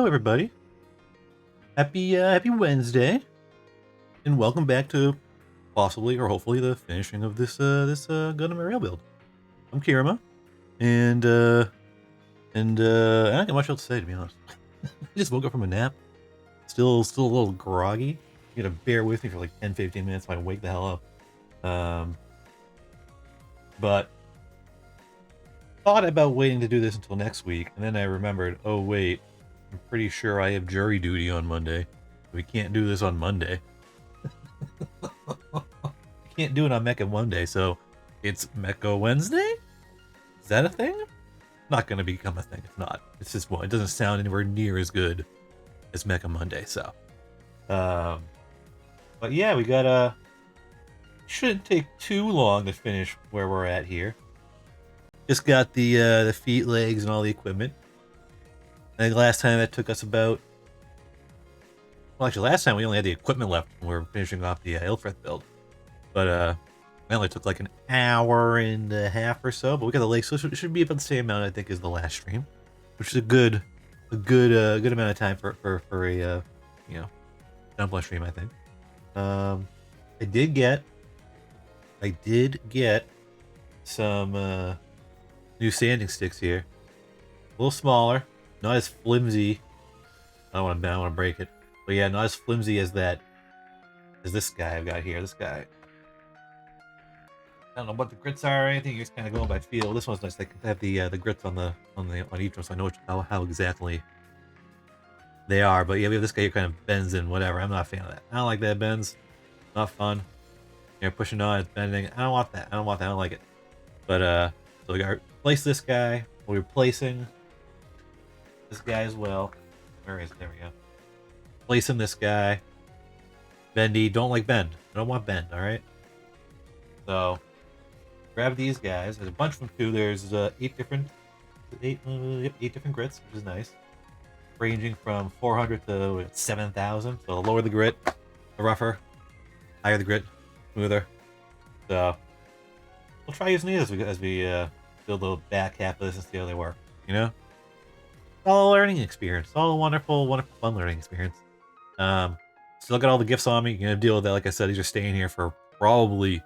Hello, everybody. Happy Wednesday, and welcome back to possibly or hopefully the finishing of this Gundam rail build. I'm Kirema, and I don't got much else to say, to be honest. I just woke up from a nap, still a little groggy. You gotta bear with me for like 10-15 minutes if I wake the hell up. But thought about waiting to do this until next week, and then I remembered, oh wait, I'm pretty sure I have jury duty on Monday. We can't do this on Monday. Can't do it on Mecha Monday, so it's Mecha Wednesday? Is that a thing? Not gonna become a thing. It's not. It's just, well, it doesn't sound anywhere near as good as Mecha Monday, so. But yeah, we got shouldn't take too long to finish where we're at here. Just got the feet, legs, and all the equipment. I think last time that took us about... Well, actually, last time we only had the equipment left when we were finishing off the Ilfrith build. But it only took like an hour and a half or so. But we got the legs, so it should be about the same amount, I think, as the last stream, which is a good amount of time for a Gunpla stream, I think. I did get some new sanding sticks here. A little smaller, not as flimsy. I don't want to break it, but yeah, not as flimsy as this guy I've got here. This guy, I don't know what the grits are or anything. You're just kind of going by feel. This one's nice. They have the grits on each one, so I know how exactly they are. But yeah, we have this guy here kind of bends in, whatever. I'm not a fan of that. I don't like that. It bends. Not fun. You're pushing on, it's bending. I don't want that. I don't like it. But so we got to replace this guy. We're replacing this guy as well. Where is it? There we go. Replacing this guy. Bendy. Don't like bend. I don't want bend, alright? So, grab these guys. There's a bunch of them too. There's 8 different grits, which is nice. Ranging from 400 to 7,000. So, the lower the grit, the rougher. Higher the grit, smoother. So, we'll try using these as we build the back half of this and see how they work. You know? All a learning experience. All a wonderful, fun learning experience. Still got all the gifts on me. You're gonna deal with that. Like I said, these are staying here for probably,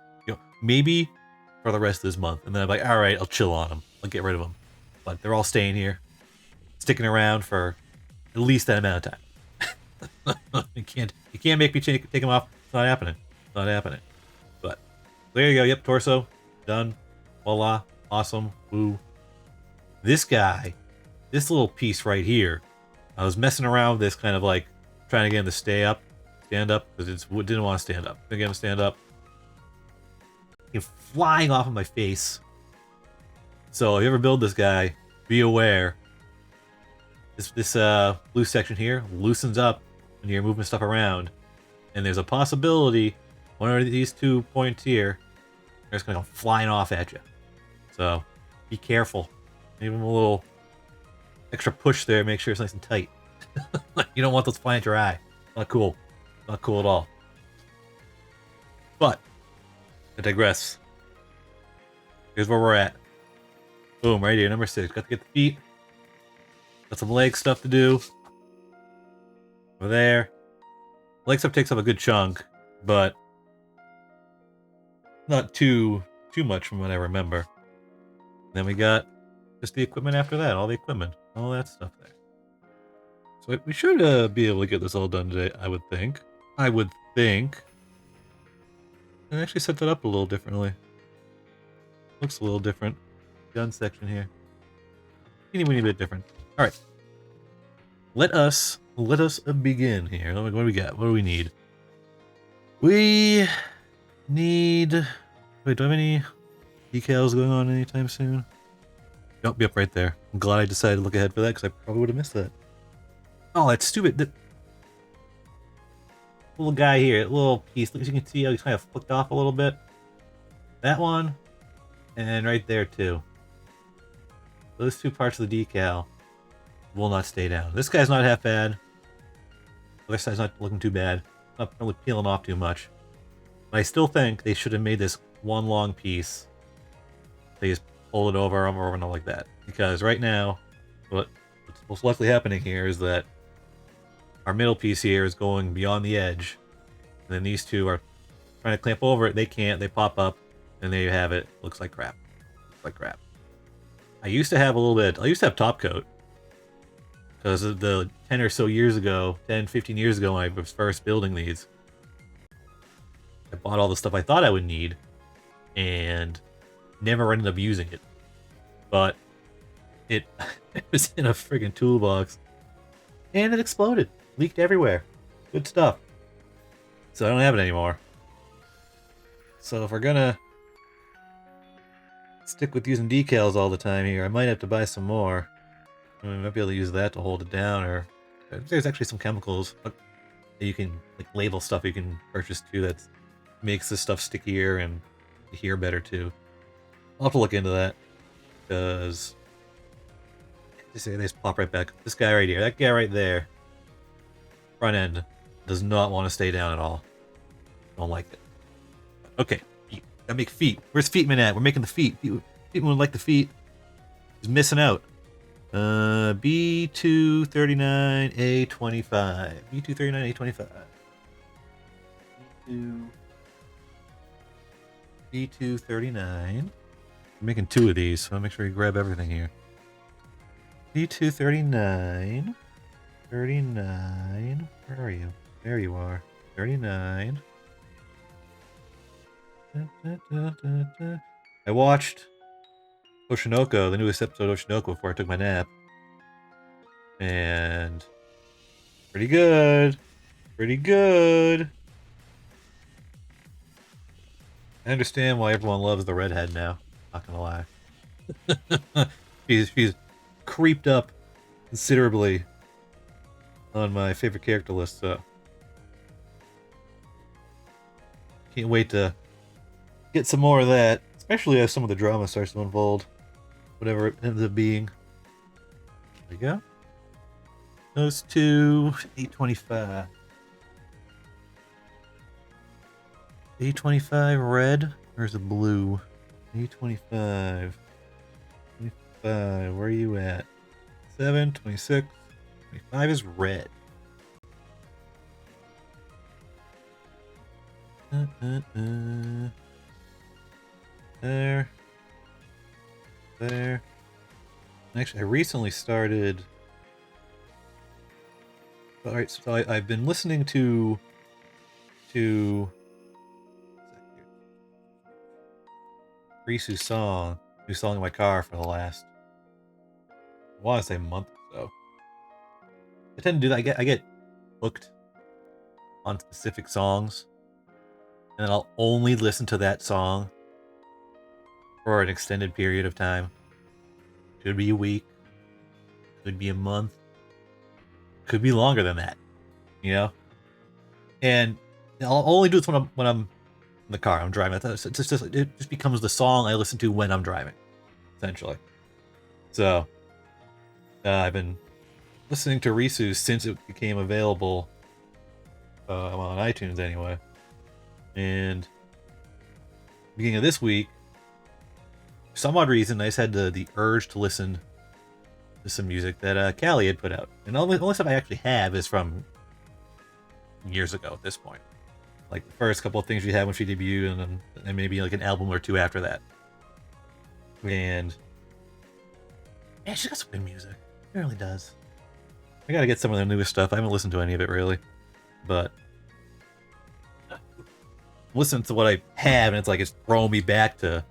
maybe for the rest of this month. And then I'm like, all right, I'll chill on them. I'll get rid of them. But they're all staying here, sticking around for at least that amount of time. You can't make me take them off. It's not happening. It's not happening. But there you go. Yep, torso done. Voila, awesome. Woo. This guy. This little piece right here, I was messing around with this, kind of like trying to get him to stand up, because it didn't want to stand up. Couldn't get him to stand up. He's flying off of my face. So if you ever build this guy, be aware. This blue section here loosens up when you're moving stuff around, and there's a possibility one of these 2 points here are just gonna go flying off at you. So be careful. Give him a little extra push there, make sure it's nice and tight. You don't want those flying at your eye. Not cool. Not cool at all. But I digress. Here's where we're at. Boom, right here, number 6. Got to get the feet. Got some leg stuff to do. Over there. Leg stuff takes up a good chunk, but not too much from what I remember. Then we got just the equipment after that, all the equipment, all that stuff there. So we should be able to get this all done today, I would think. And actually set that up a little differently. Looks a little different. Gun section here. Teeny bit different. Alright. Let us begin here. What do we got? What do we need? We need... Wait, do I have any decals going on anytime soon? Nope, yep, right there. I'm glad I decided to look ahead for that, because I probably would have missed that. Oh, that's stupid. The little guy here, little piece. As you can see how he's kind of flicked off a little bit. That one, and right there too. Those 2 parts of the decal will not stay down. This guy's not half bad. The other side's not looking too bad. Not really peeling off too much. But I still think they should have made this one long piece. They just pull it over and over like that. Because right now, what's most likely happening here is that our middle piece here is going beyond the edge. And then these two are trying to clamp over it. They can't. They pop up. And there you have it. Looks like crap. Looks like crap. I used to have a little bit. I used to have top coat. Because of the 10 or so years ago, 10, 15 years ago when I was first building these, I bought all the stuff I thought I would need and never ended up using it. But it was in a friggin' toolbox and it exploded. Leaked everywhere. Good stuff. So I don't have it anymore. So if we're gonna stick with using decals all the time here, I might have to buy some more. I might be able to use that to hold it down, or there's actually some chemicals that you can like label stuff you can purchase too that makes this stuff stickier and adhere better too. I'll have to look into that because they just pop right back. This guy right here, that guy right there, front end does not want to stay down at all. Don't like it. Okay, feet. Gotta make feet. Where's Feetman at? We're making the feet. Feetman would like the feet. He's missing out. B239A25. B239A25. B239. I'm making two of these, so I'll make sure you grab everything here. B239. 39. Where are you? There you are. 39. I watched Oshinoko, the newest episode of Oshinoko, before I took my nap. And pretty good. Pretty good. I understand why everyone loves the redhead now. Not gonna lie. she's creeped up considerably on my favorite character list, so can't wait to get some more of that, especially as some of the drama starts to unfold. Whatever it ends up being. There we go. Those two, 825. 825 red, where's the blue? 825. 25, where are you at? 7, 26, 25 is red. There. There. Actually, I recently started... Alright, so I've been listening to Risu's song, new song in my car for the last, I want to say month or so. I tend to do that. I get hooked on specific songs, and then I'll only listen to that song for an extended period of time. Could be a week, could be a month, could be longer than that, you know. And I'll only do this when I'm in the car. I'm driving. It just becomes the song I listen to when I'm driving, essentially. So I've been listening to Risu since it became available on iTunes anyway. And beginning of this week, for some odd reason, I just had the urge to listen to some music that Callie had put out. And the only stuff I actually have is from years ago at this point. Like the first couple of things she had when she debuted, and maybe like an album or two after that. And yeah, she got some good music. It really does. I gotta get some of their newest stuff. I haven't listened to any of it really, but listen to what I have, and it's like it's throwing me back to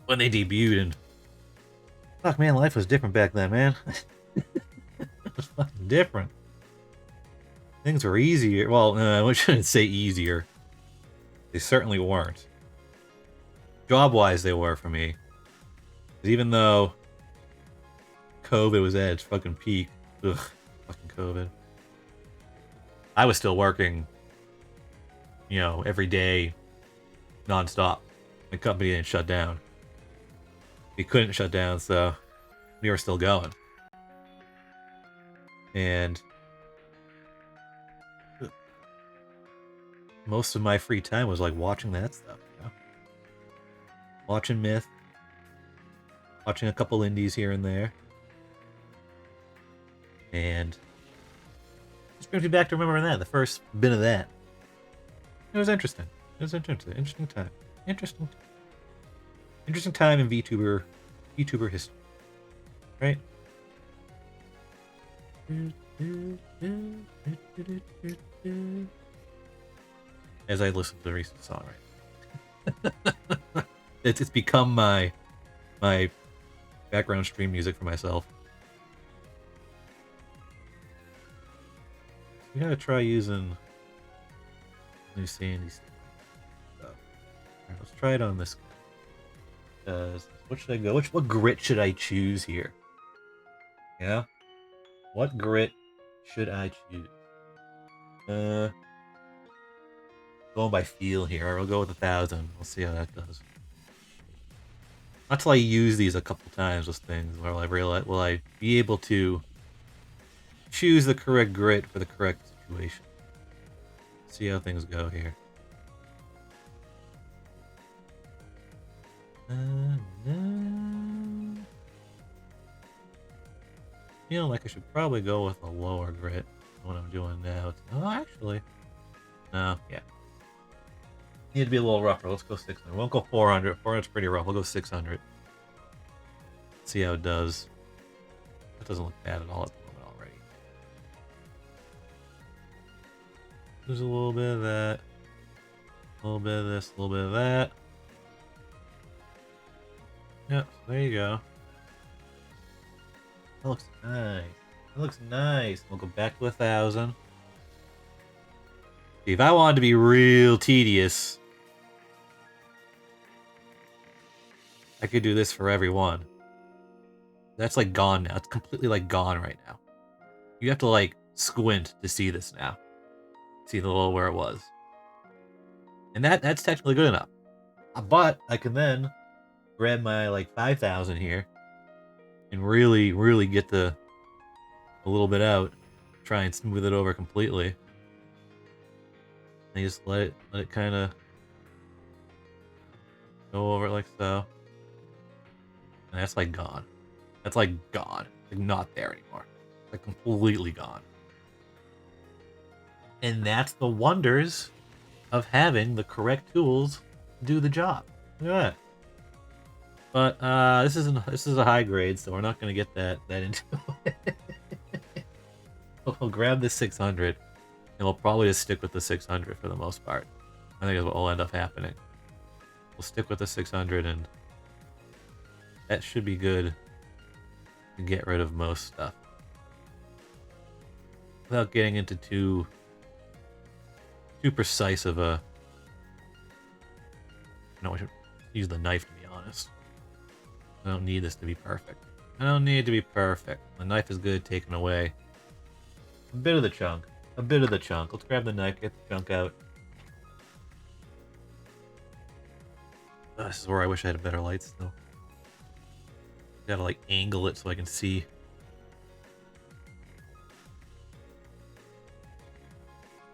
when they debuted. And fuck, man, life was different back then, man. It was fucking different. Things were easier. Well, I shouldn't say easier. They certainly weren't. Job-wise, they were for me. Because even though COVID was at its fucking peak, ugh, fucking COVID, I was still working, you know, every day, non-stop. The company didn't shut down. We couldn't shut down, so we were still going. And most of my free time was like watching that stuff, you know? Watching Myth, watching a couple indies here and there, and Brings me back to remembering that, the first bit of that. It was interesting. It was interesting. Interesting time. Interesting time in VTuber history. Right? As I listen to the recent song, right? It's become my background stream music for myself. We gotta try using new sandy stuff. Alright, let's try it on this guy. What should I go? What grit should I choose here? Yeah? What grit should I choose? Going by feel here. I'll go with 1,000. We'll see how that does. Not till I use these a couple times with things where I realize, will I be able to choose the correct grit for the correct situation. See how things go here. Feel like I should probably go with a lower grit. What I'm doing now. Oh, actually, no, yeah. Need to be a little rougher. Let's go 600. We won't go 400. 400's pretty rough. We'll go 600. See how it does. That doesn't look bad at all at the moment already. There's a little bit of that. A little bit of this. A little bit of that. Yep, so there you go. That looks nice. That looks nice. We'll go back to 1,000. If I wanted to be real tedious, I could do this for every one. That's like gone now. It's completely like gone right now. You have to like squint to see this now. See the little where it was. And that's technically good enough. But I can then grab my like 5,000 here and really get a little bit out. Try and smooth it over completely. And just let it kind of go over like so. And that's like gone. That's like gone. Like not there anymore. Like completely gone. And that's the wonders of having the correct tools to do the job. Look at that. But this is a high grade, so we're not gonna get that into it. We'll grab the 600. And we'll probably just stick with the 600 for the most part. I think that's what will end up happening. We'll stick with the 600 and that should be good to get rid of most stuff. Without getting into too precise of a... No, I should use the knife to be honest. I don't need this to be perfect. I don't need it to be perfect. The knife is good taking away a bit of the chunk. A bit of the chunk. Let's grab the knife, get the chunk out. Oh, this is where I wish I had a better light still. Gotta like angle it so I can see.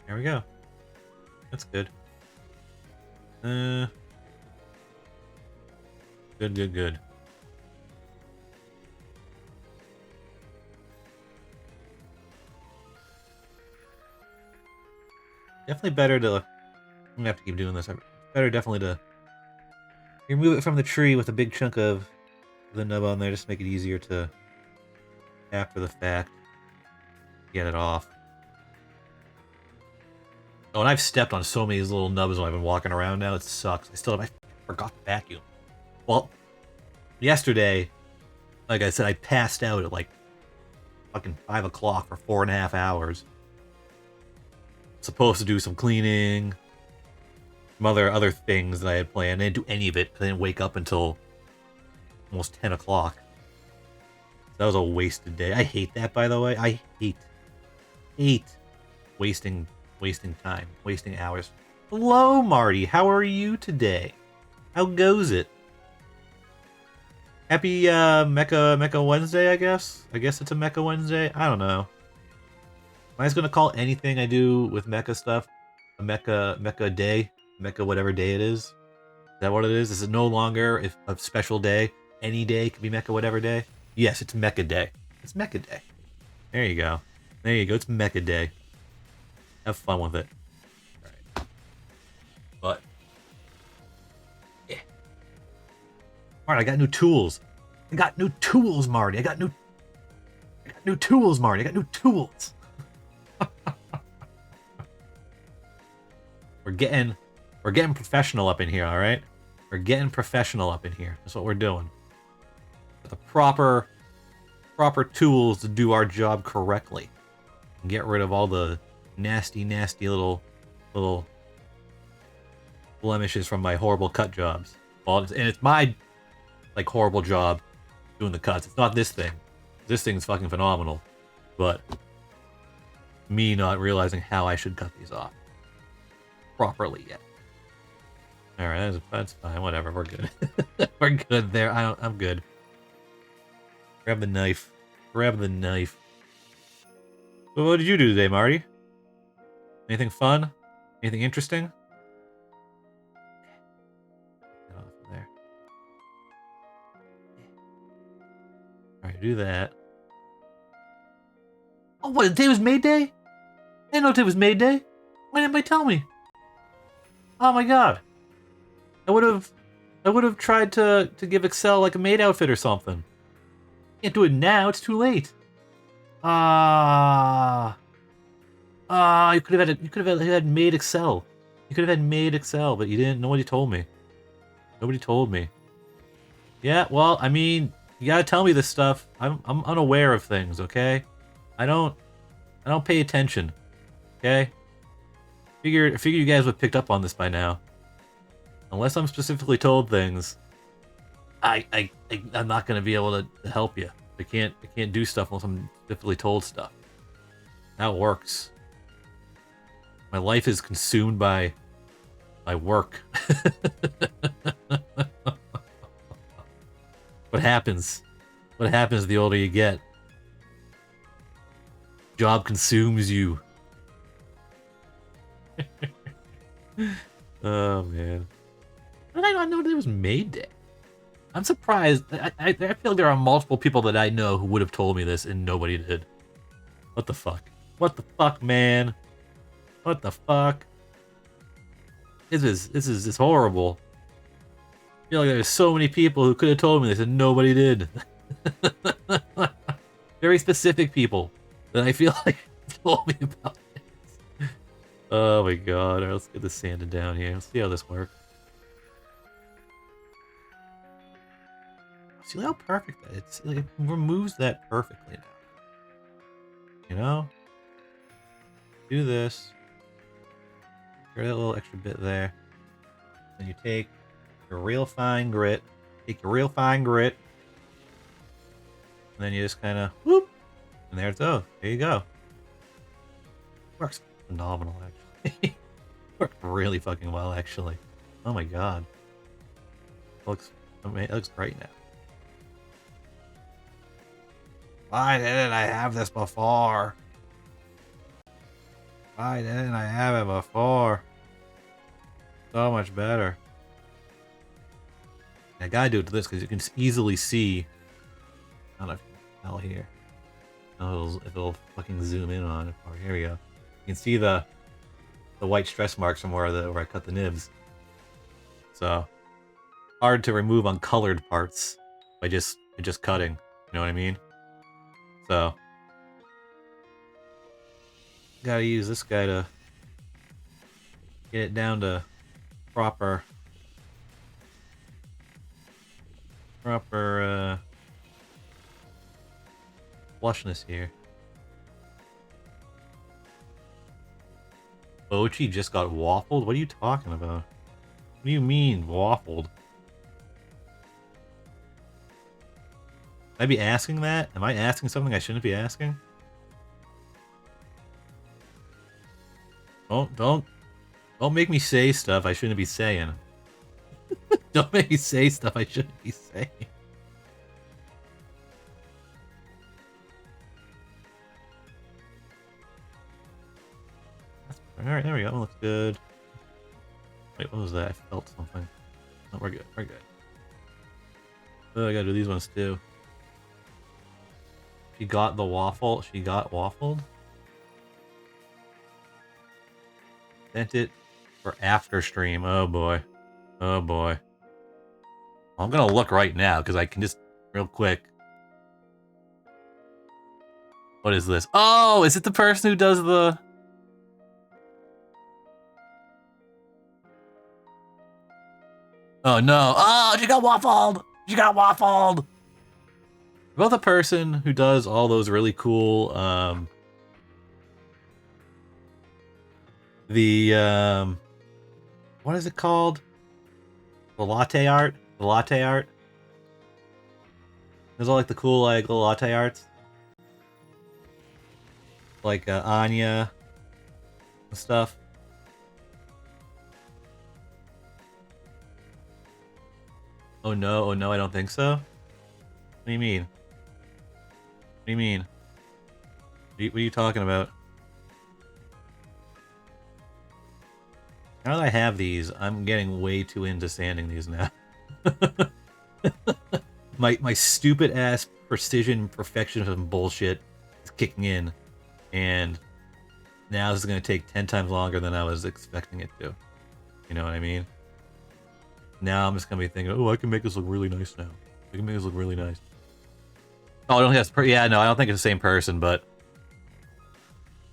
There we go. That's good. Good. Definitely better to... I'm gonna have to keep doing this. Better definitely to remove it from the tree with a big chunk of the nub on there, just to make it easier to, after the fact, get it off. Oh, and I've stepped on so many of these little nubs when I've been walking around now. It sucks. I forgot to vacuum. Well, yesterday, like I said, I passed out at like fucking 5 o'clock for 4.5 hours. Supposed to do some cleaning, some other things that I had planned. I didn't do any of it because I didn't wake up until almost 10 o'clock. So that was a wasted day. I hate that, by the way. I hate wasting time, wasting hours. Hello, Marty. How are you today? How goes it? Happy Mecha Wednesday, I guess. I guess it's a Mecha Wednesday. I don't know. Am I just gonna call anything I do with mecha stuff a mecha day? Mecha whatever day it is? Is that what it is? Is it no longer a special day? Any day could be mecha whatever day? Yes, it's mecha day. It's mecha day. There you go. There you go. It's mecha day. Have fun with it. Alright. But yeah. Alright, I got new tools. I got new tools, Marty. I got new tools, Marty. I got new tools. We're getting professional up in here, alright? We're getting professional up in here. That's what we're doing. With the proper tools to do our job correctly. And get rid of all the nasty little blemishes from my horrible cut jobs. Well, and it's my like horrible job doing the cuts. It's not this thing. This thing's fucking phenomenal. But me not realizing how I should cut these off properly yet. Alright, that's fine. Whatever, we're good. We're good there. I'm good. Grab the knife. Grab the knife. So what did you do today, Marty? Anything fun? Anything interesting? Get off of there. Alright, do that. Oh, what? Today was May Day? I didn't know today was May Day. Why didn't anybody tell me? Oh my god. I would have tried to give Excel like a maid outfit or something. Can't do it now, it's too late. You could have had made Excel. You could have had made Excel, but you didn't. Nobody told me. Nobody told me. Yeah, well, I mean, you gotta tell me this stuff. I'm unaware of things, okay? I don't pay attention. Okay? I figure you guys would have picked up on this by now. Unless I'm specifically told things, I'm not gonna be able to help you. I can't do stuff unless I'm specifically told stuff. That works. My life is consumed by my work. What happens? What happens the older you get? Job consumes you. Oh man. How did I not know that it was May Day? I'm surprised. I feel like there are multiple people that I know who would have told me this and nobody did. What the fuck? What the fuck, man? What the fuck? This is horrible. I feel like there's so many people who could have told me this and nobody did. Very specific people that I feel like told me about this. Oh my god. Alright, let's get this sanded down here. Let's see how this works. See how perfect that is? It's like it removes that perfectly now. You know? Do this. Get that little extra bit there. Then you take your real fine grit. And then you just kind of whoop. And there it goes. There you go. Works phenomenal, actually. Worked really fucking well, actually. Oh my god. It looks great now. Why didn't I have this before? Why didn't I have it before? So much better. I gotta do it to this because you can easily see. I don't know if you can tell here. If it'll fucking zoom in on it. Oh, here we go. You can see the white stress marks from where I cut the nibs. So hard to remove on colored parts by just cutting. You know what I mean? So gotta use this guy to get it down to proper flushness here. Bochi just got waffled? What are you talking about? What do you mean, waffled? Should I be asking that? Am I asking something I shouldn't be asking? Don't make me say stuff I shouldn't be saying. Don't make me say stuff I shouldn't be saying. Alright, there we go. That looks good. Wait, what was that? I felt something. No, we're good. We're good. Oh, I gotta do these ones too. She got the waffle. She got waffled? Sent it for after stream. Oh boy. Oh boy. I'm gonna look right now because I can just real quick. What is this? Oh, is it the person who does the? Oh no! Oh, she got waffled! She got waffled! About the person who does all those really cool, what is it called? The latte art? The latte art? There's all like the cool, like, little latte arts. Like, Anya and stuff. Oh no, I don't think so. What do you mean? What do you mean? What are you talking about? Now that I have these, I'm getting way too into sanding these now. my stupid ass precision perfectionism bullshit is kicking in, and now this is gonna take 10 times longer than I was expecting it to. You know what I mean? Now I'm just gonna be thinking, oh, I can make this look really nice now. I can make this look really nice. Oh, I don't think that's yeah, no, I don't think it's the same person, but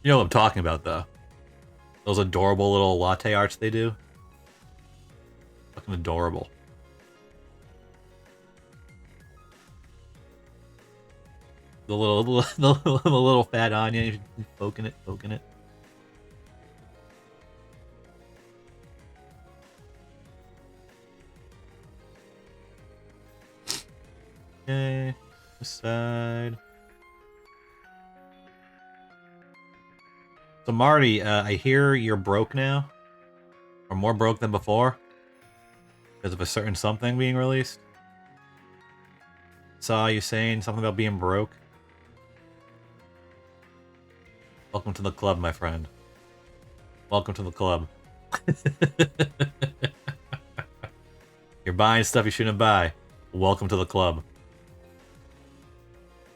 you know what I'm talking about, though. Those adorable little latte arts they do. Fucking adorable. The little fat onion, poking it. Okay, this side. So Marty, I hear you're broke now, or more broke than before, because of a certain something being released. Saw you saying something about being broke. Welcome to the club, my friend. Welcome to the club. You're buying stuff you shouldn't buy. Welcome to the club.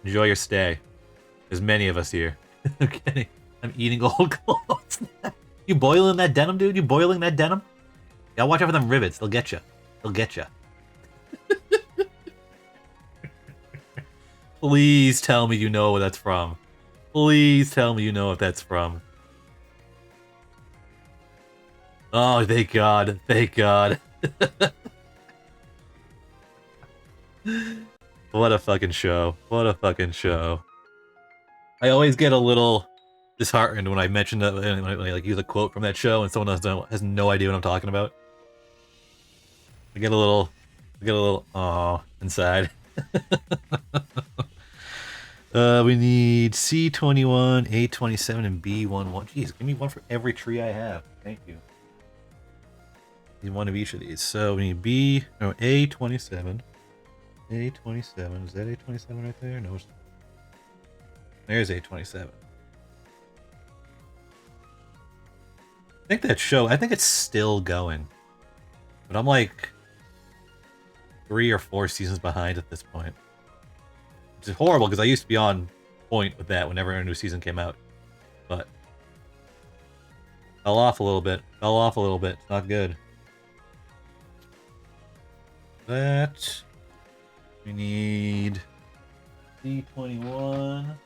Enjoy your stay. There's many of us here. I'm kidding. I'm eating old clothes. You boiling that denim, dude? You boiling that denim? Yeah, watch out for them rivets. They'll get you. They'll get you. Please tell me you know what that's from. Please tell me you know what that's from. Oh, thank God. Thank God. What a fucking show. What a fucking show. I always get a little disheartened when I mention that, when I like use a quote from that show and someone else has no idea what I'm talking about. I get a little aw inside. We need C21, A27, and B11. Jeez, give me one for every tree I have. Thank you. Need one of each of these. So we need A27. A27. Is that A27 right there? No. There's A27. I think it's still going. But I'm like 3 or 4 seasons behind at this point. Which is horrible because I used to be on point with that whenever a new season came out. But fell off a little bit. It's not good. That we need C21.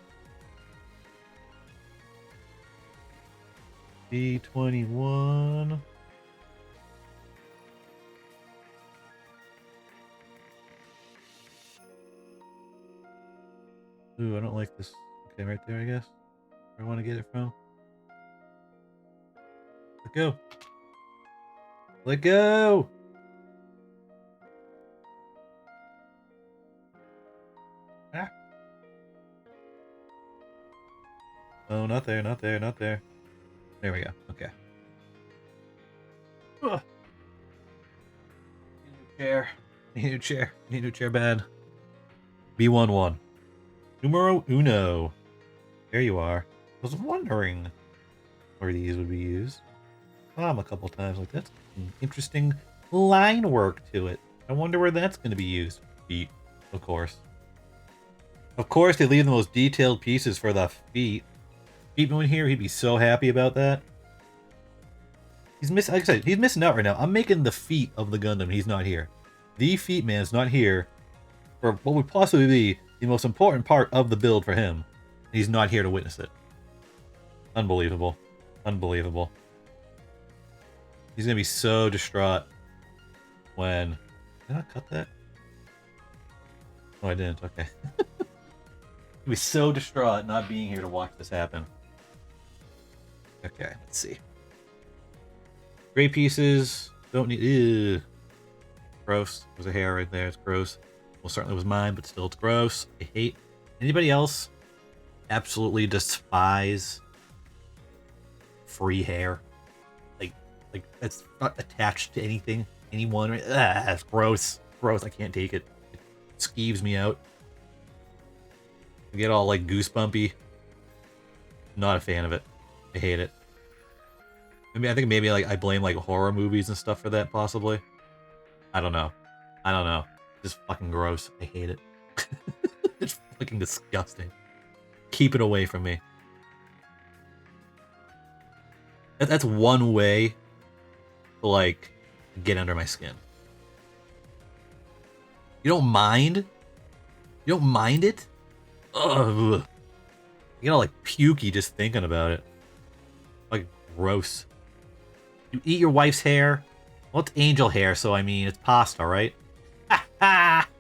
B21. Ooh, I don't like this. Okay, right there, I guess. Where I want to get it from. Let go. Let go! Ah. Oh, not there. There we go. Okay. Ugh. Need a new chair bad. B11. Numero uno. There you are. I was wondering where these would be used. A couple times like that. Interesting line work to it. I wonder where that's going to be used. Feet, of course. Of course, they leave the most detailed pieces for the feet. Feetman here, he'd be so happy about that. He's missing. Like I said, he's missing out right now. I'm making the feat of the Gundam. He's not here. The feat man is not here for what would possibly be the most important part of the build for him. He's not here to witness it. Unbelievable. Unbelievable. He's gonna be so distraught when... Did I cut that? Oh, I didn't. Okay. He'll be so distraught not being here to watch this happen. Okay, let's see. Gray pieces. Don't need... Ew. Gross. There's a hair right there. It's gross. Well, certainly was mine, but still it's gross. I hate... Anybody else absolutely despise free hair? Like that's not attached to anything, anyone. It's gross. Gross. I can't take it. It skeeves me out. I get all like goosebumpy. Not a fan of it. I hate it. I think maybe like I blame like horror movies and stuff for that, possibly. I don't know. I don't know. Just fucking gross. I hate it. It's fucking disgusting. Keep it away from me. That's one way to like get under my skin. You don't mind? You don't mind it? Ugh. You know, like pukey just thinking about it. Like gross. You eat your wife's hair? Well, it's angel hair, so I mean, it's pasta, right? That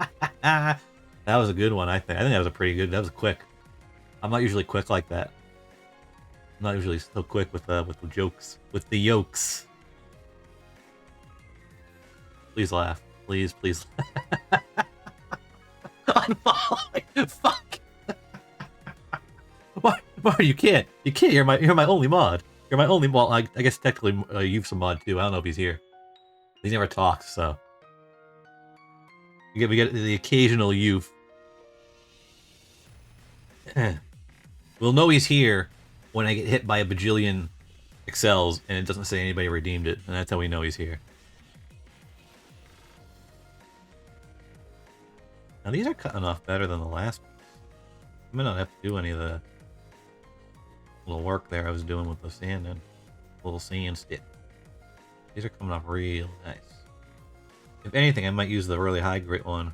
was a good one, I think. I think that was a pretty good. That was quick. I'm not usually quick like that. I'm not usually so quick with the jokes, with the yokes. Please laugh, please, please. Unfollow. Fuck. Marty, you can't. You can't. You're my only mod. You're my only mod. I guess technically you've some mod too. I don't know if he's here. He never talks, so we get the occasional youth. We'll know he's here when I get hit by a bajillion excels and it doesn't say anybody redeemed it, and that's how we know he's here. Now these are cutting off better than the last ones. I might not have to do any of the little work there I was doing with the sand and little sand stick. These are coming off real nice. If anything, I might use the really high grit one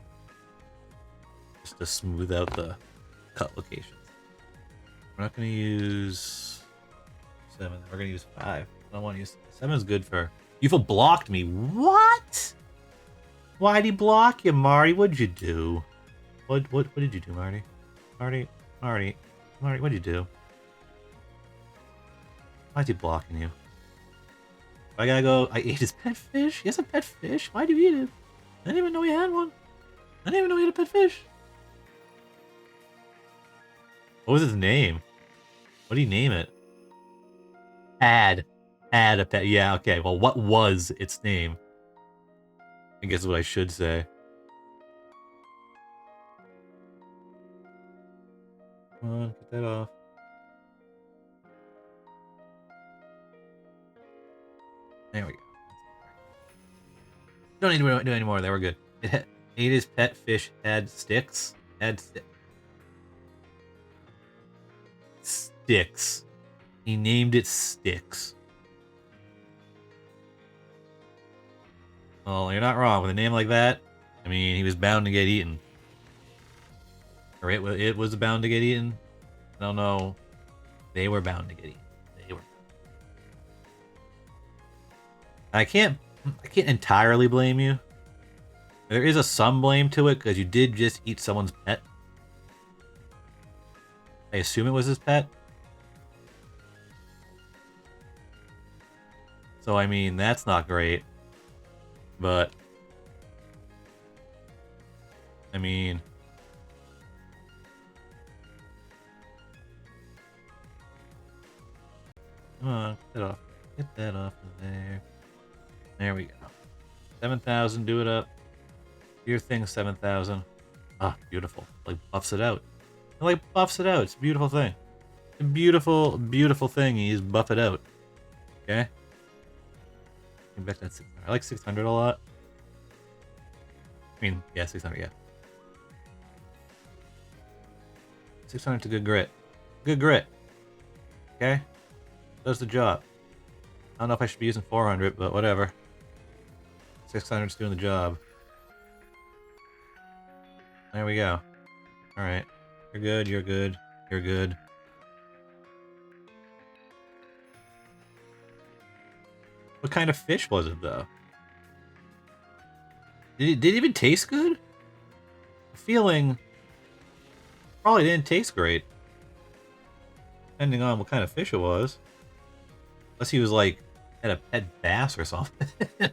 just to smooth out the cut locations. We're not going to use 7. We're going to use 5. I don't want to use 7. Is good for... You've blocked me. What? Why'd he block you, Marty? What'd you do? What did you do, Marty? Marty, what'd you do? Why's he blocking you? I gotta go... I ate his pet fish? He has a pet fish? Why'd you eat it? I didn't even know he had one. I didn't even know he had a pet fish. What was his name? What did he name it? Had a pet. Yeah, okay. Well, what was its name? I guess is what I should say. Come on, get that off. There we go. Don't need to do any more there. We're good. It ate his pet fish. Had sticks. Sticks. He named it Sticks. Well, you're not wrong. With a name like that, I mean, he was bound to get eaten. Or it was bound to get eaten. I don't know. They were bound to get eaten. They were. I can't entirely blame you. There is some blame to it because you did just eat someone's pet. I assume it was his pet. So, I mean, that's not great. But, I mean... Come on, get that off. Get that off of there. There we go. 7,000, do it up. Your thing, 7,000. Ah, beautiful. Like, buffs it out. It, like, buffs it out. It's a beautiful thing. A beautiful, beautiful thing. He's buff it out. Okay? Get back that 600. I like 600 a lot. I mean, yeah, 600, yeah. 600's a good grit. Good grit. Okay? Does the job. don't know if I should be using 400, but whatever. 600's doing the job. There we go. Alright. You're good, you're good, you're good. What kind of fish was it, though? Did it even taste good? The feeling probably didn't taste great. Depending on what kind of fish it was. Unless he was like, had a pet bass or something. They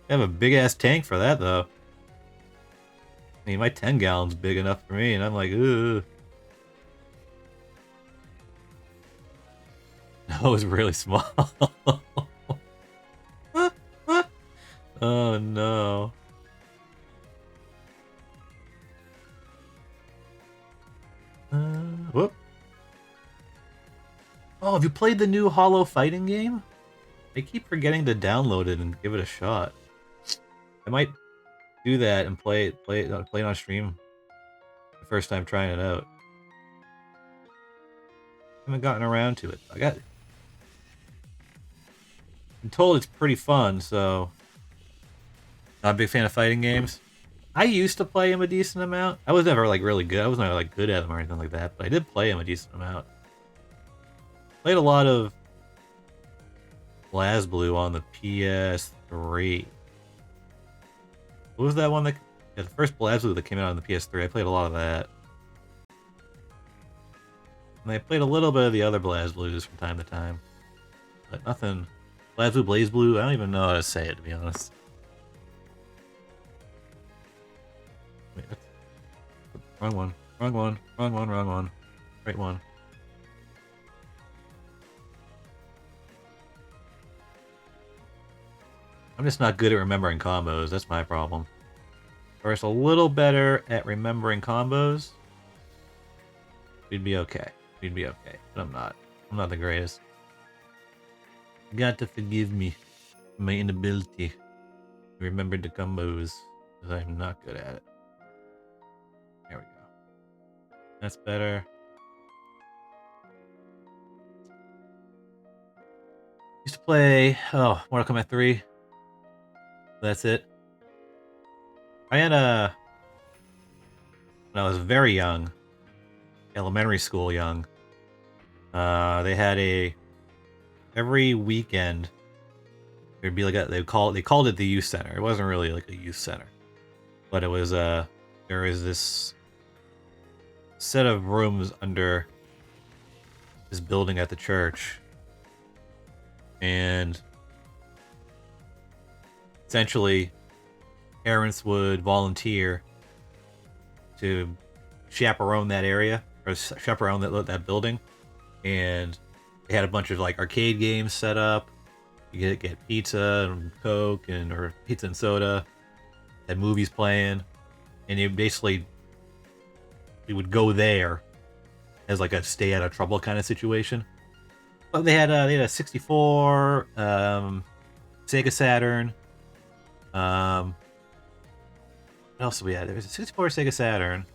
have a big ass tank for that though. I mean, my 10 gallon's big enough for me, and I'm like, ugh. No, it was really small. Oh no. Whoop. Oh, have you played the new Hollow fighting game? I keep forgetting to download it and give it a shot. I might do that and play it on stream. The first time trying it out. I haven't gotten around to it. I'm told it's pretty fun, so not a big fan of fighting games. I used to play him a decent amount. I was never like really good. I was never like good at him or anything like that, but I did play him a decent amount. Played a lot of BlazBlue on the PS3. What was that one that... Yeah, the first BlazBlue that came out on the PS3. I played a lot of that. And I played a little bit of the other BlazBlues from time to time. But nothing... BlazBlue, BlazBlue, I don't even know how to say it, to be honest. Wait, that's... Wrong one. Wrong one. Wrong one, wrong one. Right one. I'm just not good at remembering combos. That's my problem. If I was a little better at remembering combos, we'd be okay. We'd be okay. But I'm not. I'm not the greatest. You got to forgive me for my inability to remember the combos, because I'm not good at it. There we go. That's better. Used to play, Mortal Kombat 3. That's it. I had when I was very young, elementary school young, they had every weekend, there'd be like they called it the youth center. It wasn't really like a youth center, but it was there was this set of rooms under this building at the church, and essentially parents would volunteer to chaperone that area, or chaperone that building, and they had a bunch of like arcade games set up. You get pizza and Coke or pizza and soda, had movies playing, and you would go there as like a stay out of trouble kind of situation. But they had a 64, Sega Saturn. What else did we had? There was a 64 Sega Saturn.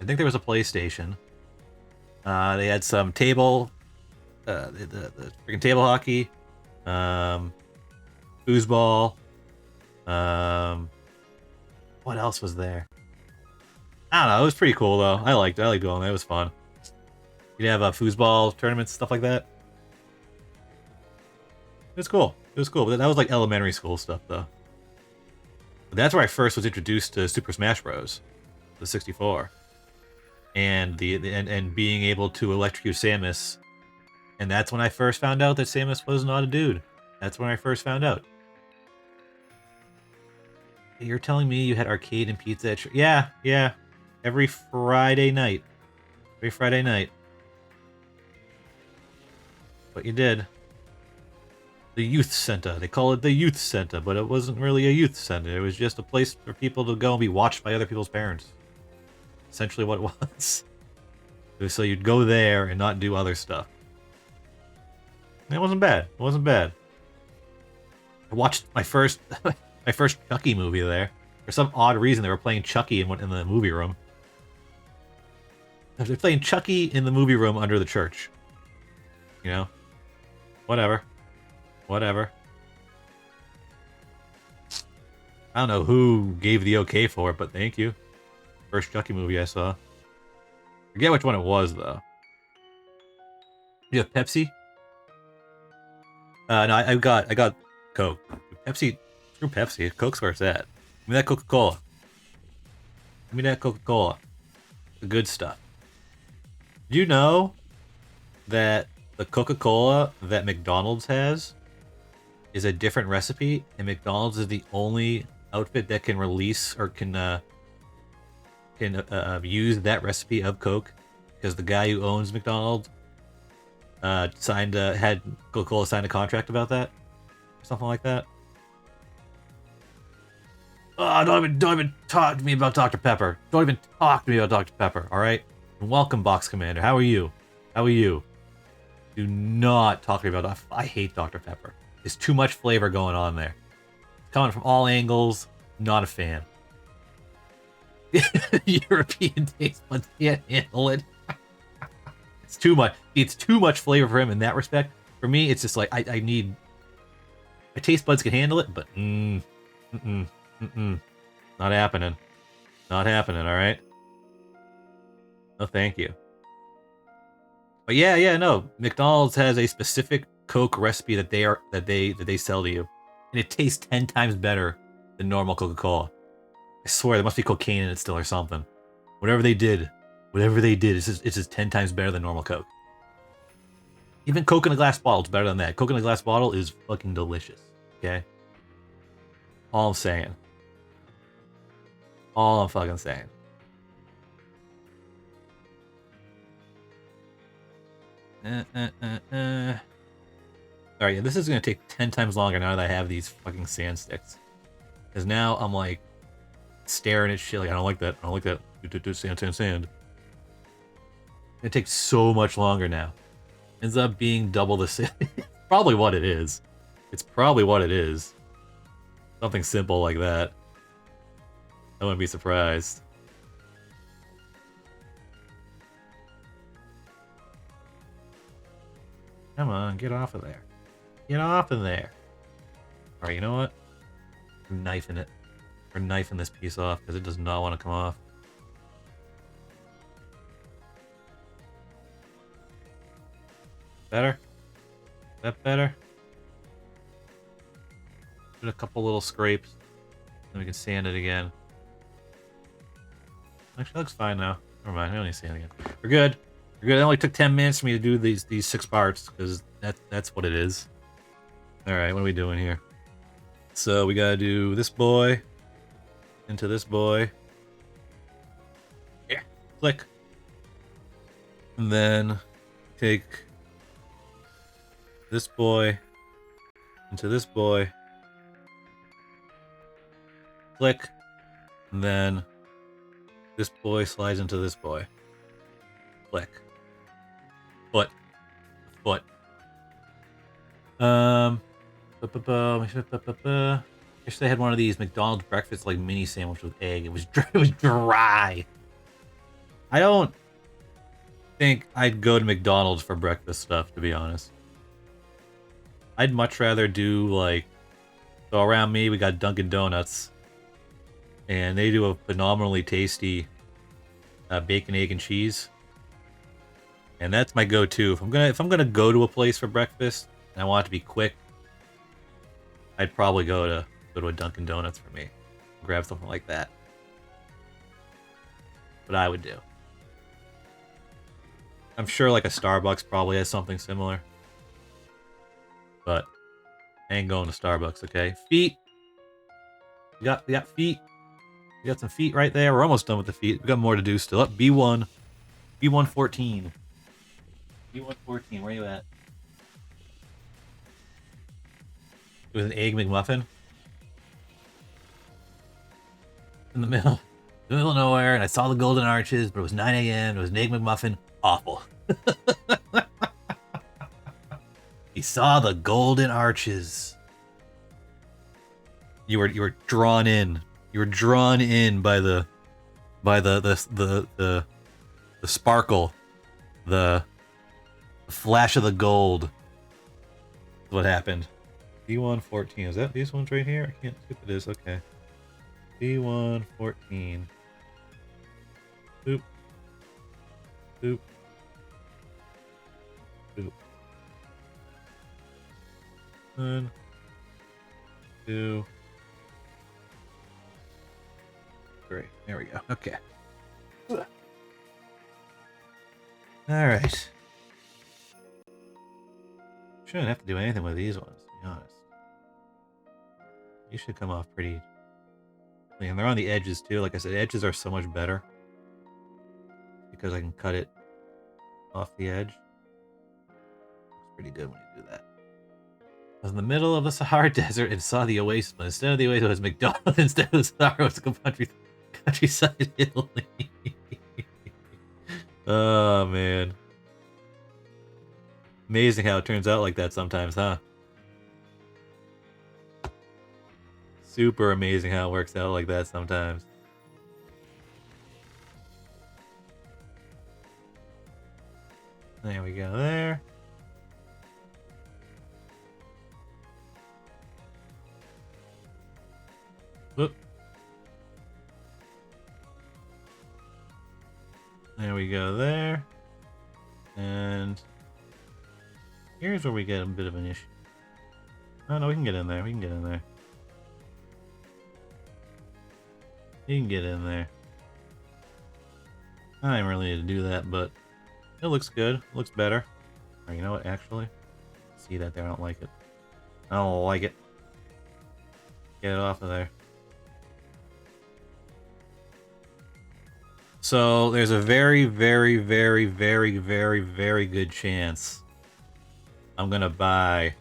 I think there was a PlayStation. They had some table, the freaking table hockey, foosball. What else was there? I don't know. It was pretty cool though. I liked going there. It was fun. You'd have foosball tournaments, stuff like that. It was cool. It was cool. But that was like elementary school stuff though. But that's where I first was introduced to Super Smash Bros. The 64. And and being able to electrocute Samus. And that's when I first found out that Samus was not a dude. That's when I first found out. You're telling me you had arcade and pizza at yeah. Every Friday night. Every Friday night. But you did. The youth center. They call it the youth center, but it wasn't really a youth center. It was just a place for people to go and be watched by other people's parents. Essentially what it was. So you'd go there and not do other stuff. And it wasn't bad. It wasn't bad. I watched my first Chucky movie there. For some odd reason, they were playing Chucky in the movie room. They're playing Chucky in the movie room under the church. You know? Whatever. Whatever. I don't know who gave the okay for it, but thank you. First Chucky movie I saw. Forget which one it was, though. You have Pepsi? No, I got Coke. Pepsi, screw Pepsi. Coke's where it's at. Give me that Coca-Cola. Give me that Coca-Cola. The good stuff. Do you know that the Coca-Cola that McDonald's has is a different recipe, and McDonald's is the only outfit that can release or can use that recipe of Coke, because the guy who owns McDonald's had Coca-Cola sign a contract about that, or something like that. Oh, don't even talk to me about Dr. Pepper. Don't even talk to me about Dr. Pepper. All right. And welcome, Box Commander. How are you? How are you? Do not talk to me about. I hate Dr. Pepper. There's too much flavor going on there. Coming from all angles. Not a fan. European taste buds can't handle it. It's too much. It's too much flavor for him in that respect. For me, it's just like I need. My taste buds can handle it, but not happening. Not happening. All right. No, thank you. But yeah, no. McDonald's has a specific Coke recipe that they sell to you, and it tastes 10 times better than normal Coca-Cola. I swear there must be cocaine in it still or something. Whatever they did, it's just 10 times better than normal Coke. Even Coke in a glass bottle is better than that. Coke in a glass bottle is fucking delicious. Okay? All I'm saying. All I'm fucking saying. Alright, yeah, this is gonna take 10 times longer now that I have these fucking sand sticks. Because now I'm like staring at shit like I don't like that. I don't like that. Sand. It takes so much longer now. Ends up being double the sand. Probably what it is. It's probably what it is. Something simple like that. I wouldn't be surprised. Come on, get off of there. Get off of there. Alright, you know what? We're knifing it. We're knifing this piece off because it does not want to come off. Better? Is that better? Put a couple little scrapes. Then we can sand it again. Actually, it looks fine now. Never mind, I don't need to sand it again. We're good. We're good. It only took 10 minutes for me to do these 6 parts, because that's what it is. Alright, what are we doing here? So we gotta do this boy into this boy. Yeah. Click. And then take this boy into this boy. Click. And then this boy slides into this boy. Click. Foot. Foot. Wish they had one of these McDonald's breakfast like mini sandwich with egg. It was dry. I don't think I'd go to McDonald's for breakfast stuff, to be honest. I'd much rather do like, so around me we got Dunkin' Donuts, and they do a phenomenally tasty bacon, egg, and cheese, and that's my go-to. If I'm gonna go to a place for breakfast and I want it to be quick, I'd probably go to a Dunkin' Donuts for me. Grab something like that. What I would do. I'm sure like a Starbucks probably has something similar. But I ain't going to Starbucks, okay? Feet. We got feet. We got some feet right there. We're almost done with the feet. We got more to do still. Up B1. B114. B114, where you at? It was an egg McMuffin. In the middle of nowhere, and I saw the golden arches, but it was 9 a.m. It was an egg McMuffin. Awful. He saw the golden arches. You were drawn in. You were drawn in by the sparkle, the flash of the gold. what happened. D114. Is that these ones right here? I can't see if it is. Okay. D114. Boop. Boop. Boop. 1, 2, 3. There we go. Okay. Alright. Shouldn't have to do anything with these ones, to be honest. These should come off pretty clean. They're on the edges too. Like I said, edges are so much better. Because I can cut it off the edge. Looks pretty good when you do that. I was in the middle of the Sahara Desert and saw the oasis, but instead of the oasis it was McDonald's, instead of the Sahara it was countryside Italy. Oh man. Amazing how it turns out like that sometimes, huh? Super amazing how it works out like that sometimes. There we go, there. Whoop. There we go, there. And here's where we get a bit of an issue. Oh no, we can get in there, we can get in there. You can get in there. I didn't really need to do that, but it looks good. It looks better. Or you know what, actually? See that there, I don't like it. I don't like it. Get it off of there. So there's a very, very, very, very, very, very good chance I'm gonna buy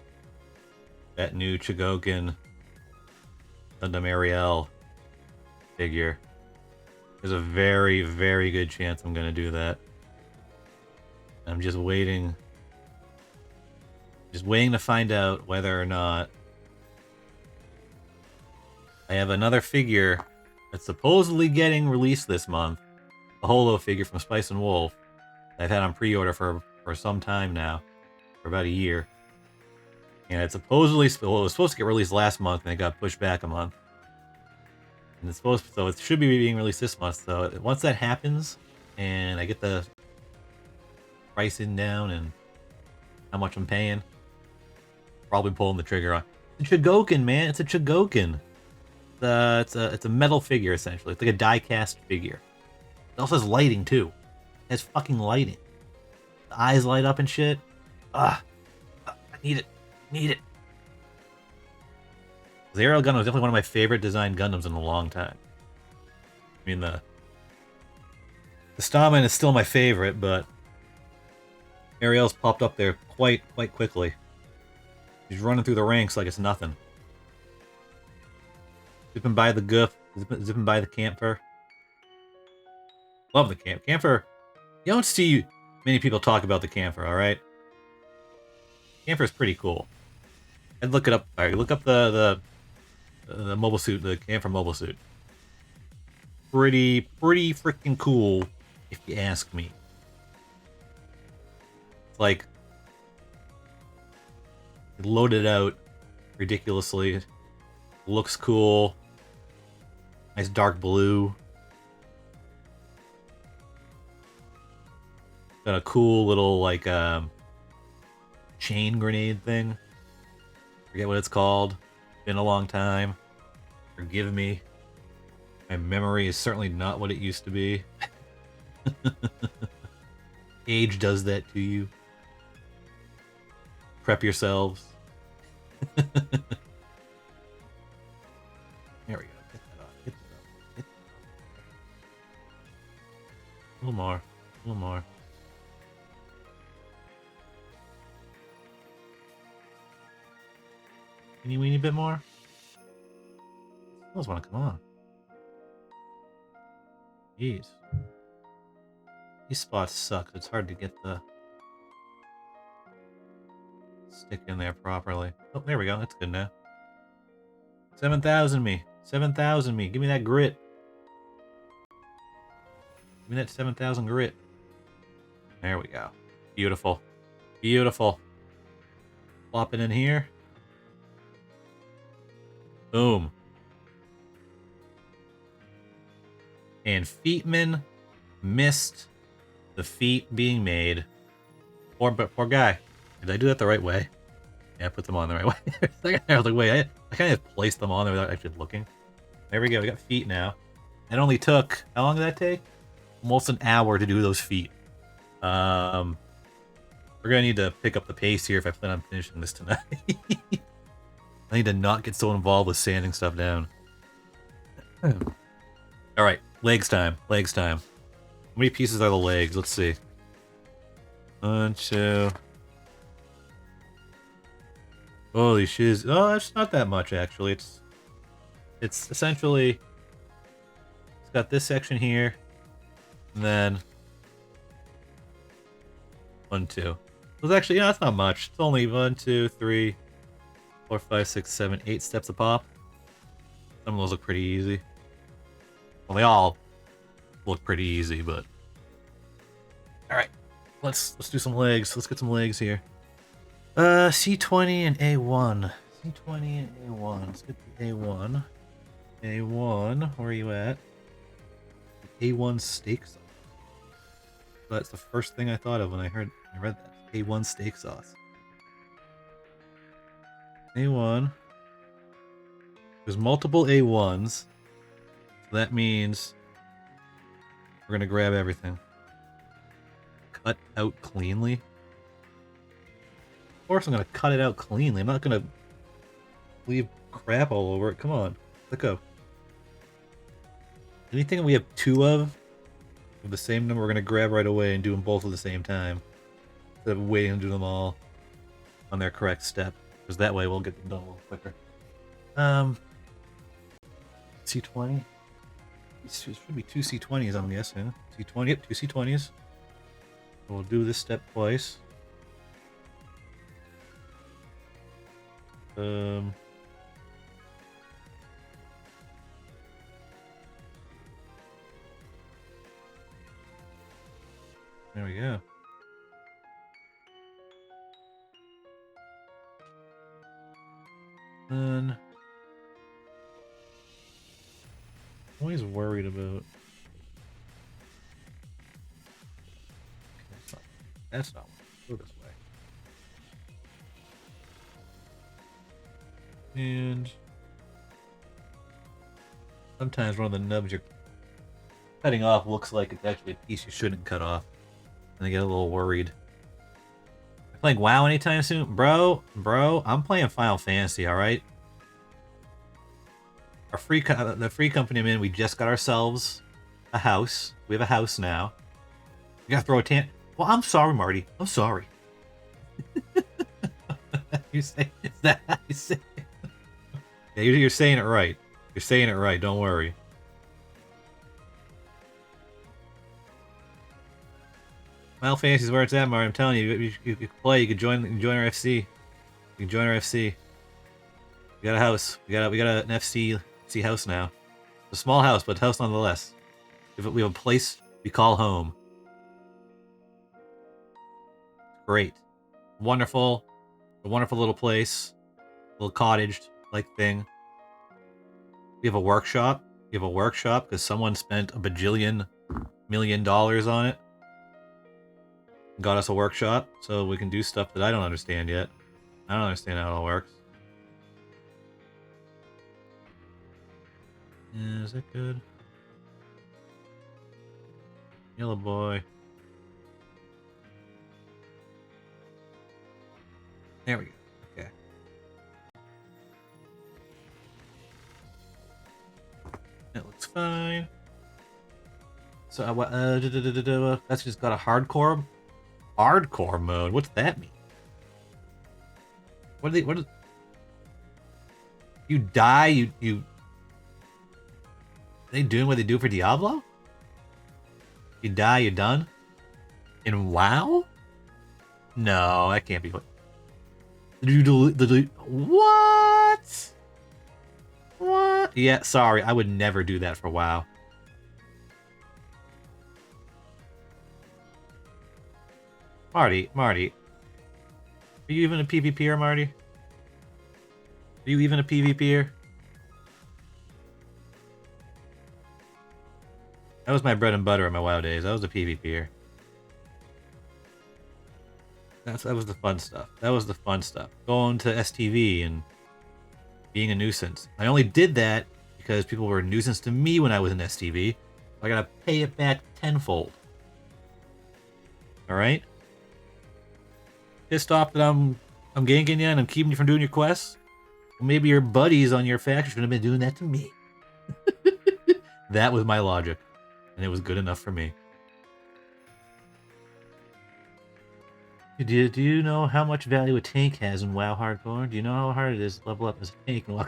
that new Chogokin Gundam Ariel figure. There's a very, very good chance I'm gonna do that. I'm just waiting to find out whether or not I have another figure that's supposedly getting released this month. A holo figure from Spice and Wolf that I've had on pre-order for some time now, for about a year. And it's supposedly, well, it was supposed to get released last month and it got pushed back a month. And it's supposed, so it should be being released this month. So once that happens and I get the pricing down and how much I'm paying, probably pulling the trigger on. It's a Chogokin, man. It's a Chogokin. It's a metal figure essentially. It's like a die-cast figure. It also has lighting too. It has fucking lighting. The eyes light up and shit. I need it. Need it. The Ariel Gundam was definitely one of my favorite designed Gundams in a long time. I mean, the Starman is still my favorite, but Ariel's popped up there quite quickly. He's running through the ranks like it's nothing. Zipping by the goof, zipping by the camper. Love the camper. You don't see many people talk about the camper, alright? Camper's pretty cool. I'd look it up. Alright, look up the mobile suit, the camper mobile suit. Pretty freaking cool, if you ask me. It's like loaded out ridiculously. Looks cool. Nice dark blue. Got a cool little, like, chain grenade thing. Forget what it's called. Been a long time. Forgive me. My memory is certainly not what it used to be. Age does that to you. Prep yourselves. There we go. Get that off. Get that off. Get that off. A little more. A little more. Teeny weeny bit more? Those want to come on. Jeez. These spots suck. It's hard to get the stick in there properly. Oh, there we go. That's good now. 7,000 me. 7,000 me. Give me that grit. Give me that 7,000 grit. There we go. Beautiful. Beautiful. Plop it in here. Boom. And Feetman missed the feet being made. Poor guy. Did I do that the right way? Yeah, I put them on the right way. I was like, wait, I kind of placed them on there without actually looking. There we go, we got feet now. It only took, how long did that take? Almost an hour to do those feet. We're gonna need to pick up the pace here if I plan on finishing this tonight. I need to not get so involved with sanding stuff down. Alright, legs time, legs time. How many pieces are the legs? Let's see. 1, 2... Holy shiz. Oh, that's not that much, actually. It's essentially... It's got this section here. And then... 1, 2. It's actually, yeah, that's not much. It's only 1, 2, 3, 4, 5, 6, 7, 8 steps a pop. Some of those look pretty easy. Well, they all look pretty easy, but... Alright. Let's do some legs. Let's get some legs here. C20 and A1. C20 and A1. Let's get the A1. A1, where are you at? A1 steak sauce. That's the first thing I thought of when I read that. A1 steak sauce. A1. There's multiple A1s. So that means we're gonna grab everything. Cut out cleanly. Of course I'm gonna cut it out cleanly. I'm not gonna leave crap all over it. Come on, let go. Anything we have 2 of the same number, we're gonna grab right away and do them both at the same time, instead of waiting to do them all on their correct step, because that way we'll get them done a little quicker. C20. It should be 2 C20s, I'm guessing. C20, yep, 2 C20s. We'll do this step twice. There we go. Then I'm always worried about. That's not. Go this way. And sometimes one of the nubs you're cutting off looks like it's actually a piece you shouldn't cut off. And I get a little worried. You're playing WoW anytime soon? Bro, I'm playing Final Fantasy, alright? The free company I'm in, we just got ourselves a house. We have a house now. We gotta throw a tan. Well, I'm sorry, Marty. I'm sorry. You say, is that how you say it? Yeah, you're saying it right. You're saying it right, don't worry. Final Fantasy is where it's at, Marty. I'm telling you, you can play. You can join our FC. You can join our FC. We got a house. We got an FC house now. It's a small house, but a house nonetheless. We have a place we call home. Great, wonderful, a wonderful little place, little cottage-like thing. We have a workshop. We have a workshop because someone spent $1 bajillion million on it. Got us a workshop so we can do stuff that I don't understand yet. I don't understand how it all works. Yeah, is that good? Yellow boy. There we go. Okay. That looks fine. So, that's just got a hardcore mode. What's that mean? What is... You die, you... Are they doing what they do for Diablo? You die, you're done? In WoW? No, that can't be what... What? What? Yeah, sorry, I would never do that for WoW. Marty. Are you even a PvPer, Marty? Are you even a PvPer? That was my bread and butter in my WoW days. I was a PvPer. That was the fun stuff. That was the fun stuff. Going to STV and being a nuisance. I only did that because people were a nuisance to me when I was in STV. I gotta pay it back tenfold. Alright? Pissed off that I'm ganking you and I'm keeping you from doing your quests? Well, maybe your buddies on your faction should have been doing that to me. That was my logic. And it was good enough for me. Do you know how much value a tank has in WoW Hardcore? Do you know how hard it is to level up as a tank in WoW?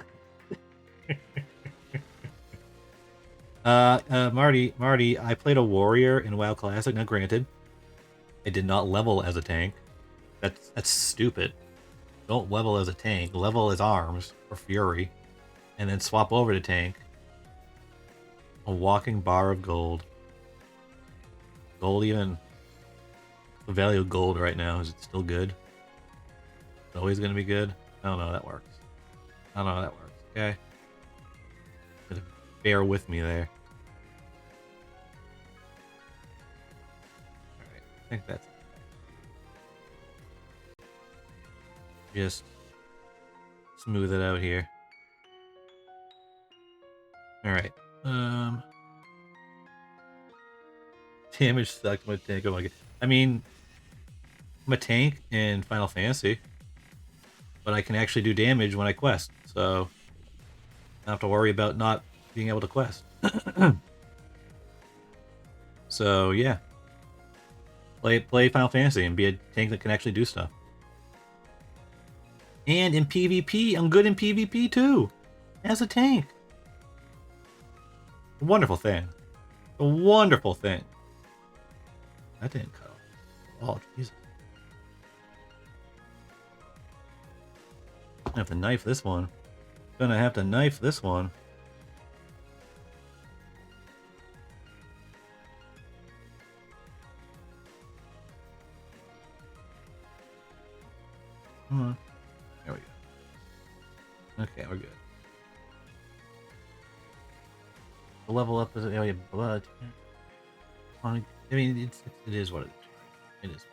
Marty, I played a warrior in WoW Classic. Now, granted, I did not level as a tank. That's stupid. Don't level as a tank. Level as arms or fury, and then swap over to tank. A walking bar of gold. Gold even. The value of gold right now, is it still good? It's always gonna be good? I don't know how that works. I don't know how that works, okay? But bear with me there. Alright, I think that's just smooth it out here. Alright. Damage sucked my tank. Oh my god. I mean, I'm a tank in Final Fantasy, but I can actually do damage when I quest, so I don't have to worry about not being able to quest. So yeah, play Final Fantasy and be a tank that can actually do stuff. And in PvP, I'm good in PvP too, as a tank. A wonderful thing. A wonderful thing. That didn't cut off. Oh, Jesus. Gonna have to knife this one. Gonna have to knife this one. Come on. There we go. Okay, we're good. The level up is area blood. I mean, it is what it is. It is.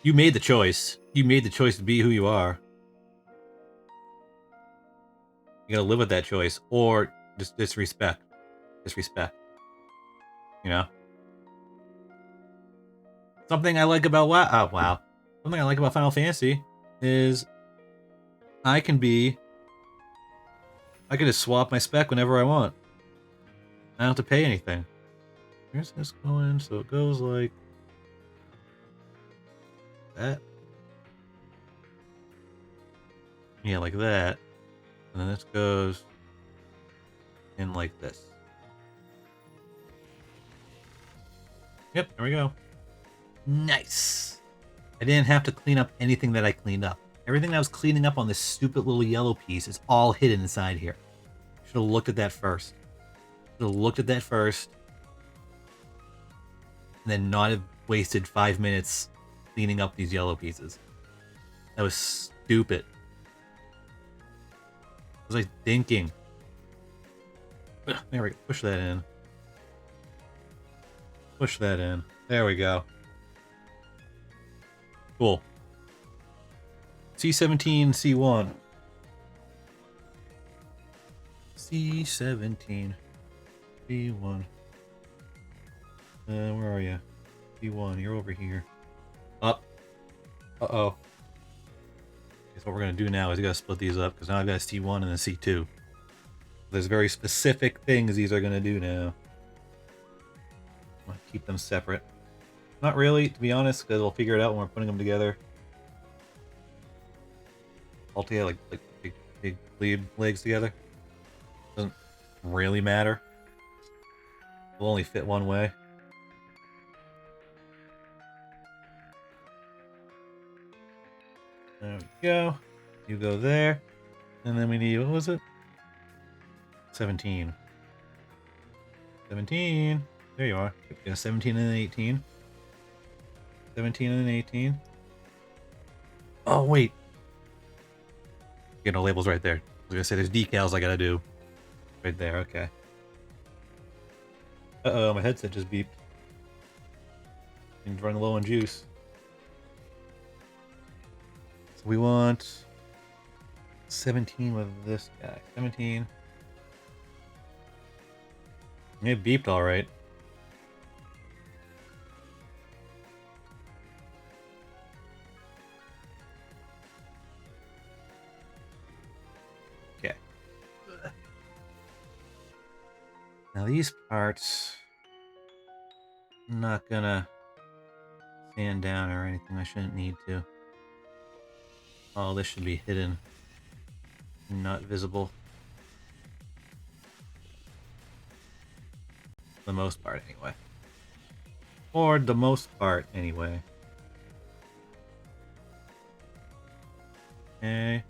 You made the choice. You made the choice to be who you are. You gotta live with that choice, or just disrespect. Disrespect. You know? Something I like about WoW. Oh, wow. Something I like about Final Fantasy is I can just swap my spec whenever I want. I don't have to pay anything. Where's this going? So it goes like that. Yeah, like that. And then this goes in like this. Yep, there we go. Nice. I didn't have to clean up anything that I cleaned up. Everything that I was cleaning up on this stupid little yellow piece is all hidden inside here. Should have looked at that first. Should have looked at that first. And then not have wasted 5 minutes cleaning up these yellow pieces. That was stupid. What was I thinking? There we go. Push that in. Push that in. There we go. Cool. C17, C1. C17, C1. Where are you? C1, you're over here. Up. Uh-oh. Guess what we're going to do now is we got to split these up, because now I've got a C1 and a C2. There's very specific things these are going to do now. I'm going to keep them separate. Not really, to be honest, because we'll figure it out when we're putting them together. All together, like big bleed legs together. Doesn't really matter. Will only fit one way. There we go. You go there. And then we need, what was it? 17. 17. There you are. Yeah, 17 and an 18. 17 and an 18. Oh, wait. You know, labels right there. I was gonna say there's decals I gotta do. Right there, okay. Uh-oh, my headset just beeped. I'm running low on juice. So we want 17 with this guy. 17. It beeped alright. Okay. Now these parts, I'm not gonna sand down or anything. I shouldn't need to. Oh, this should be hidden. Not visible. For the most part, anyway. For the most part, anyway. Okay.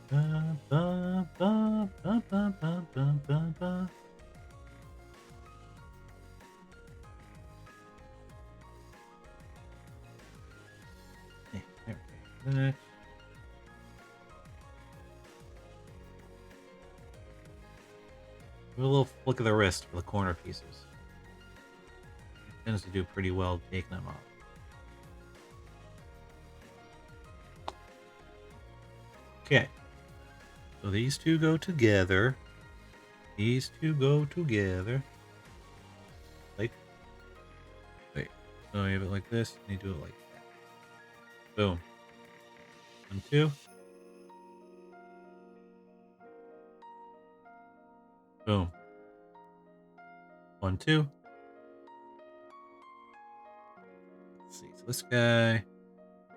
Ba, ba, ba, ba, ba, ba, ba, ba, ba. Hey, there we go. Do a little flick of the wrist for the corner pieces. It tends to do pretty well taking them off. Okay. So these two go together. These two go together. Like, wait. So you have it like this, and you do it like that. Boom. 1, 2. Boom. 1, 2. Let's see. So this guy,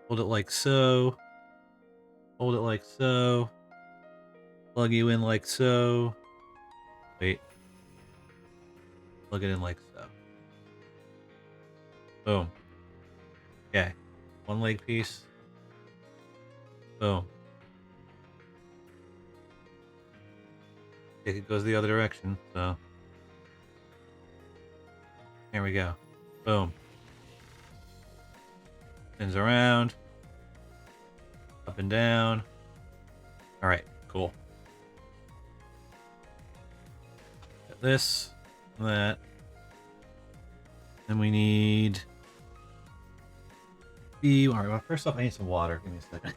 hold it like so. Hold it like so. Plug you in like so. Wait. Plug it in like so. Boom. Okay. One leg piece. Boom. It goes the other direction, so. Here we go. Boom. Spins around. Up and down. Alright, cool. Got this, that. Then we need B. Alright, well, first off, I need some water. Give me a second.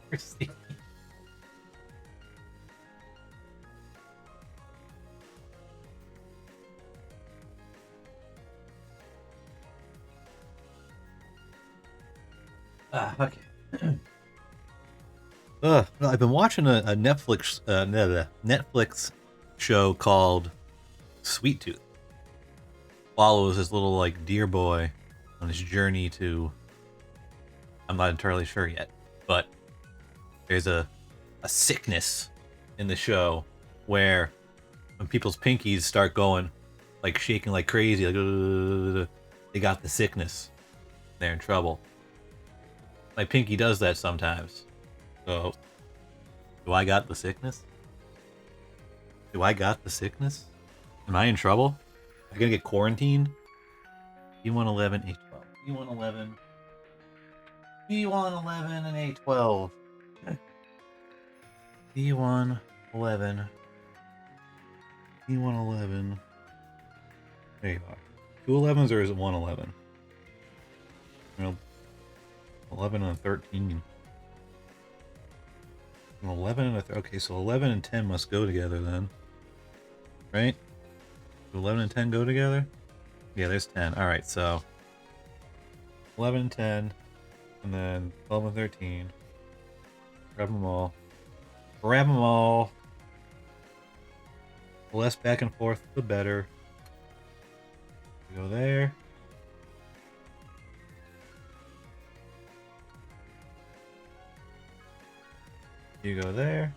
First, okay. I've been watching a Netflix show called Sweet Tooth. Follows this little like deer boy on his journey to, I'm not entirely sure yet, but there's a sickness in the show where when people's pinkies start going like shaking like crazy, like they got the sickness, they're in trouble. My pinky does that sometimes. So, do I got the sickness? Do I got the sickness? Am I in trouble? Am I gonna get quarantined? B111, A12. B111. B111 and A12. B111. B111. There you are. 211s or is it 111? Well, 11 and 13. 11 and okay, so 11 and 10 must go together then. Right? 11 and 10 go together? Yeah, there's 10. Alright, so 11 and 10, and then 12 and 13. Grab them all. Grab them all. The less back and forth, the better. You go there. You go there.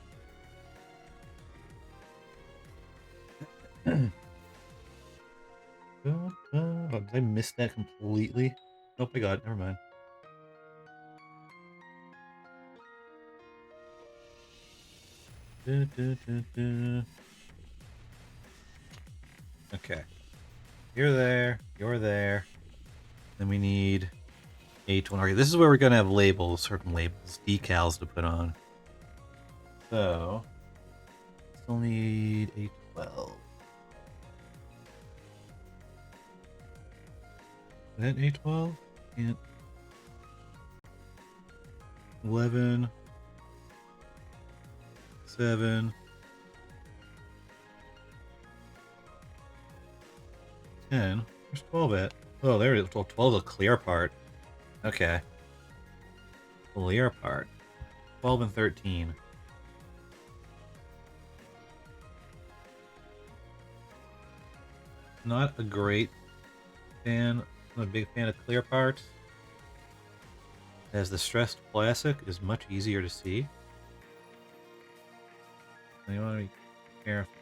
Did I miss that completely? Nope, I got it. Never mind. Okay. You're there. You're there. Then we need A20. Okay, this is where we're gonna have labels, certain labels, decals to put on. So, still need A12. Is that A12? Can't. 11. 7. 10. Where's 12 at? Oh, there it is. 12 is a clear part. Okay. Clear part. 12 and 13. Not a great fan. I'm a big fan of clear parts, as the stressed plastic is much easier to see. So you want to be careful.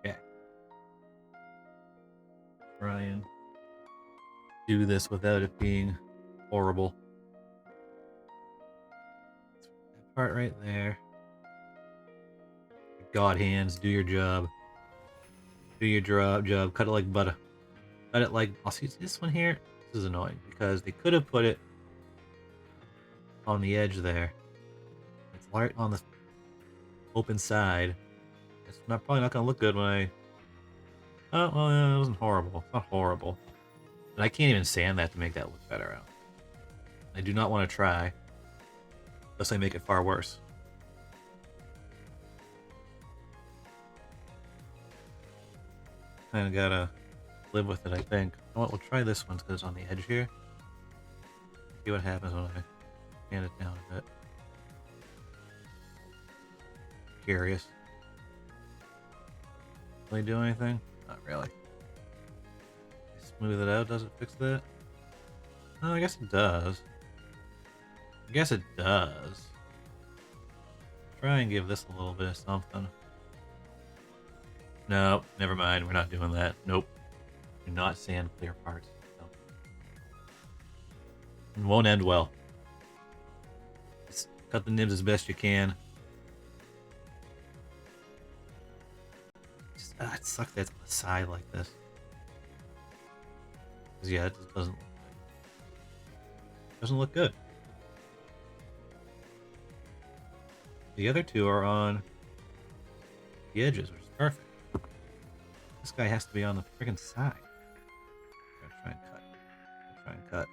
Okay. Try and do this without it being horrible. That part right there. God hands, do your job. Do your job. Cut it like butter. Cut it like. I'll see this one here. This is annoying because they could have put it on the edge there. It's right on the open side. It's probably not gonna look good when I. Oh well, yeah, it wasn't horrible. It's not horrible. And I can't even sand that to make that look better out. I do not want to try, unless I make it far worse. Kind of gotta live with it, I think. You know what, we'll try this one because it's on the edge here. See what happens when I sand it down a bit. Curious. Really do anything? Not really. Smooth it out, does it fix that? Oh, I guess it does. I guess it does. Try and give this a little bit of something. No, never mind. We're not doing that. Nope. Do not sand clear parts. No. It won't end well. Just cut the nibs as best you can. Just, it sucks that it's on the side like this. Because yeah, it just doesn't look good. Doesn't look good. The other two are on the edges, which is perfect. This guy has to be on the friggin' side. I'm gonna try and cut. Try and cut.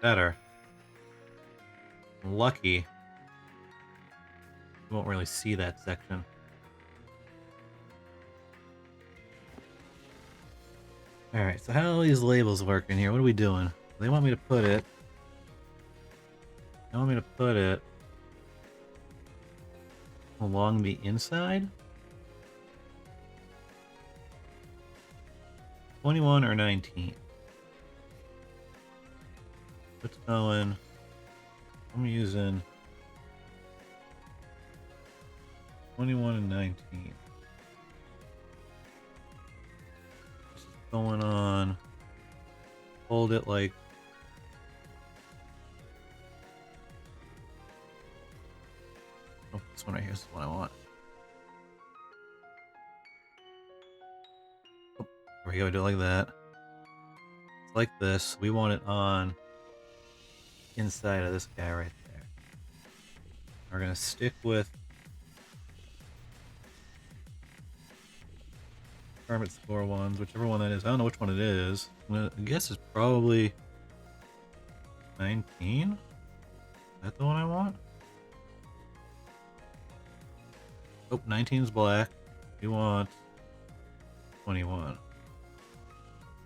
Better. I'm lucky. You won't really see that section. Alright, so how are these labels working here? What are we doing? They want me to put it. They want me to put it along the inside? 21 or 19? What's going? I'm using 21 and 19. This is going on. Hold it like. Oh, this one right here is the one I want. Oh, there we go. Do it like that. It's like this. We want it on inside of this guy right there. We're gonna stick with Permit score ones, whichever one that is. I don't know which one it is. I guess it's probably 19. Is that the one I want? Oh, 19 is black. We want 21.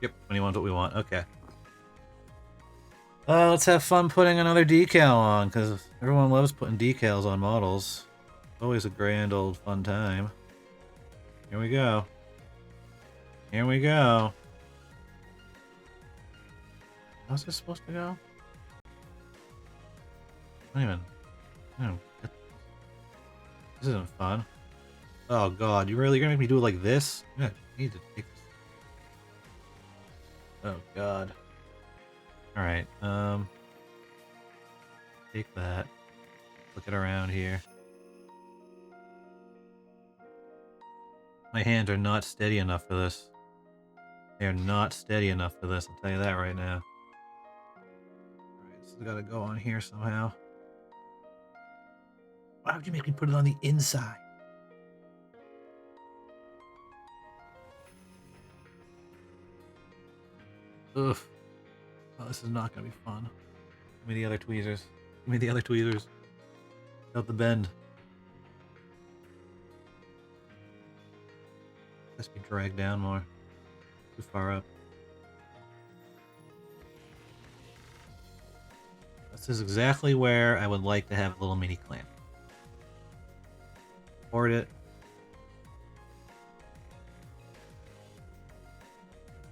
Yep, 21 is what we want. Okay. Let's have fun putting another decal on, because everyone loves putting decals on models. Always a grand old fun time. Here we go. Here we go. How's this supposed to go? I don't even get this. This isn't fun. Oh god, you're gonna make me do it like this? I need to take this. Oh god. Alright, take that. flick it around here. My hands are not steady enough for this. They are not steady enough for this, I'll tell you that right now. Alright, so I gotta go on here somehow. Why would you make me put it on the inside? Ugh. Oh, this is not gonna be fun. Give me the other tweezers. Give me the other tweezers. Out the bend. Has to be dragged down more. Too far up. This is exactly where I would like to have a little mini clamp. Board it.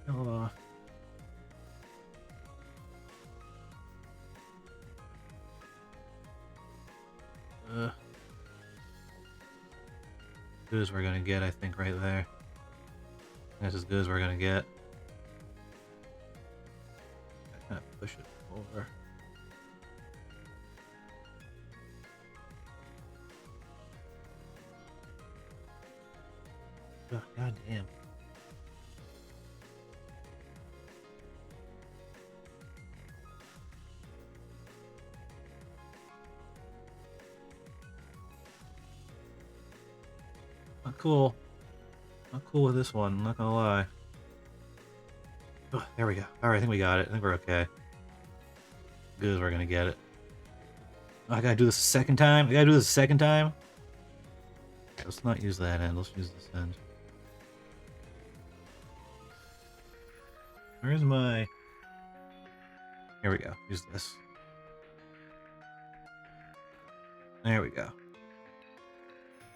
Peel it off. Good as we're gonna get, I think, right there. That's as good as we're gonna get. I kind of push it over. Oh, God damn. Not cool. Not cool with this one, I'm not gonna lie. Oh, there we go. Alright, I think we got it. I think we're okay. Good as we're gonna get it. Oh, I gotta do this a second time? I gotta do this a second time? Let's not use that end, let's use this end. Where's my... Here we go. Use this. There we go.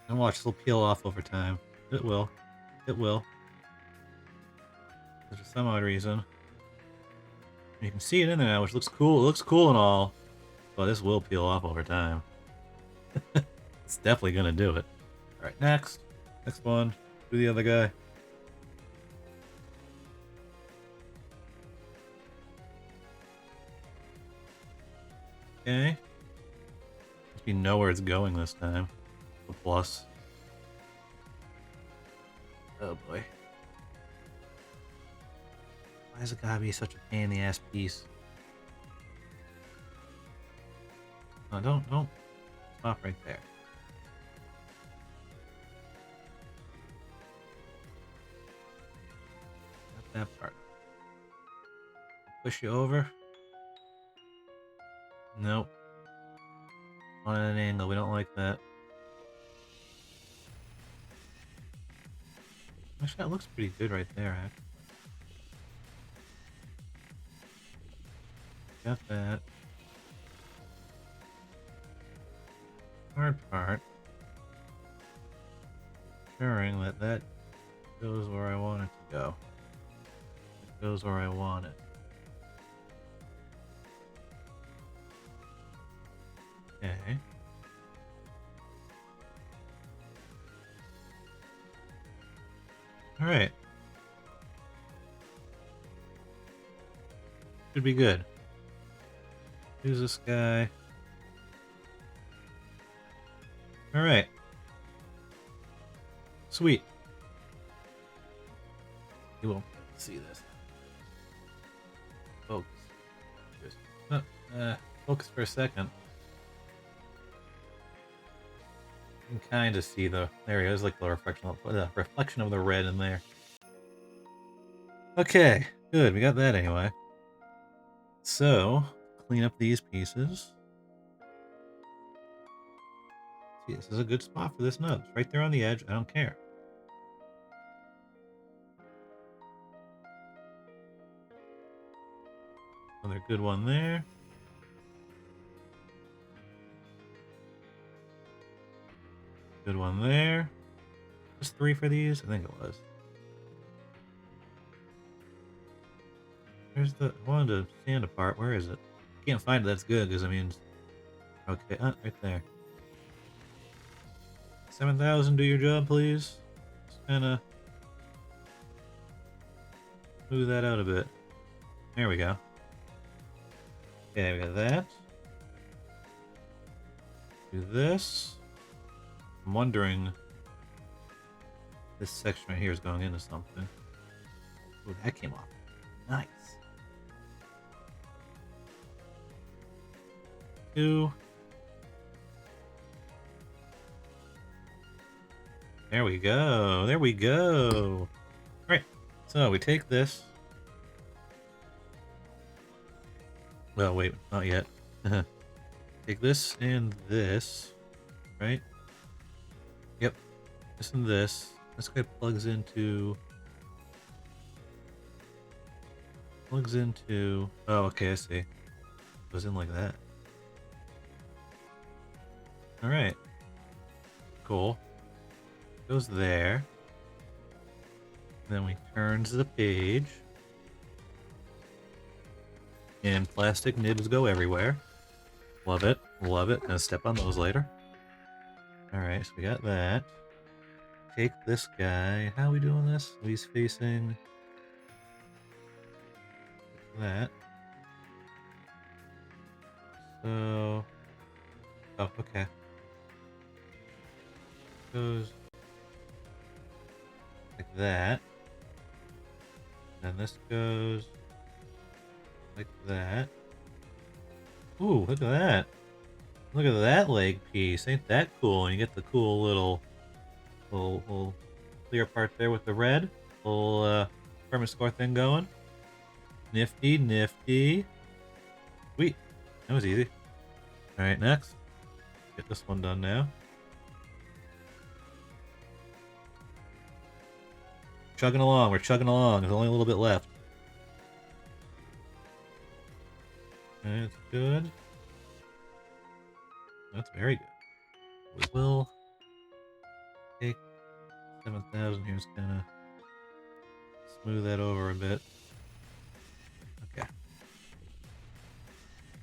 And watch, this will peel off over time. It will. It will. For some odd reason. You can see it in there now, which looks cool. It looks cool and all. But this will peel off over time. It's definitely gonna do it. Alright, next. Next one. Do the other guy. Okay. Must be know where it's going this time. The plus. Oh boy. Why has it gotta be such a pain in the ass piece? No, don't. Stop right there. Not that part. Push you over. Nope. On an angle, we don't like that. Actually, that looks pretty good right there, actually. Got that. Hard part. Ensuring that that goes where I want it to go. It goes where I want it. Okay. Alright. Should be good. Use this guy. Alright. Sweet. You won't see this. Focus. Just, focus for a second. You can kind of see the... There he is, like the reflection of the red in there. Okay, good. We got that anyway. So, clean up these pieces. See, this is a good spot for this nub. It's right there on the edge. I don't care. Another good one there. Good one there. Just 3 for these? I think it was. There's the... I wanted to stand apart. Where is it? Can't find it. That's good, because I mean... Okay, right there. 7,000, do your job, please. Just kinda... move that out a bit. There we go. Okay, we got that. Do this. I'm wondering this section right here is going into something. Oh, that came off. Nice. 2. There we go. There we go. Alright. So we take this. Well, wait, not yet. Take this and this. Right? Yep. This and this. This guy plugs into... Oh, okay, I see. Goes in like that. Alright. Cool. Goes there. Then we turn to the page. And plastic nibs go everywhere. Love it. Love it. Gonna step on those later. Alright, so we got that. Take this guy. How are we doing this? He's facing that. So... Oh, okay. Goes like that. And this goes like that. Ooh, look at that. Look at that leg piece. Ain't that cool? And you get the cool little clear part there with the red. Little permanent score thing going. Nifty, nifty. Sweet. That was easy. Alright, next. Get this one done now. Chugging along, we're chugging along. There's only a little bit left. That's good. That's very good. We will take 7,000 here, just kind of smooth that over a bit. Okay.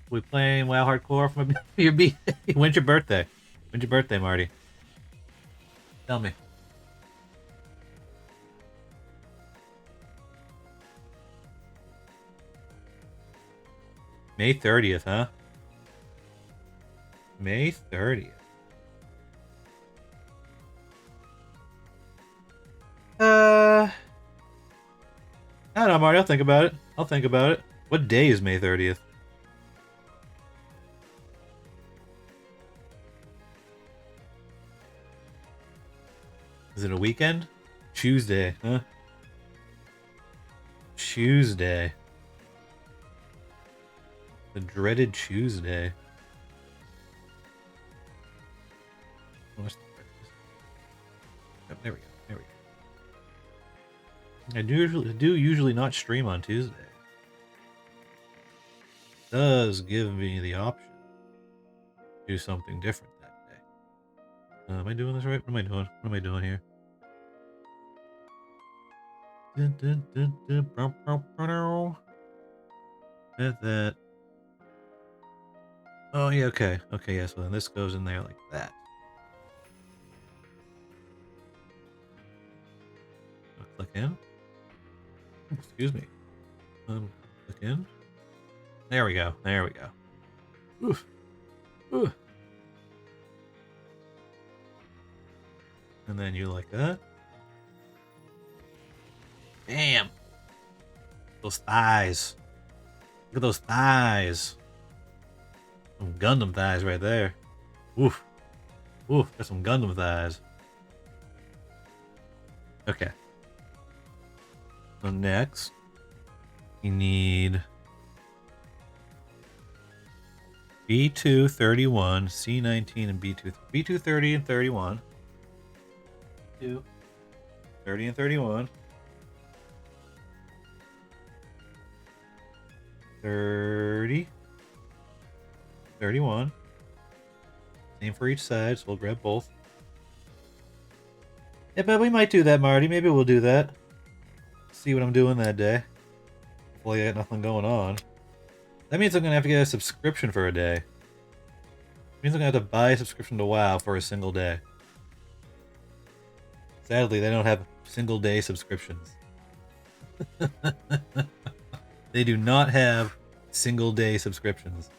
We playing WoW Hardcore from your birthday? When's your birthday? When's your birthday, Marty? Tell me. May 30th, huh? May 30th. I don't know, Marty. I'll think about it. I'll think about it. What day is May 30th? Is it a weekend? Tuesday, huh? Tuesday. The dreaded Tuesday. Oh, there we go. There we go. I do usually not stream on Tuesday. It does give me the option to do something different that day. Am I doing this right? What am I doing? What am I doing here? That. Oh yeah, okay. Okay, yeah, so then this goes in there like that. Click in. Excuse me. Click in. There we go. There we go. Oof. Ooh. And then you like that. Damn. Those thighs. Look at those thighs. Some Gundam thighs right there. Oof. Oof, got some Gundam thighs. Okay. So next, you need B2 31, C19, and B2 30 and 31. 2 30 and 31. 30 31. Same for each side, so we'll grab both. Yeah, but we might do that, Marty. Maybe we'll do that. See what I'm doing that day. Hopefully I got nothing going on. That means I'm going to have to get a subscription for a day. It means I'm going to have to buy a subscription to WoW for a single day. Sadly, they don't have single day subscriptions. They do not have single day subscriptions.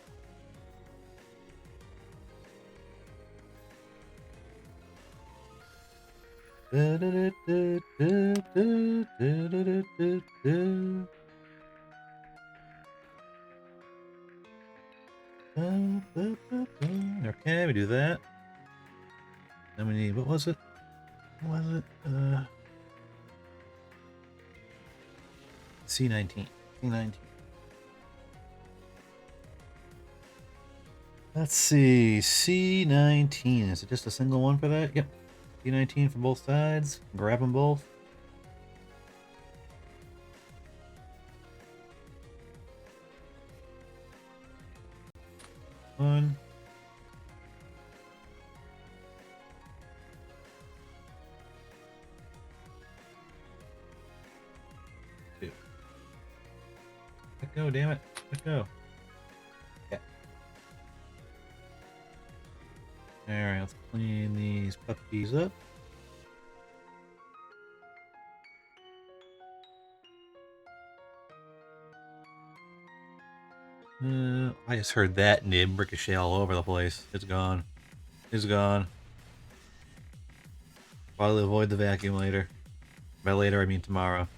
Okay, we do that. Then we need, what was it? What was it? C19. C19. Let's see. C19. Is it just a single one for that? Yep. C19 for both sides. Grab them both. One. Two. Let go, damn it. Let go. Yeah. Alright, let's clean these puppies up. I just heard that nib ricochet all over the place. It's gone. It's gone. Probably avoid the vacuum later. By later, I mean tomorrow.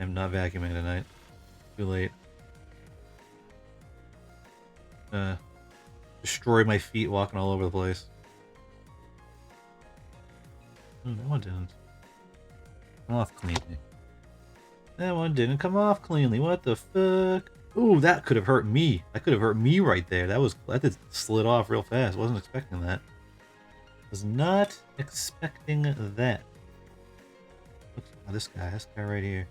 I'm not vacuuming tonight. Too late. Destroy my feet walking all over the place. Oh, that one didn't come off cleanly. That one didn't come off cleanly. What the fuck? Ooh, that could have hurt me. That could have hurt me right there. That just slid off real fast. Wasn't expecting that. Was not expecting that. Oops, oh, this guy right here.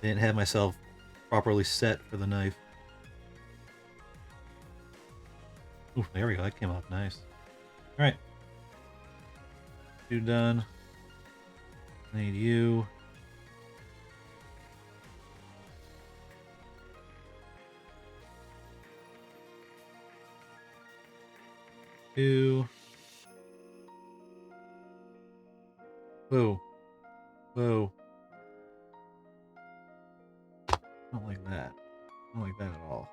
Didn't have myself properly set for the knife. Ooh, there we go. That came off nice. All right. You done. I need you. Two. Whoa. Whoa. I don't like that. I don't like that at all.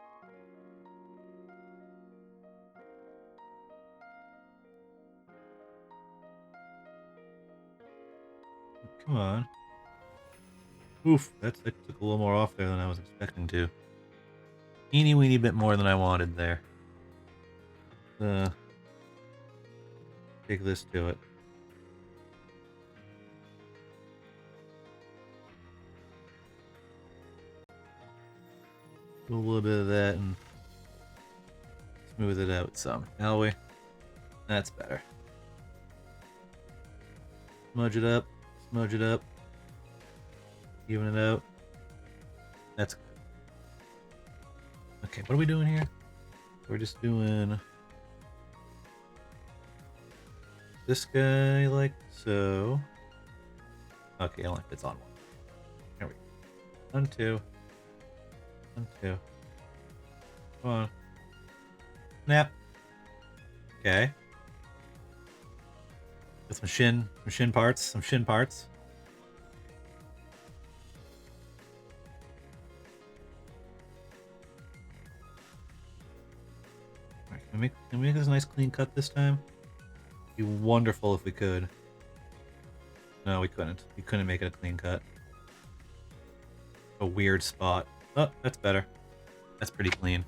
Come on. Oof, that took a little more off there than I was expecting to. Eeny weeny bit more than I wanted there. Take this to it. Do a little bit of that and smooth it out some, shall we? That's better. Smudge it up. Smudge it up. Even it out. That's good. Okay, what are we doing here? We're just doing this guy like so. Okay, it only fits on one. There we go. 1, 2. 1, 2. Come on. Snap. Okay. Got some shin parts. Some shin parts. Alright, can we make this a nice clean cut this time? It'd be wonderful if we could. No, we couldn't. We couldn't make it a clean cut. A weird spot. Oh, that's better. That's pretty clean.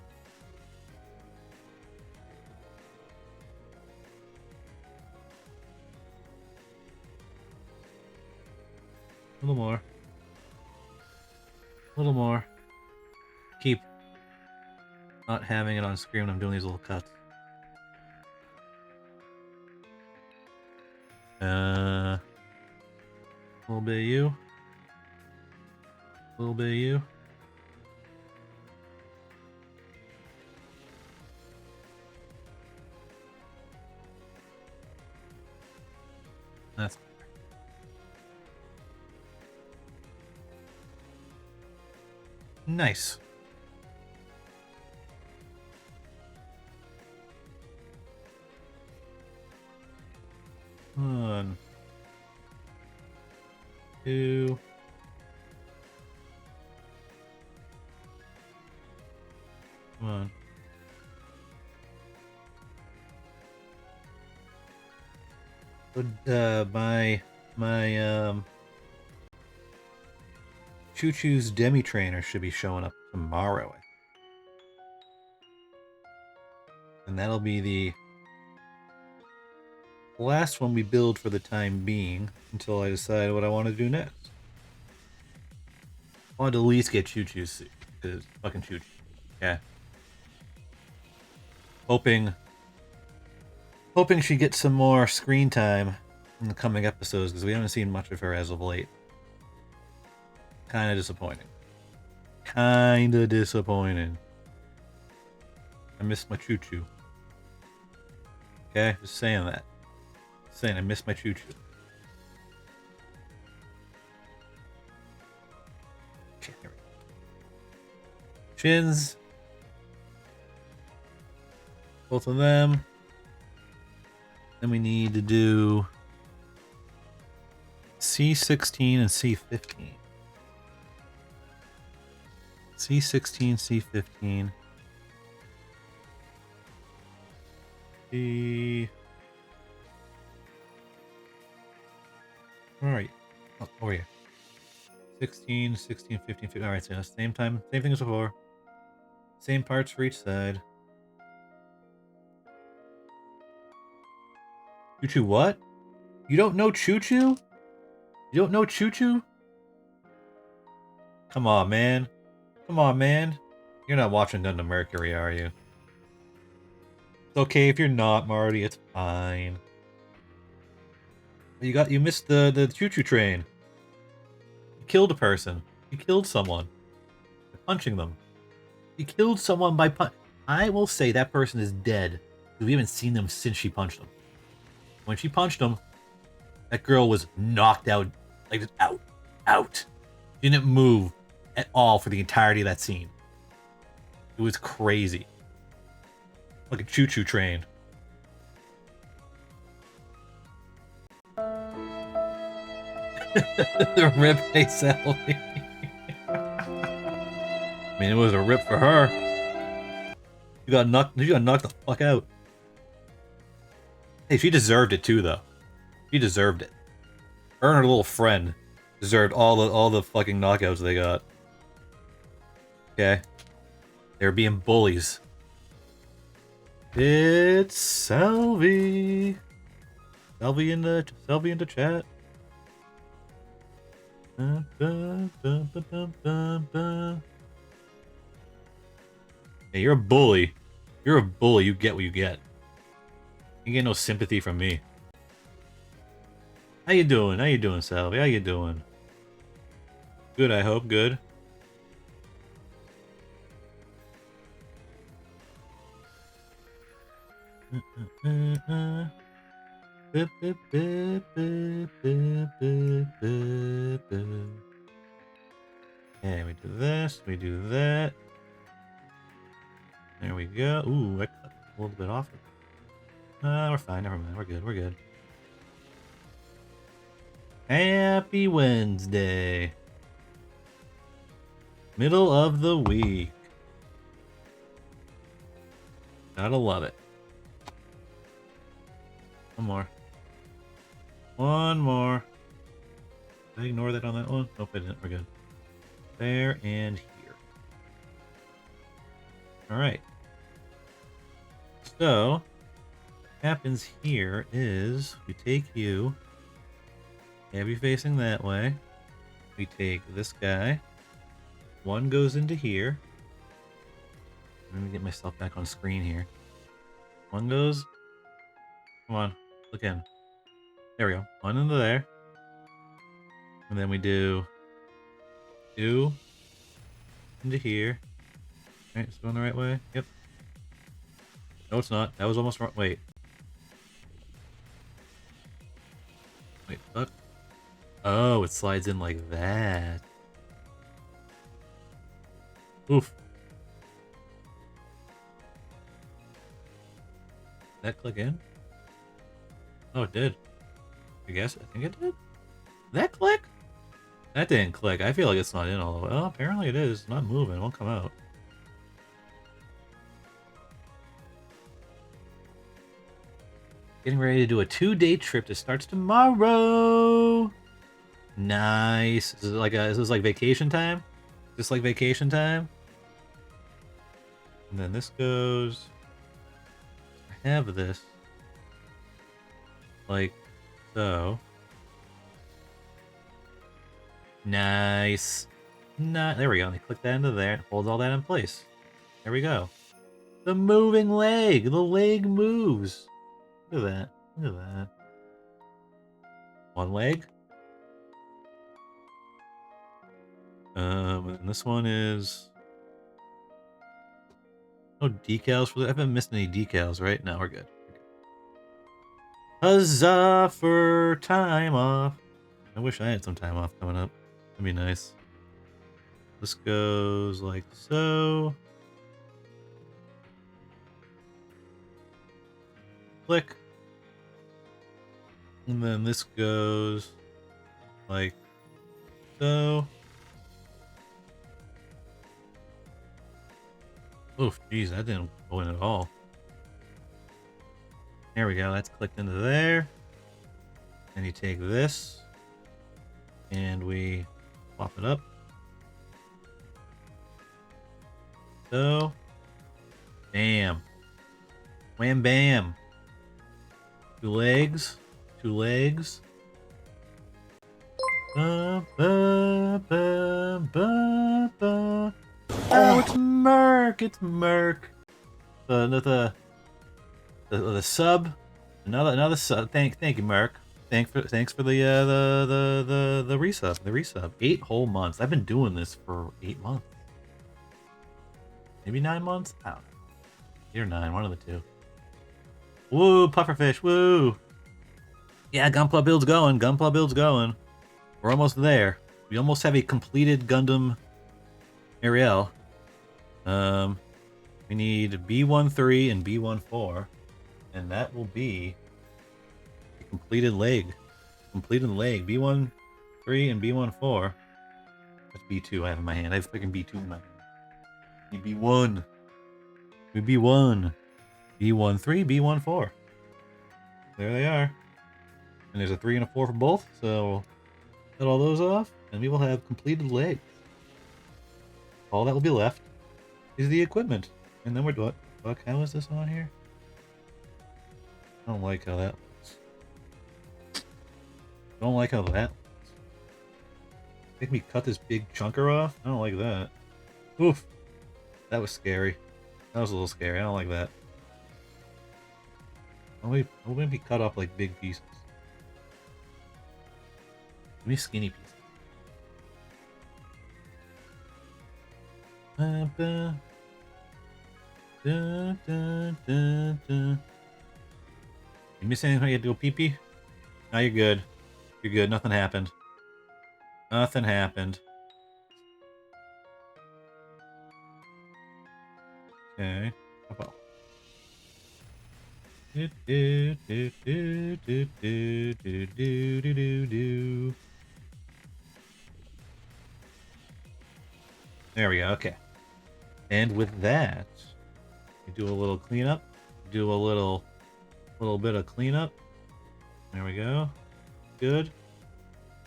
A little more. A little more. Keep not having it on screen when I'm doing these little cuts. A little bit of you. A little bit of you. That's nice. One, two. Come on. My Choo Choo's Demi Trainer should be showing up tomorrow. And that'll be the last one we build for the time being until I decide what I want to do next. I want to at least get Choo Choo's suit, because fucking Choo Choo. Yeah. Hoping she gets some more screen time in the coming episodes, because we haven't seen much of her as of late. Kinda disappointing. Kinda disappointing. I miss my Choo Choo. Okay, just saying that. Just saying I miss my Choo Choo. Shins. Both of them. Then we need to do C16 and C15. C16, C15. Alright. Oh, over here. 16, 16, 15, 15. Alright, so same time, same thing as before. Same parts for each side. Choo Choo what? You don't know Choo Choo? You don't know Choo Choo? Come on, man. Come on, man. You're not watching Gundam Mercury, are you? It's okay if you're not, Marty. It's fine. You missed the Choo Choo train. You killed a person. You killed someone by punching them. You killed someone by I will say that person is dead. We haven't seen them since she punched him. When she punched him, that girl was knocked out. Like, just out. She didn't move at all for the entirety of that scene. It was crazy. Like a choo-choo train. The rip they sell me. I mean, it was a rip for her. You got knocked the fuck out. Hey, she deserved it too, though. She deserved it. Her and her little friend deserved all the fucking knockouts they got. Okay, they were being bullies. It's Selby. Selby in the chat. Hey, you're a bully. You're a bully. You get what you get. You get no sympathy from me. How you doing? How you doing, Salvi? How you doing? Good, I hope. Good. And we do this. We do that. There we go. Ooh, I cut a little bit off. We're fine. Never mind. We're good. We're good. Happy Wednesday. Middle of the week. Gotta love it. One more. One more. Did I ignore that on that one? Nope, I didn't. We're good. There and here. Alright. So, what happens here is we take you, have you facing that way. We take this guy. One goes into here. Let me get myself back on screen here. One goes. Come on, look in. There we go. One into there. And then we do two into here. Alright, it's going the right way. Yep. No, it's not. That was almost wrong. Wait. Wait, fuck. Oh, it slides in like that. Oof. Did that click in? Oh, it did. I think it did. Did that click? That didn't click. I feel like it's not in all the way. Oh, apparently it is. It's not moving. It won't come out. Getting ready to do a 2-day trip that starts tomorrow. Nice. Is this like vacation time? Is this like vacation time? And then this goes. I have this. Like so. Nice. There we go. And click that into there. It holds all that in place. There we go. The moving leg. The leg moves. Look at that. Look at that. One leg. And this one is no decals for that. I haven't missed any decals, right? No, we're good. Huzzah for time off. I wish I had some time off coming up. That'd be nice. This goes like so. Click. And then this goes like so. Oof, geez, that didn't go in at all. There we go, that's clicked into there. And you take this, and we pop it up. So, bam. Wham bam. Two legs. Two legs. Ba, ba, ba, ba, ba. Oh, it's Merc! It's Merc. The sub. Another sub. Thank you, Merc. Thanks for the resub. The resub. 8 whole months. I've been doing this for 8 months. Maybe 9 months? I don't know. 8 or 9, one of the two. Woo, pufferfish, woo! Yeah, Gunpla build's going. Gunpla build's going. We're almost there. We almost have a completed Gundam Ariel. We need B13 and B14, and that will be a completed leg. Completed leg. B13 and B14. That's B2 I have in my hand. I have freaking B2 in my hand. B1. B1. B13, B14. There they are. And there's a 3 and a 4 for both, so we'll cut all those off, and we will have completed legs. All that will be left is the equipment. And then we're done. Fuck, how is this on here? I don't like how that looks. I don't like how that looks. Make me cut this big chunker off? I don't like that. Oof. That was scary. That was a little scary. I don't like that. I want to be cut off like big pieces. Give me skinny pieces. You miss anything when you had to go pee-pee? No, you're good. You're good. Nothing happened. Nothing happened. Okay. How about? There we go. Okay. And with that, we do a little cleanup. Do a little bit of cleanup. There we go. Good.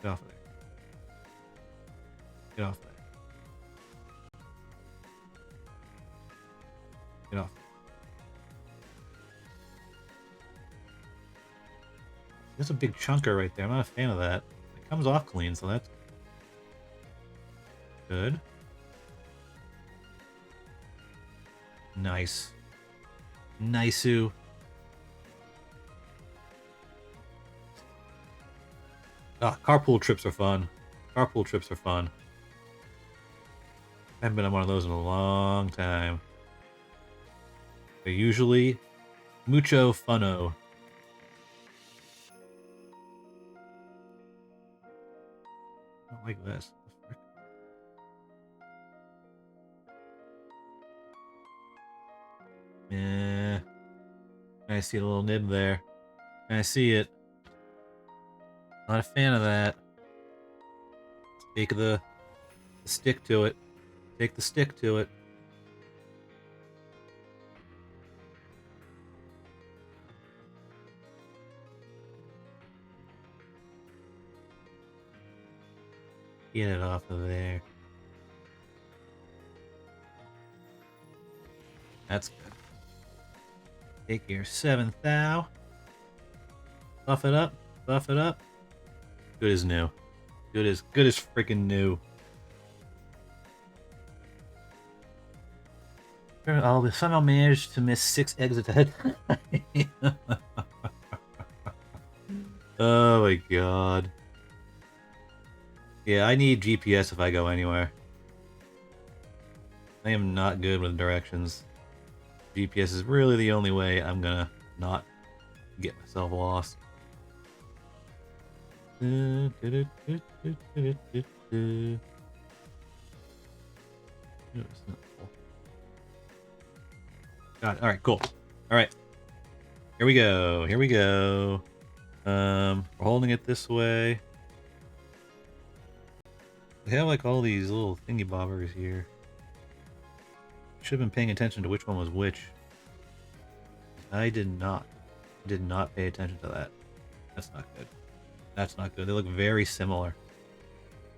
Get off of there. Get off there. Get off. There's a big chunker right there. I'm not a fan of that. It comes off clean, so that's good. Nice. Nice-oo. Ah, carpool trips are fun. Carpool trips are fun. I haven't been on one of those in a long time. They're usually mucho funno. I don't like this. Yeah. I see a little nib there. I see it. Not a fan of that. Take the stick to it. Take the stick to it. Get it off of there. That's good. Take your 7th thou. Buff it up. Buff it up. Good as new. Good as freaking new. I'll somehow manage to miss 6 exits ahead. Oh my god. Yeah, I need GPS if I go anywhere. I am not good with directions. GPS is really the only way I'm gonna not get myself lost. Got it. Alright, cool. Alright. Here we go. Here we go. We're holding it this way. They have like all these little thingy bobbers here. Should have been paying attention to which one was which. I did not. Did not pay attention to that. That's not good. That's not good. They look very similar.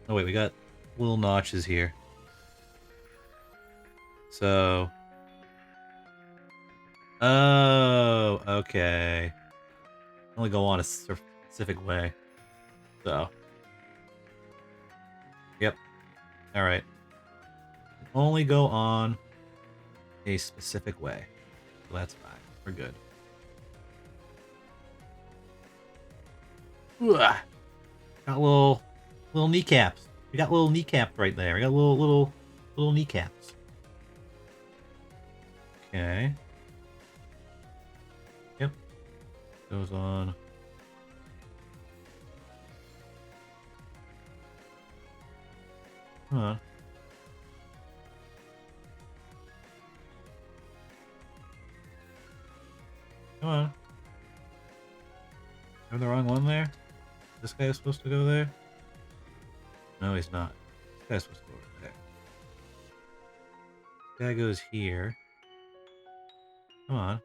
Oh wait, we got little notches here. So... Oh, okay. Only go on a specific way. So... Yep. Alright. Only go on a specific way. So that's fine. We're good. Ugh. Got little kneecaps. We got little kneecaps right there. We got little kneecaps. Okay. Yep. Goes on. Huh. Come on. Am I the wrong one there? This guy is supposed to go there? No, he's not. This guy's supposed to go over there. This guy goes here. Come on.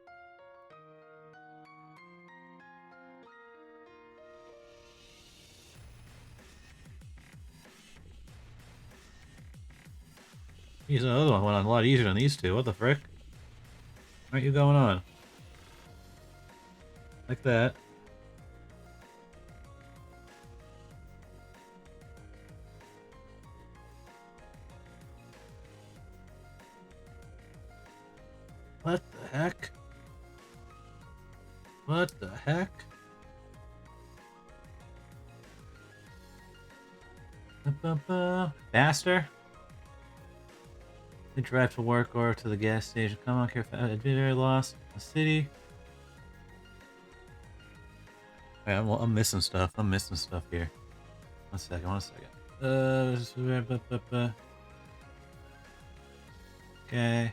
He's another one went on a lot easier than these two. What the frick? What are you going on? Like that. What the heck? What the heck? Faster? They drive to work or to the gas station. Come on, careful. I'd be very lost in the city. Hey, I'm missing stuff. I'm missing stuff here. One second. Okay.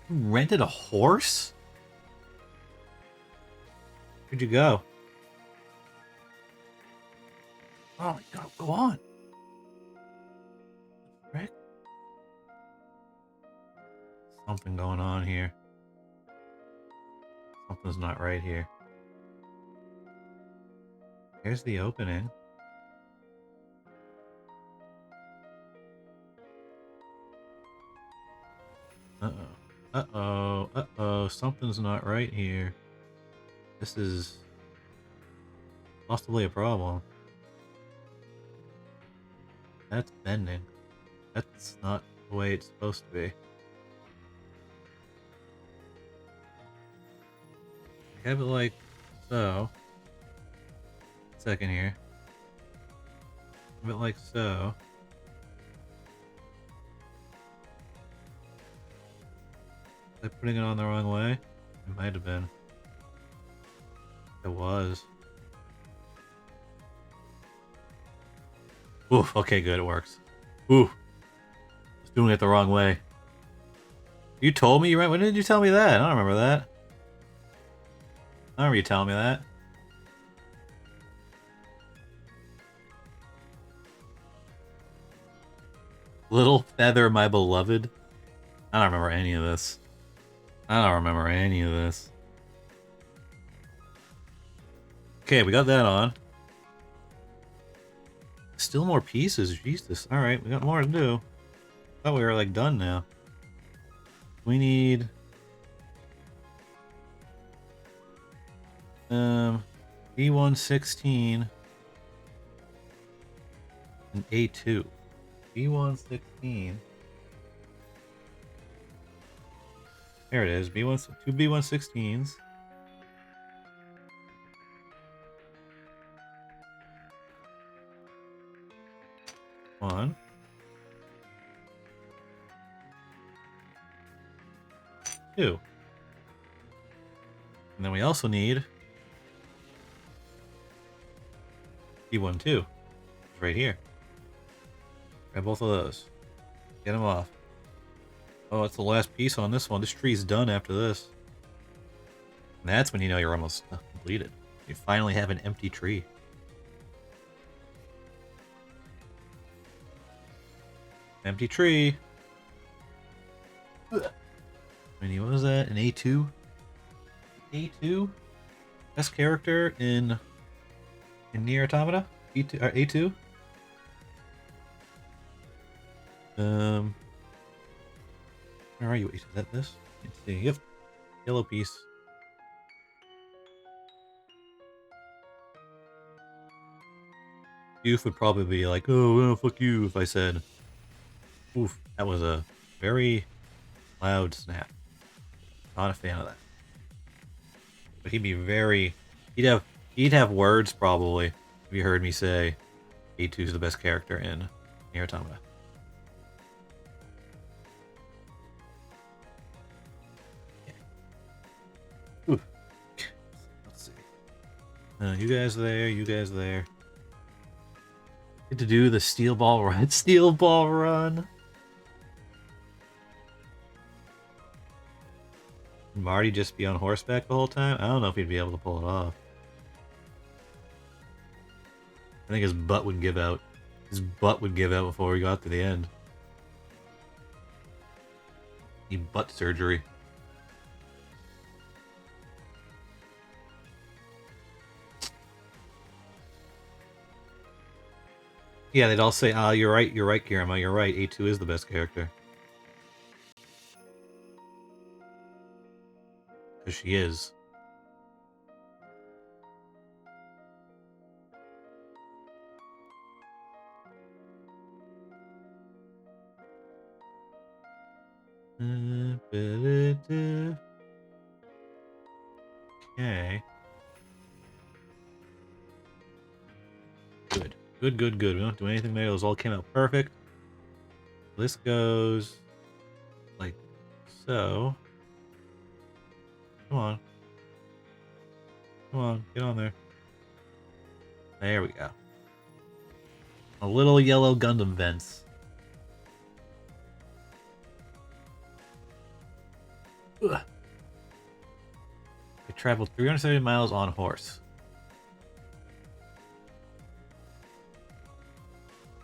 You rented a horse? Where'd you go? Oh my god, go on. Frick? Something going on here. Something's not right here. Here's the opening. Uh-oh. Uh-oh. Uh-oh. Something's not right here. This is possibly a problem. That's bending. That's not the way it's supposed to be. Have it like so. Second here. Have it like so. Was I putting it on the wrong way? It might have been. It was. Oof, okay, good, it works. Ooh. I was doing it the wrong way. You told me you went. When did you tell me that? I don't remember that. I don't remember you telling me that. Little feather, my beloved. I don't remember any of this. I don't remember any of this. Okay, we got that on. Still more pieces. Jesus. Alright, we got more to do. Thought we were like done now. We need B116 and A2. B116. There it is. Two B116s. One. Two. And then we also need B12. It's right here. Grab both of those. Get them off. Oh, it's the last piece on this one. This tree's done after this. And that's when you know you're almost completed. You finally have an empty tree. Empty tree. What was that? An A2? A2? Best character in Nier Automata? A2? Where are you? Is that this? Let's see. Yep. Yellow piece. Youth would probably be like, oh, well, fuck you if I said. Oof, that was a very loud snap. Not a fan of that. But he'd be very... He'd have words, probably, if you heard me say A2's the best character in Nier Automata. Ooh. Let's see. You guys there, you guys there. Get to do the steel ball run. Steel ball run! Marty just be on horseback the whole time? I don't know if he'd be able to pull it off. I think his butt would give out. His butt would give out before we got to the end. Need butt surgery. Yeah, they'd all say, ah, you're right, Kirema, you're right, A2 is the best character. Because she is. Okay. Good. Good, good, good. We don't do anything there. Those all came out perfect. This goes like so. Come on. Come on, get on there. There we go. A little yellow Gundam vents. Ugh. I traveled 370 miles on horse.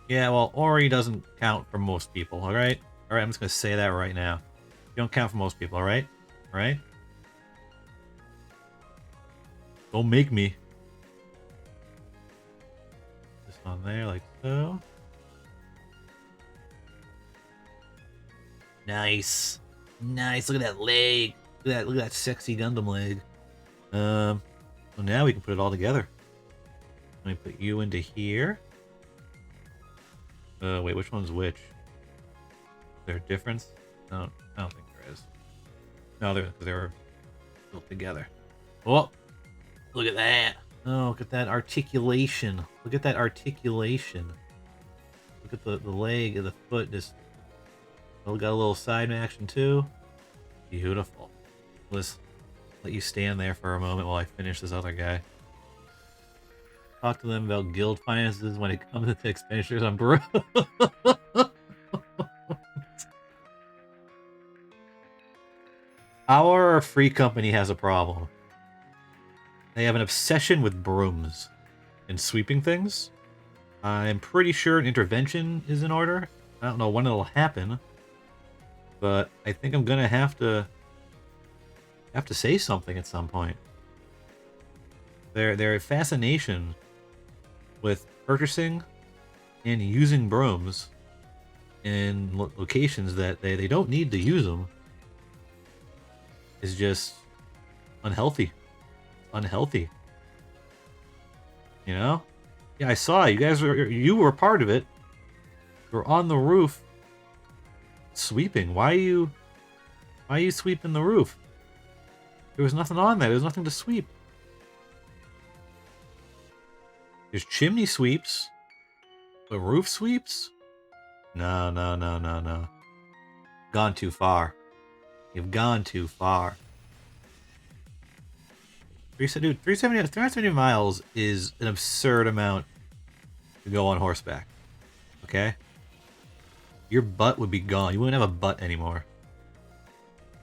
Yeah, well, Ori doesn't count for most people, alright? Alright, I'm just gonna say that right now. You don't count for most people, alright? Alright? Don't make me. This on there, like so. Nice. Nice, look at that leg. Look at that sexy Gundam leg. So now we can put it all together. Let me put you into here. Wait, which one's which? Is there a difference? No, I don't think there is. No, they're built together. Oh, look at that. Oh, look at that articulation. Look at that articulation. Look at the leg of the foot. Just got a little side action too. Beautiful. Let's let you stand there for a moment while I finish this other guy. Talk to them about guild finances when it comes to expenditures on brew. Our free company has a problem. They have an obsession with brooms and sweeping things. I'm pretty sure an intervention is in order. I don't know when it'll happen, but I think I'm gonna have to say something at some point. Their fascination with purchasing And using brooms in locations that they don't need to use them is just unhealthy. Unhealthy. You know? Yeah, I saw you guys were part of it. You were on the roof sweeping. Why are you sweeping the roof? There was nothing on there. There was nothing to sweep. There's chimney sweeps, but roof sweeps? No, no, no, no, no. Gone too far. You've gone too far. 370 miles is an absurd amount to go on horseback. Okay? Your butt would be gone. You wouldn't have a butt anymore.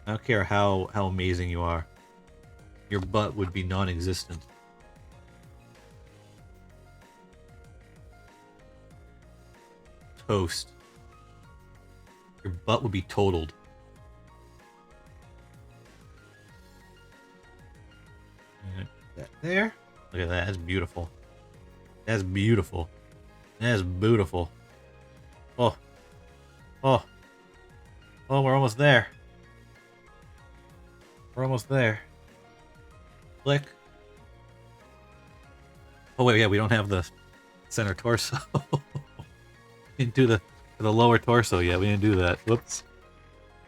I don't care how amazing you are. Your butt would be non-existent. Toast. Your butt would be totaled. That there. Look at that. That's beautiful. That's beautiful. That's beautiful. Oh. Oh. Oh, we're almost there. We're almost there. Click. Oh wait, yeah, we don't have the center torso. We didn't do the lower torso yet. We didn't do that. Whoops.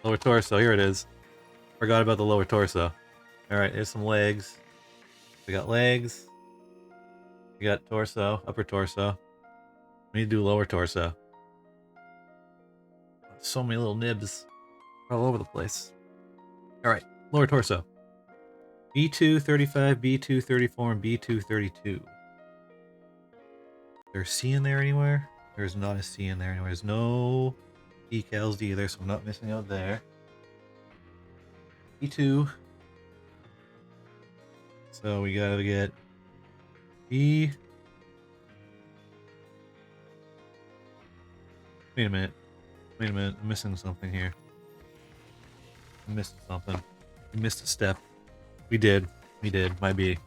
Lower torso. Here it is. Forgot about the lower torso. All right, there's some legs. We got legs. We got torso, upper torso. We need to do lower torso. So many little nibs all over the place. All right, lower torso. B2 35, B2 34, and B2 32. There's a C in there anywhere? There's not a C in there anywhere. There's no decals either, so I'm not missing out there. B2. So we gotta get B. Wait a minute. Wait a minute. I'm missing something here. I missed something. We missed a step. We did. We did. Might be.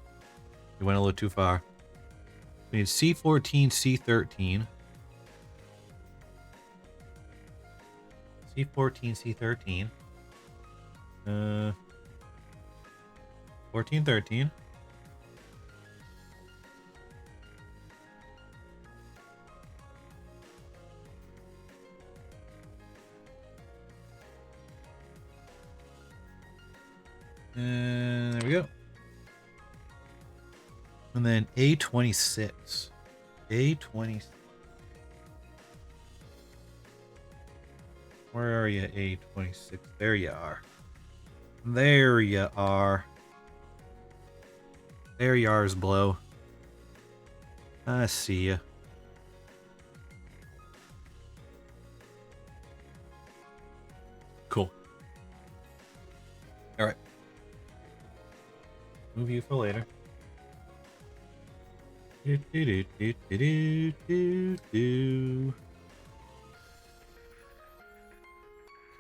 We went a little too far. We need C14, C13. C14, C13. 14, 13. And there we go. And then A26. A26. Where are you, A26? There you are. There you are. There you are, blow. I see ya. Cool. Alright. Move you for later. Do, do, do, do, do, do, do.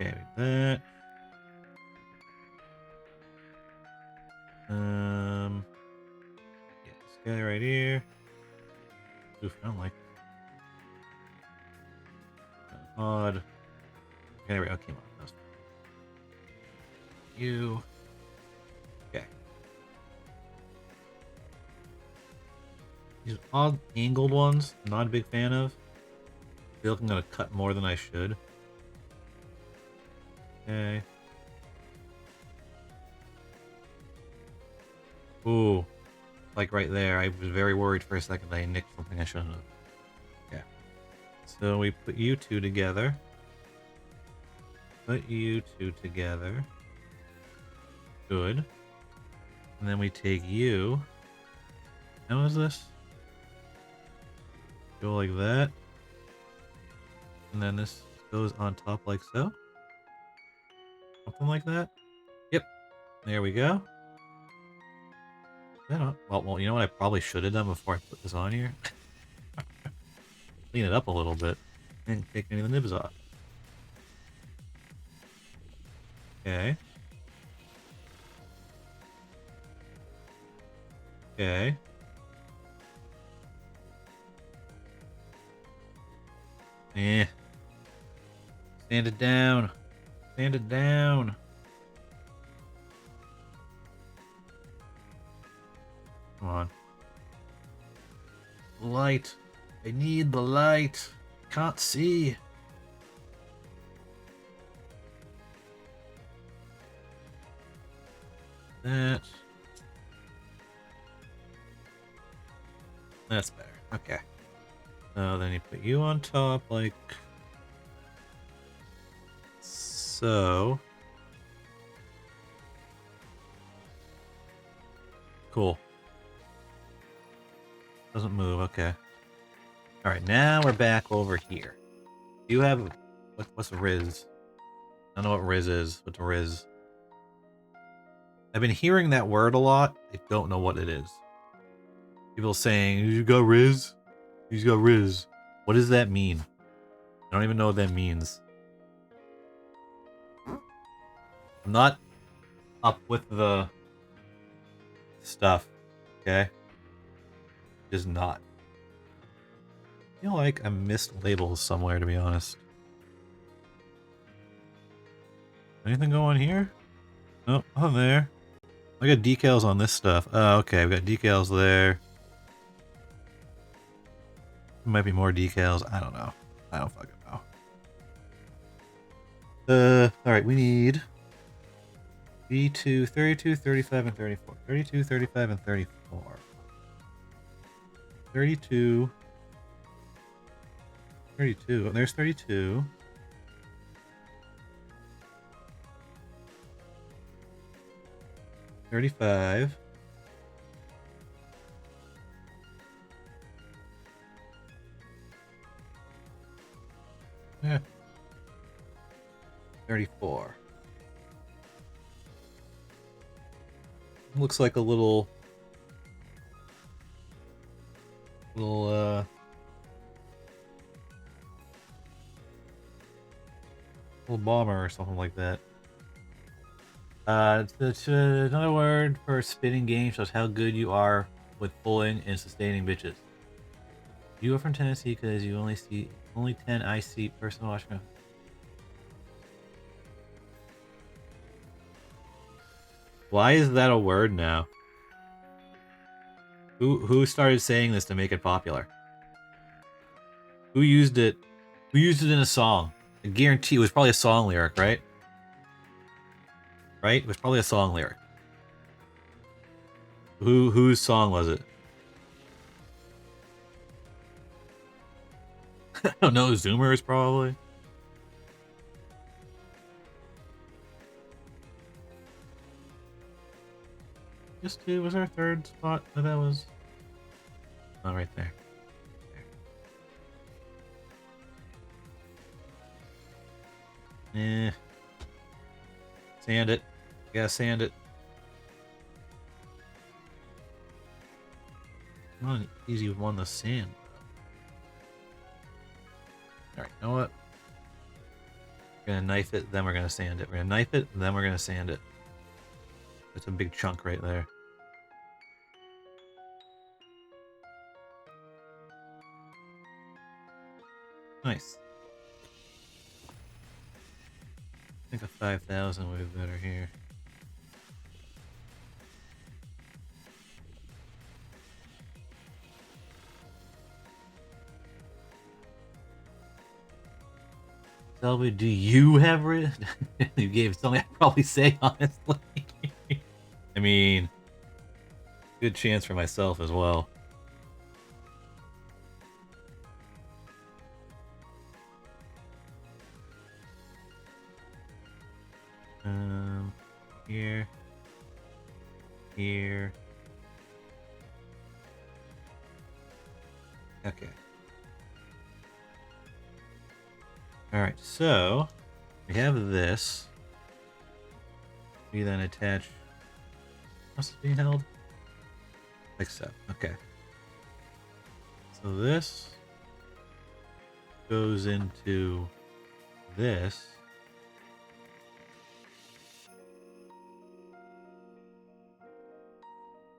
Okay, that. Yeah, this guy right here. Oof, I don't like odd. Okay, there we go. Okay, you. Okay. These odd angled ones, I'm not a big fan of. I feel like I'm gonna cut more than I should. Okay. Ooh. Like right there, I was very worried for a second that I nicked something I shouldn't have. Yeah. So we put you two together. Put you two together. Good. And then we take you. How is this? Go like that. And then this goes on top like so. Something like that. Yep. There we go. Well, you know what I probably should have done before I put this on here? Clean it up a little bit. And take any of the nibs off. Okay. Okay. Eh. Sand it down. Sand it down. Come on. Light. I need the light. Can't see. That. That's better. Okay. So then you put you on top like so. Cool. Doesn't move, okay. Alright, now we're back over here. Do you have... what's Riz? I don't know what Riz is. What's Riz? I've been hearing that word a lot. I don't know what it is. People saying, you got Riz? You got Riz. What does that mean? I don't even know what that means. I'm not up with the stuff, okay? Just not. I feel like I missed labels somewhere, to be honest. Anything going here? Nope, on there. I got decals on this stuff. Oh, okay, we got decals there. There might be more decals. I don't know. I don't fucking know. Alright, we need B2, 32, 35, and 34. 32, 35, and 34. 32. 32. Oh, there's 32. 35. Yeah. 34. Looks like a little little bomber or something like that. Another word for spinning game shows how good you are with pulling and sustaining bitches. You are from Tennessee because you only 10 I see person watching. Why is that a word now? Who started saying this to make it popular? Who used it? Who used it in a song? I guarantee it was probably a song lyric, right? Right? It was probably a song lyric. Whose song was it? I don't know, Zoomers probably. Just two was our third spot. No, that was oh, right there. Eh. Sand it. You gotta sand it. Not an easy one to sand. Alright, you know what? We're gonna knife it, then we're gonna sand it. We're gonna knife it, then we're gonna sand it. That's a big chunk right there. Nice. I think a 5,000 would be better here. Selby, do you have it? You gave something I'd probably say, honestly. I mean, good chance for myself as well. Here. Here. Okay. Alright, so we have this. We then attach. What's it being held? Like so. Okay. So this goes into this.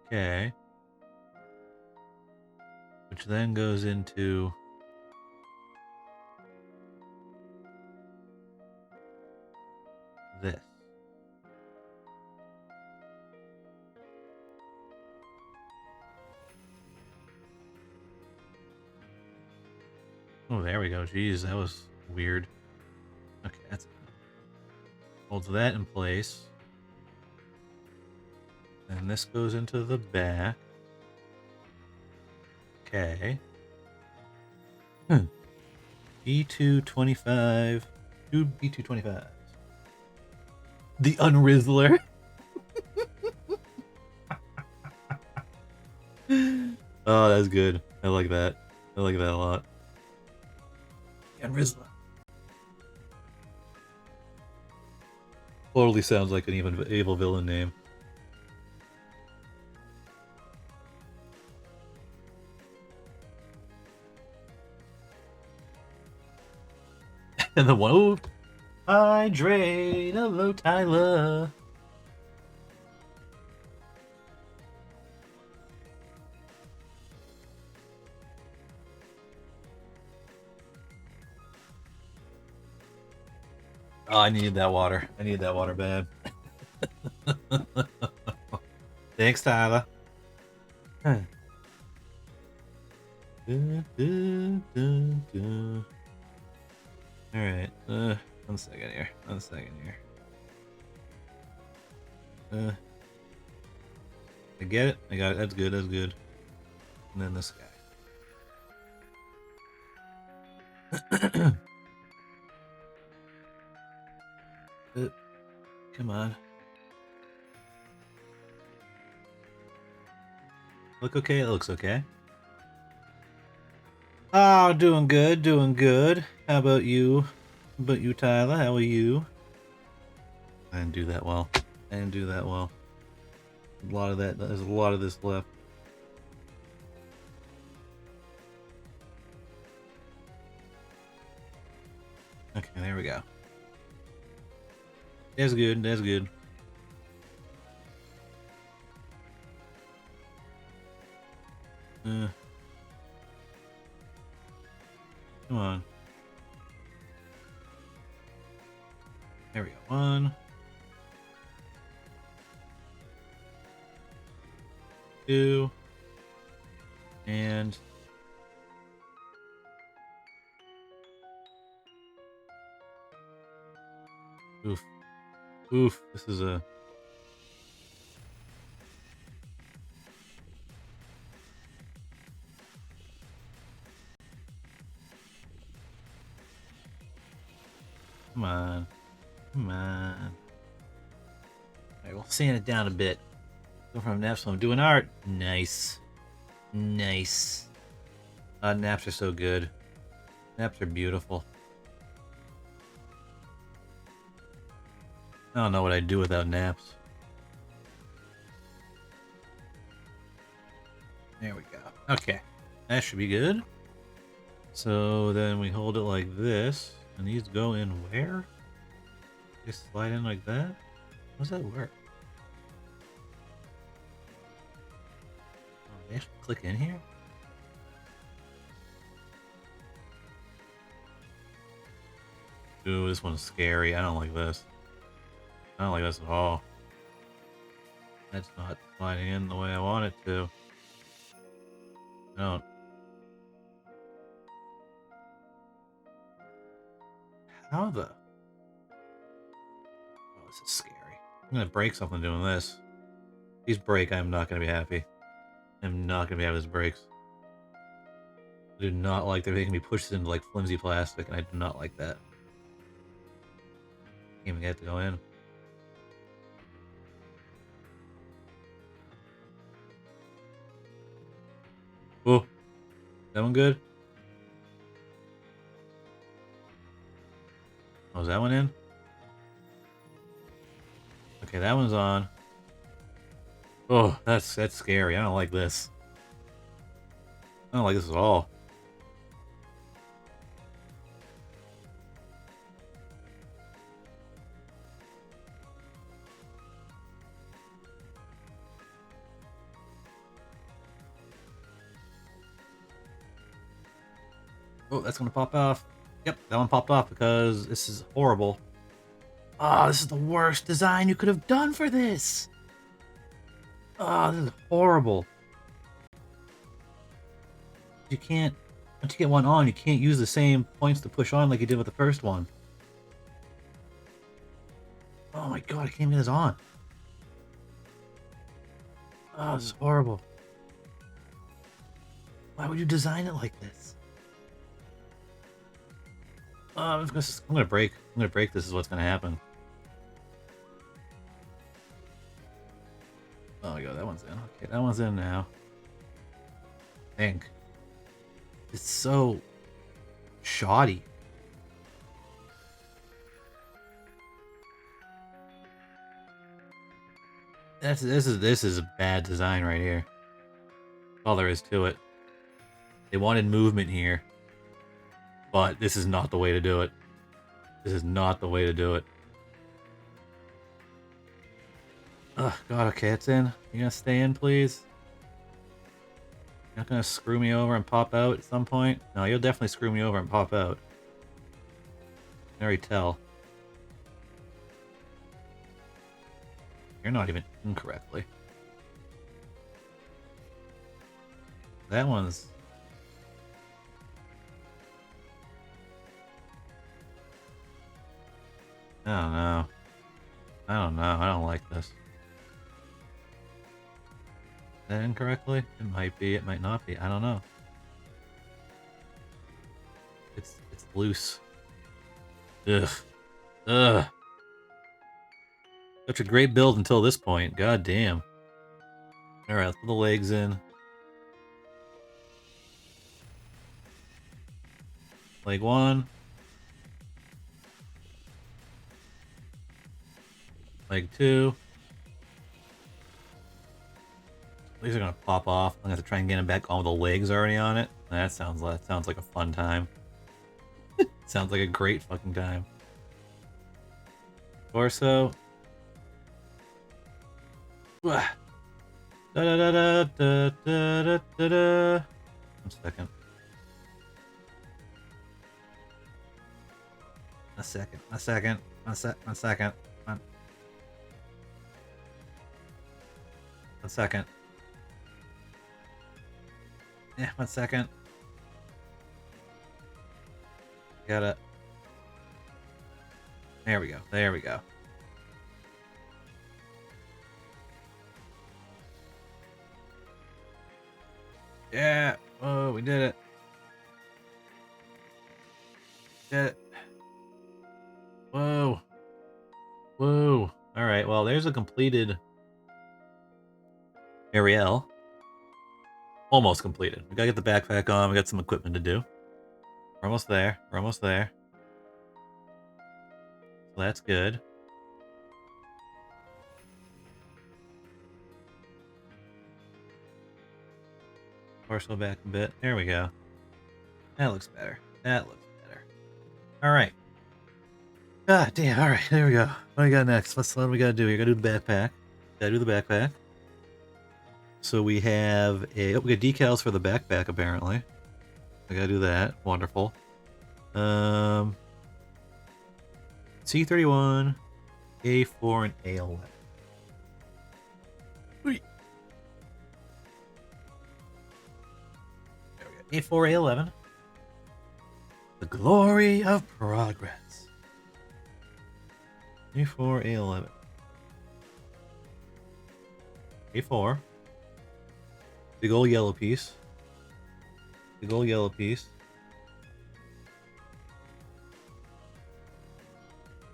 Okay. Which then goes into this. Oh, there we go. Jeez, that was weird. Okay, that's holds that in place. And this goes into the back. Okay. B225. Two B225s. The Unrizzler. Oh, that's good. I like that. I like that a lot. The Unrizzler. Totally sounds like an evil villain name. And the one, oh, hydrate, hello Tyler. Oh, I need that water. I need that water bad. Thanks, Tyler. Alright. One second here. One second here. I get it. I got it. That's good. That's good. And then this guy. Come on. Look okay? It looks okay. Oh, doing good. Doing good. How about you? How about you, Tyler? How are you? I didn't do that well. I didn't do that well. A lot of that. There's a lot of this left. Okay, there we go. That's good. That's good. Come on. There we go. 1, 2, and oof. Oof. This is a come on. Come on. Alright, we'll sand it down a bit. Go from naps, I'm doing art. Nice. Nice. Naps are so good. Naps are beautiful. I don't know what I'd do without naps. There we go. Okay. That should be good. So then we hold it like this. And these go in where? Just slide in like that? How does that work? Oh, they actually click in here? Ooh, this one's scary. I don't like this. I don't like this at all. That's not sliding in the way I want it to. I don't. How the? Oh, this is scary. I'm gonna break something doing this. If these break, I'm not gonna be happy. I'm not gonna be happy with this breaks. I do not like they're making me push this into like flimsy plastic, and I do not like that. Can't even get it to go in. Oh, that one good? Oh, is that one in? Okay, that one's on. Oh, that's scary. I don't like this. I don't like this at all. Oh, that's gonna pop off. Yep, that one popped off because this is horrible. Oh, this is the worst design you could have done for this. Oh, this is horrible. You can't, once you get one on, you can't use the same points to push on like you did with the first one. Oh my god, I can't get this on. Oh, this is horrible. Why would you design it like this? Oh, I'm gonna break. I'm gonna break. This is what's gonna happen. Oh my god, that one's in. Okay, that one's in now. I think. It's so shoddy. This is a bad design right here. All there is to it. They wanted movement here, but this is not the way to do it. This is not the way to do it. Oh god, okay, it's in. You gonna stay in, please? You're not gonna screw me over and pop out at some point? No, you'll definitely screw me over and pop out. I can already tell. You're not even in correctly. That one's... I don't know. I don't know. I don't like this. Is that incorrectly? It might be. It might not be. I don't know. It's loose. Ugh. Ugh. Such a great build until this point. God damn. Alright, let's put the legs in. Leg one. Leg two. These are gonna pop off. I'm gonna have to try and get them back on with the legs already on it. That sounds like a fun time. Sounds like a great fucking time. Torso. Da da da da da da da da. 1 second. A second. A second. One second. One second. Yeah, 1 second. Gotta. There we go. There we go. Yeah. Oh, we did it. Did it. Whoa. Whoa. Alright, well, there's a completed Ariel. Almost completed. We gotta get the backpack on. We got some equipment to do. We're almost there. We're almost there. So that's good. Torso back a bit. There we go. That looks better. That looks better. Alright. God damn, alright, there we go. What do we got next? What do we gotta do? We gotta do the backpack. Gotta do the backpack. So we have a... Oh, we got decals for the backpack, apparently. I gotta do that. Wonderful. C31, A4, and A11. There we go. A4, A11. The glory of progress. A4, A11. A4. Big old yellow piece. Big old yellow piece.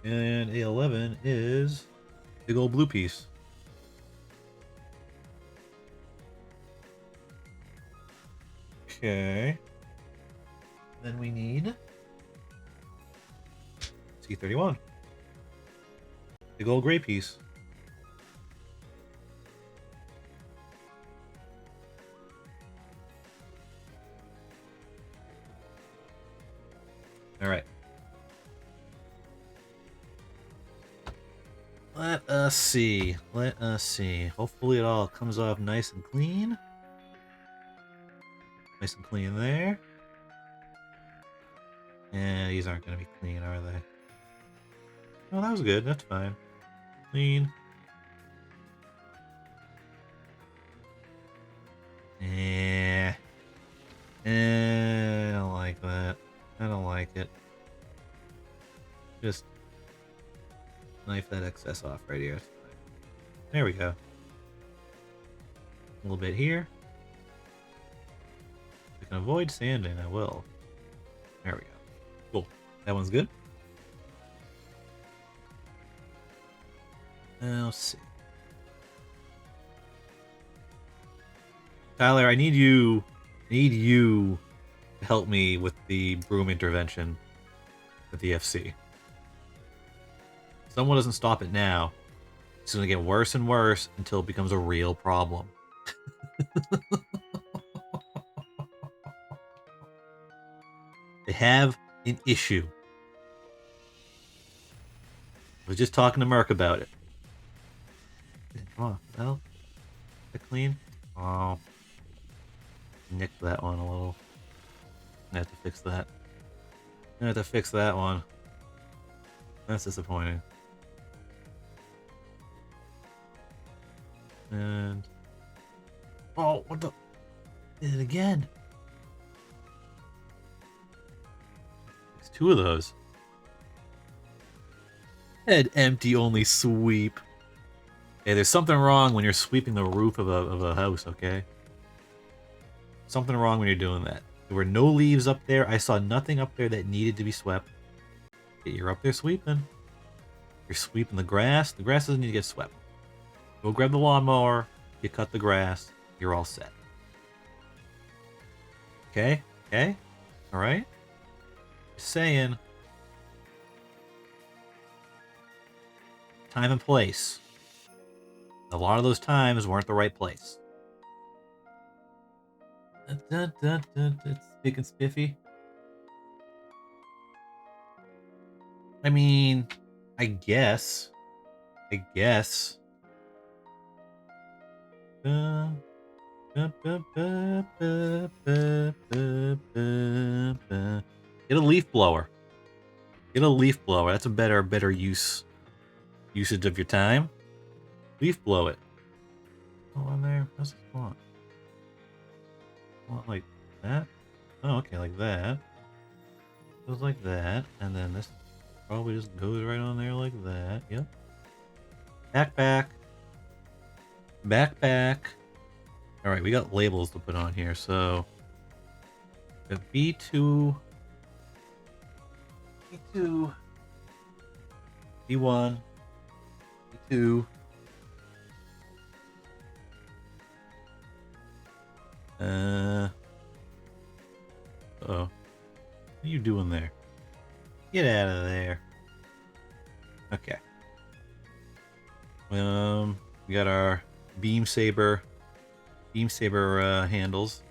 And A11 is big old blue piece. Okay. Then we need C31. Big old gray piece. All right. Let us see. Let us see. Hopefully it all comes off nice and clean. Nice and clean there. Yeah, these aren't going to be clean, are they? Oh, that was good. That's fine. Clean. Yeah. I don't like that. I don't like it. Just knife that excess off right here. There we go. A little bit here. If I can avoid sanding, I will. There we go. Cool. That one's good. Now, let's see. Tyler, I need you to help me with the broom intervention with the FC. If someone doesn't stop it now, it's going to get worse and worse until it becomes a real problem. They have an issue. I was just talking to Merc about it. Come on, well, is that clean? Oh, nicked that one a little. I have to fix that. I have to fix that one. That's disappointing. And oh, what the? Did it again? It's two of those. Head empty, only sweep. Hey, there's something wrong when you're sweeping the roof of a house, okay? Something wrong when you're doing that. There were no leaves up there. I saw nothing up there that needed to be swept. Okay, you're up there sweeping. You're sweeping the grass. The grass doesn't need to get swept. Go grab the lawnmower. You cut the grass. You're all set. Okay? Okay? Alright? Just saying. Time and place. A lot of those times weren't the right place. It's big and spiffy. I mean, I guess. Get a leaf blower. Get a leaf blower. That's a better usage of your time. Leaf blow it. Oh, on there. How's this want? Like that? Oh, okay, like that. Goes like that, and then this probably just goes right on there like that. Yep. Back. Alright, we got labels to put on here, so the B2, B1, B2, uh-oh. What are you doing there? Get out of there. Okay. We got our beam saber handles.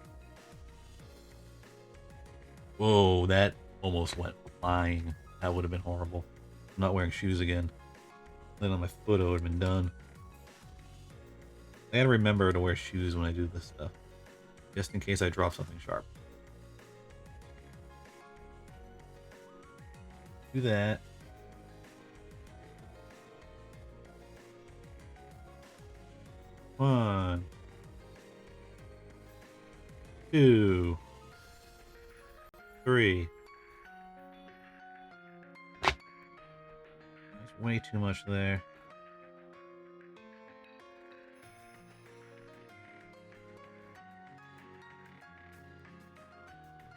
Whoa, that almost went flying. That would have been horrible. I'm not wearing shoes again. Then on my foot, I would have been done. I gotta remember to wear shoes when I do this stuff, just in case I drop something sharp. Do that. One, two, three. There's way too much there.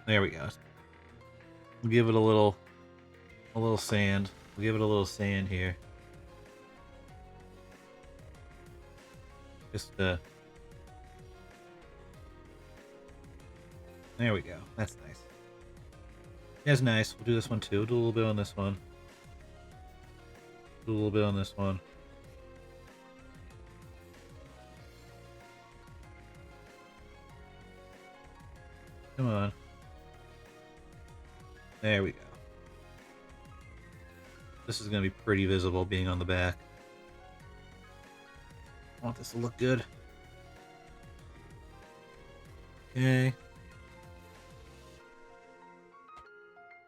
There we go. We'll give it a little sand. We'll give it a little sand here. Just there we go. That's nice. That's nice. We'll do this one too. We'll do a little bit on this one. Do a little bit on this one. Come on. There we go. This is going to be pretty visible being on the back. I want this to look good. Okay.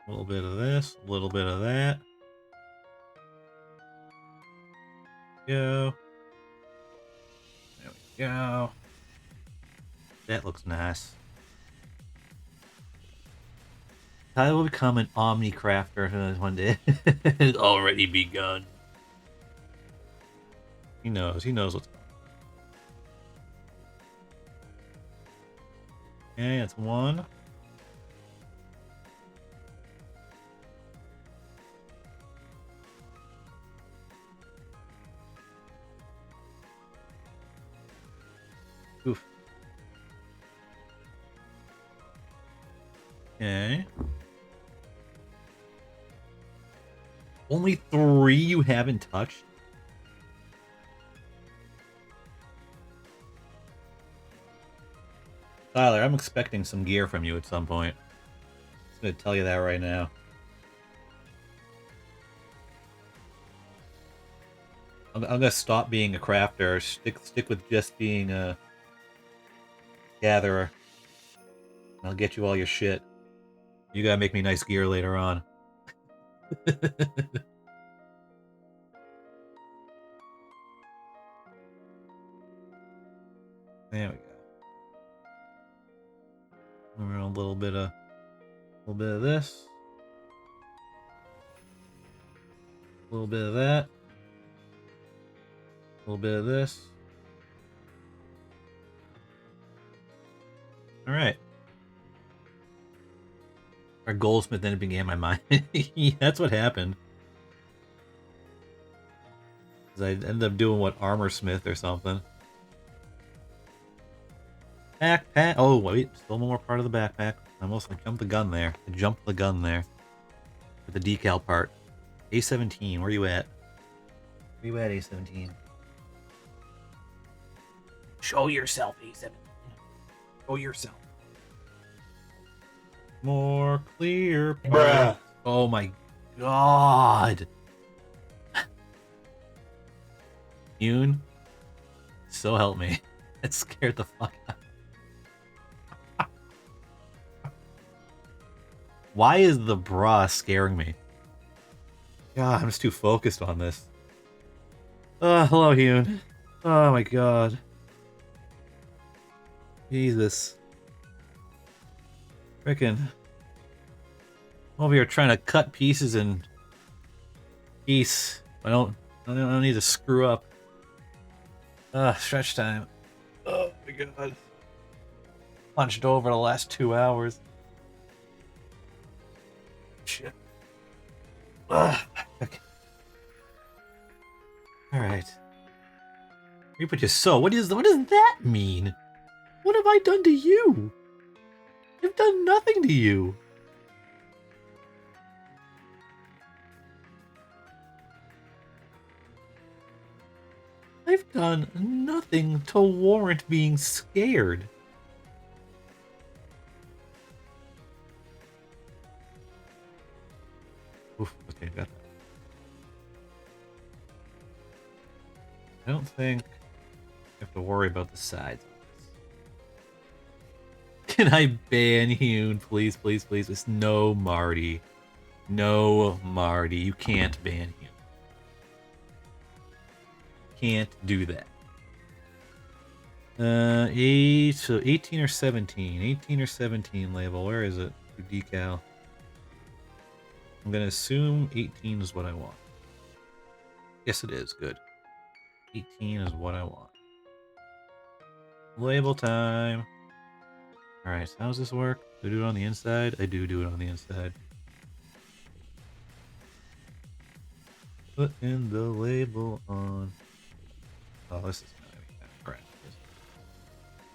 A little bit of this, a little bit of that. Go. There we go. That looks nice. I will become an Omni crafter one day. It's already begun. He knows. He knows what's going on. Okay, that's one. Oof. Okay. Only 3 you haven't touched? Tyler, I'm expecting some gear from you at some point. I'm just gonna tell you that right now. I'm gonna stop being a crafter, stick with just being a gatherer. I'll get you all your shit. You gotta make me nice gear later on. There we go. We're a little bit of this, a little bit of that, a little bit of this. All right. Our goldsmith then began my mind. Yeah, that's what happened. I ended up doing what, armor smith or something. Backpack. Oh wait, still one more part of the backpack. I jumped the gun there. I jumped the gun there. With the decal part. A17, where you at? Where you at, A17? Show yourself, A17. Show yourself. More clear. Bruh. Oh my god. Yoon, so help me. It scared the fuck out. Why is the bra scaring me? God, I'm just too focused on this. Hello, Hyun. Oh my god. Jesus. Frickin'. Over here trying to cut pieces in piece. I don't need to screw up. Stretch time. Oh my god. Punched over the last 2 hours. Shit. Okay. Alright. You put your so. What does that mean? What have I done to you? I've done nothing to you. I've done nothing to warrant being scared. Oof, okay, got that. I don't think I have to worry about the sides. Can I ban Hyun, please, please, please? It's no Marty. No Marty. You can't ban Hyun. Can't do that. So 18 or 17. 18 or 17 label. Where is it? Decal. I'm gonna assume 18 is what I want. Yes, it is. Good. 18 is what I want. Label time. Alright, so how does this work? Do I do it on the inside? I do it on the inside. Put in the label on... Oh, this is gonna be kind of crap,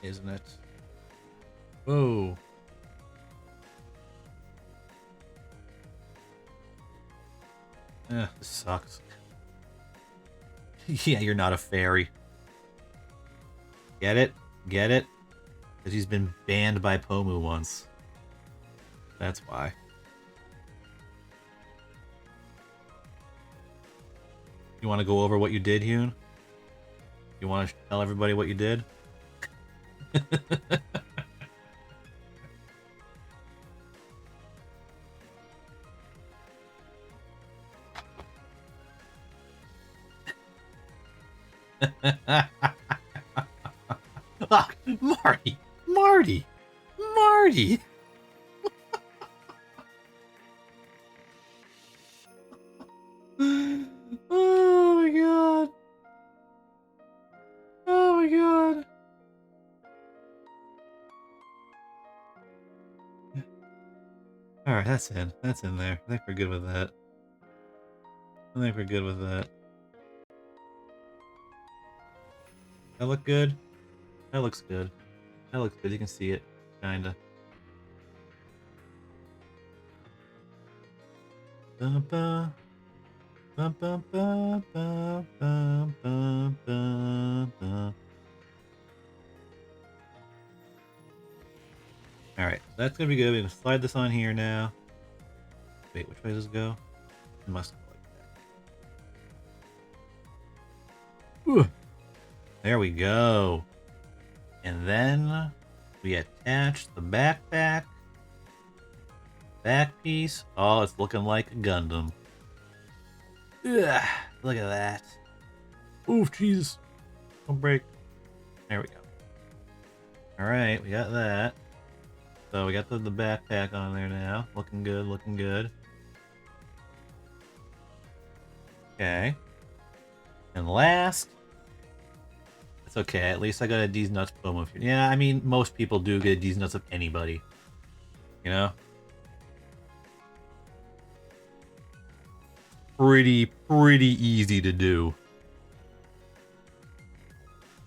isn't it? Whoa. This sucks. Yeah, you're not a fairy. Get it? Get it? Because he's been banned by Pomu once. That's why. You want to go over what you did, Hyun? You want to tell everybody what you did? Ah, Marty! Marty! Marty! Oh my god! Oh my god! Alright, that's in. That's in there. I think we're good with that. I think we're good with that. That look good? That looks good. That looks good. You can see it. Kinda. Ba-ba. Ba-ba-ba-ba-ba-ba-ba-ba. Alright, that's gonna be good. We're gonna slide this on here now. Wait, which way does it go? It must go like that. Whew. There we go. And then we attach the backpack. Back piece. Oh, it's looking like a Gundam. Ugh, look at that. Oof, Jesus. Don't break. There we go. Alright, we got that. So we got the backpack on there now. Looking good, looking good. Okay. And last... It's okay, at least I got a D's Nuts promo. Yeah, I mean, most people do get a D's Nuts of anybody. You know? Pretty easy to do.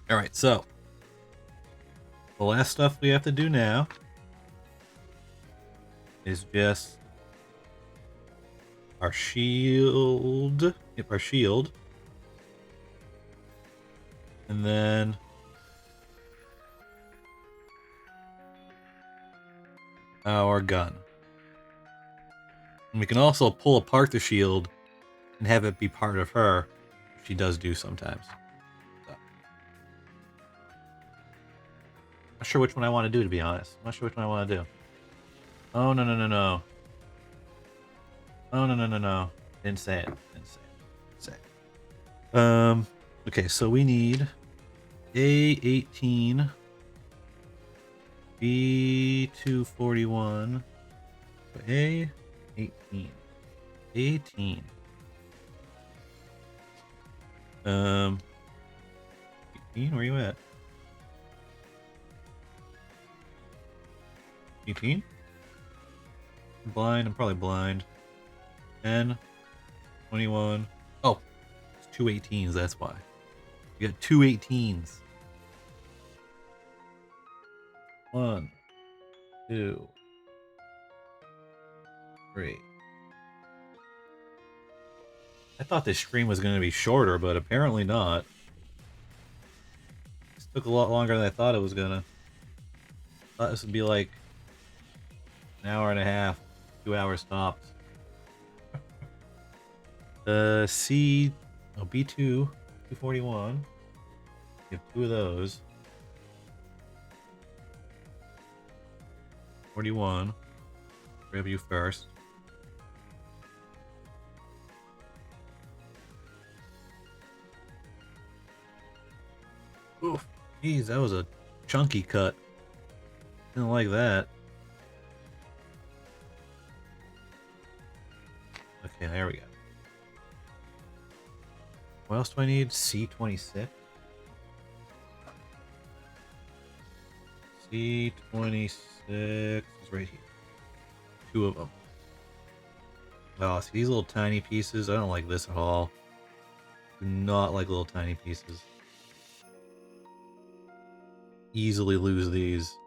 Alright, so. The last stuff we have to do now is just our shield. Yep, our shield. And then our gun. And we can also pull apart the shield and have it be part of her. She does do sometimes. So. Not sure which one I want to do, to be honest. I'm not sure which one I want to do. Oh, no, no, no, no. Oh, no, no, no, no. Didn't say it. Didn't say it. Didn't say it. Okay, so we need A18, B241, A18, 18. 18, where you at? 18? I'm blind, I'm probably blind. 10, 21. Oh, it's two 18s, that's why. You got two 18s. 1, 2, 3. I thought this stream was going to be shorter, but apparently not. This took a lot longer than I thought it was gonna. I thought this would be like an hour and a half, 2 hours tops. B2, 241. You have 2 of those. 41. Grab you first. Oof. Jeez, that was a chunky cut. Didn't like that. Okay, there we go. What else do I need? C26? C26 is right here. 2 of them. Oh, see these little tiny pieces? I don't like this at all. Do not like little tiny pieces. Easily lose these.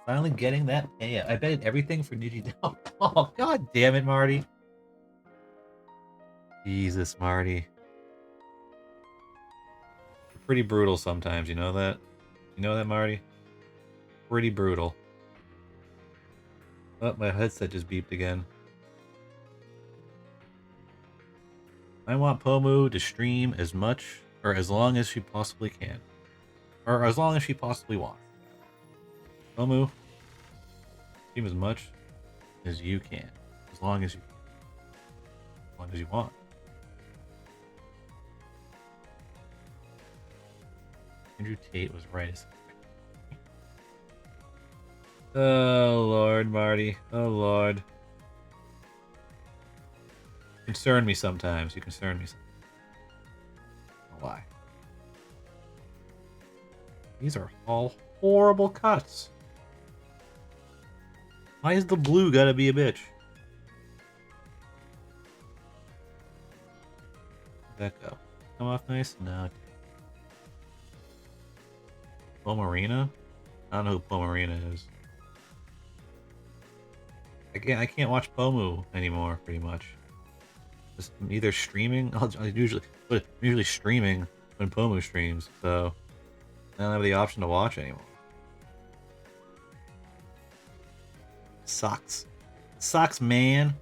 Finally getting that payout. I bet everything for Digital. Oh, god damn it, Marty. Jesus, Marty. You're pretty brutal sometimes, you know that? You know that, Marty? Pretty brutal. Oh, my headset just beeped again. I want Pomu to stream as much or as long as she possibly can. Or as long as she possibly wants. Pomu, stream as much as you can. As long as you can. as long as you want. Andrew Tate was right. Oh, Lord, Marty. Oh, Lord. You concern me sometimes. You concern me sometimes. Why? These are all horrible cuts. Why is the blue gotta be a bitch? Where'd that go? Come off nice? No. Pomarina? I don't know who Pomarina is. I can't watch Pomu anymore, pretty much. Just either streaming. I'm usually streaming when Pomu streams, so I don't have the option to watch anymore. Sucks. Sucks, man.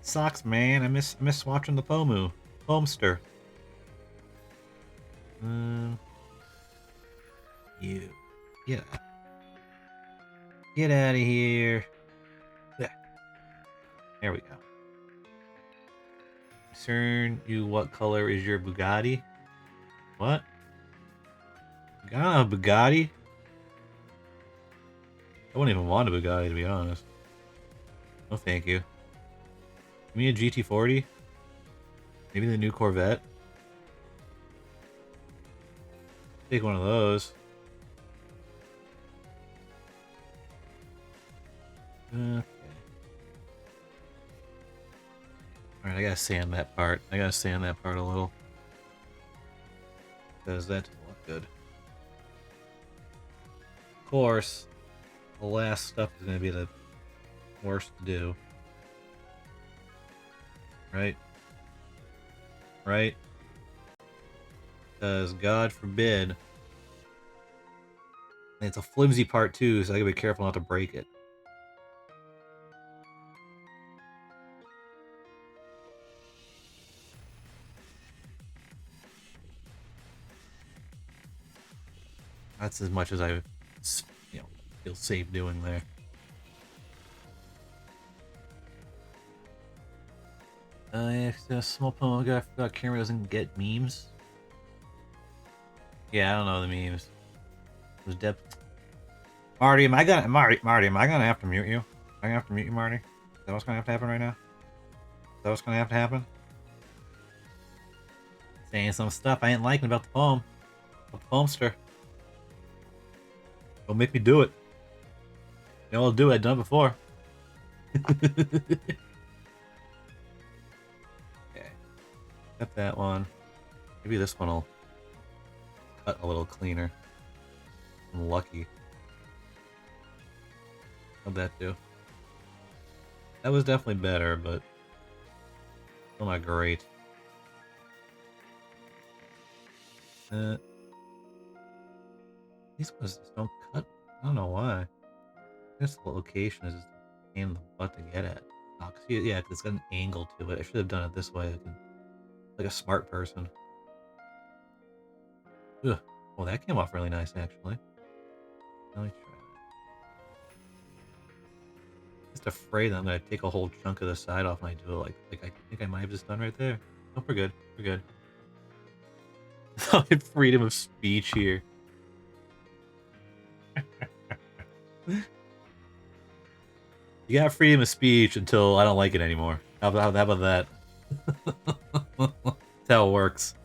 Sucks, man. I miss watching the Pomu. Pomster. You. Get out of here. There we go. Concern you, what color is your Bugatti? What? You got a Bugatti? I wouldn't even want a Bugatti, to be honest. No, thank you. Give me a GT40? Maybe the new Corvette? Take one of those. Okay. Alright, I gotta sand that part. I gotta sand that part a little. Because that doesn't look good. Of course, the last stuff is gonna be the worst to do. Right? Right? Because, God forbid, and it's a flimsy part too, so I gotta be careful not to break it. That's as much as I, feel safe doing there. If the small poem guy forgot Kirema doesn't get memes. Yeah, I don't know the memes. It was depth. Marty, am I gonna have to mute you? Am I gonna have to mute you, Marty? Is that what's gonna have to happen right now? Is that what's gonna have to happen? Saying some stuff I ain't liking about the poem. About the poemster. Don't make me do it. You know I'll do it, I've done it before. Okay. Got that one. Maybe this one will cut a little cleaner. I'm lucky. How'd that do? That was definitely better, but still not great. These ones just don't cut. I don't know why. I guess the location is just a pain in the butt to get at. Oh, yeah, it's got an angle to it. I should have done it this way, like a smart person. Ugh. Well, that came off really nice, actually. Let me try that. Just afraid that I'm gonna take a whole chunk of the side off when I do it. Like I think I might have just done right there. Oh, we're good. We're good. I have freedom of speech here. You got freedom of speech until I don't like it anymore. How about that? That's how it works.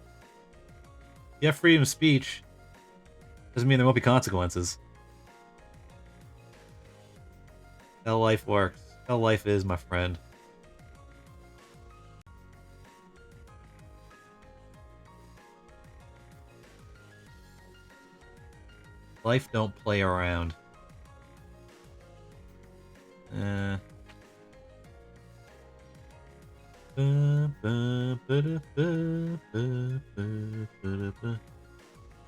You have freedom of speech. Doesn't mean there won't be consequences. How life works. How life is, my friend. Life don't play around. I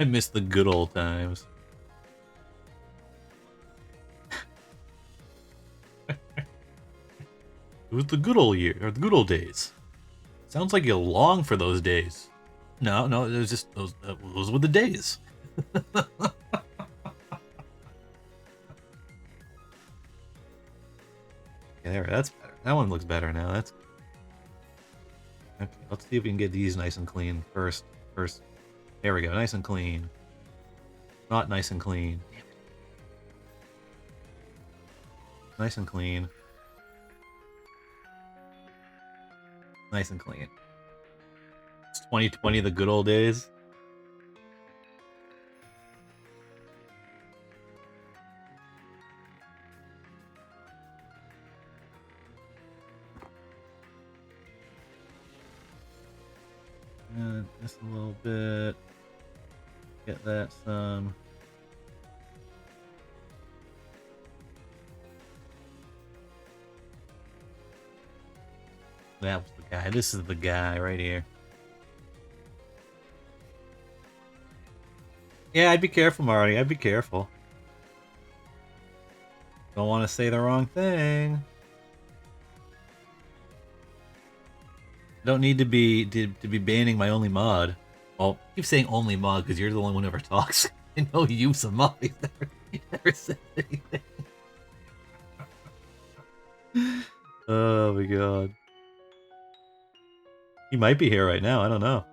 miss the good old times. It was the good old year, or the good old days. Sounds like you long for those days. No, it was just those were the days. Yeah, there, that's better. That one looks better now. That's Okay, let's see if we can get these nice and clean first. There we go, nice and clean. Not nice and clean. Damn it. Nice and clean. Nice and clean. It's 2020, the good old days. Just a little bit. Get that some. That was the guy. This is the guy right here. Yeah, I'd be careful, Marty. I'd be careful. Don't want to say the wrong thing. Don't need to be banning my only mod. Well, I keep saying only mod because you're the only one who ever talks. I know you use a mod. He never said anything. Oh my god. He might be here right now. I don't know.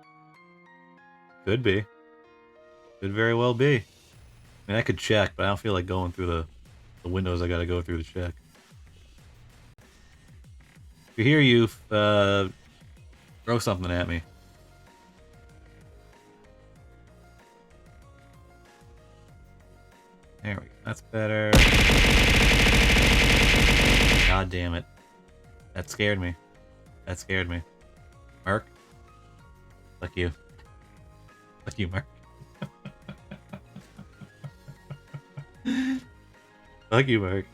Could be. Could very well be. I mean, I could check, but I don't feel like going through the windows I gotta go through to check. If you hear you, throw something at me. There we go. That's better. God damn it. That scared me. That scared me. Mark? Fuck you. Fuck you, Mark. Fuck you, Mark.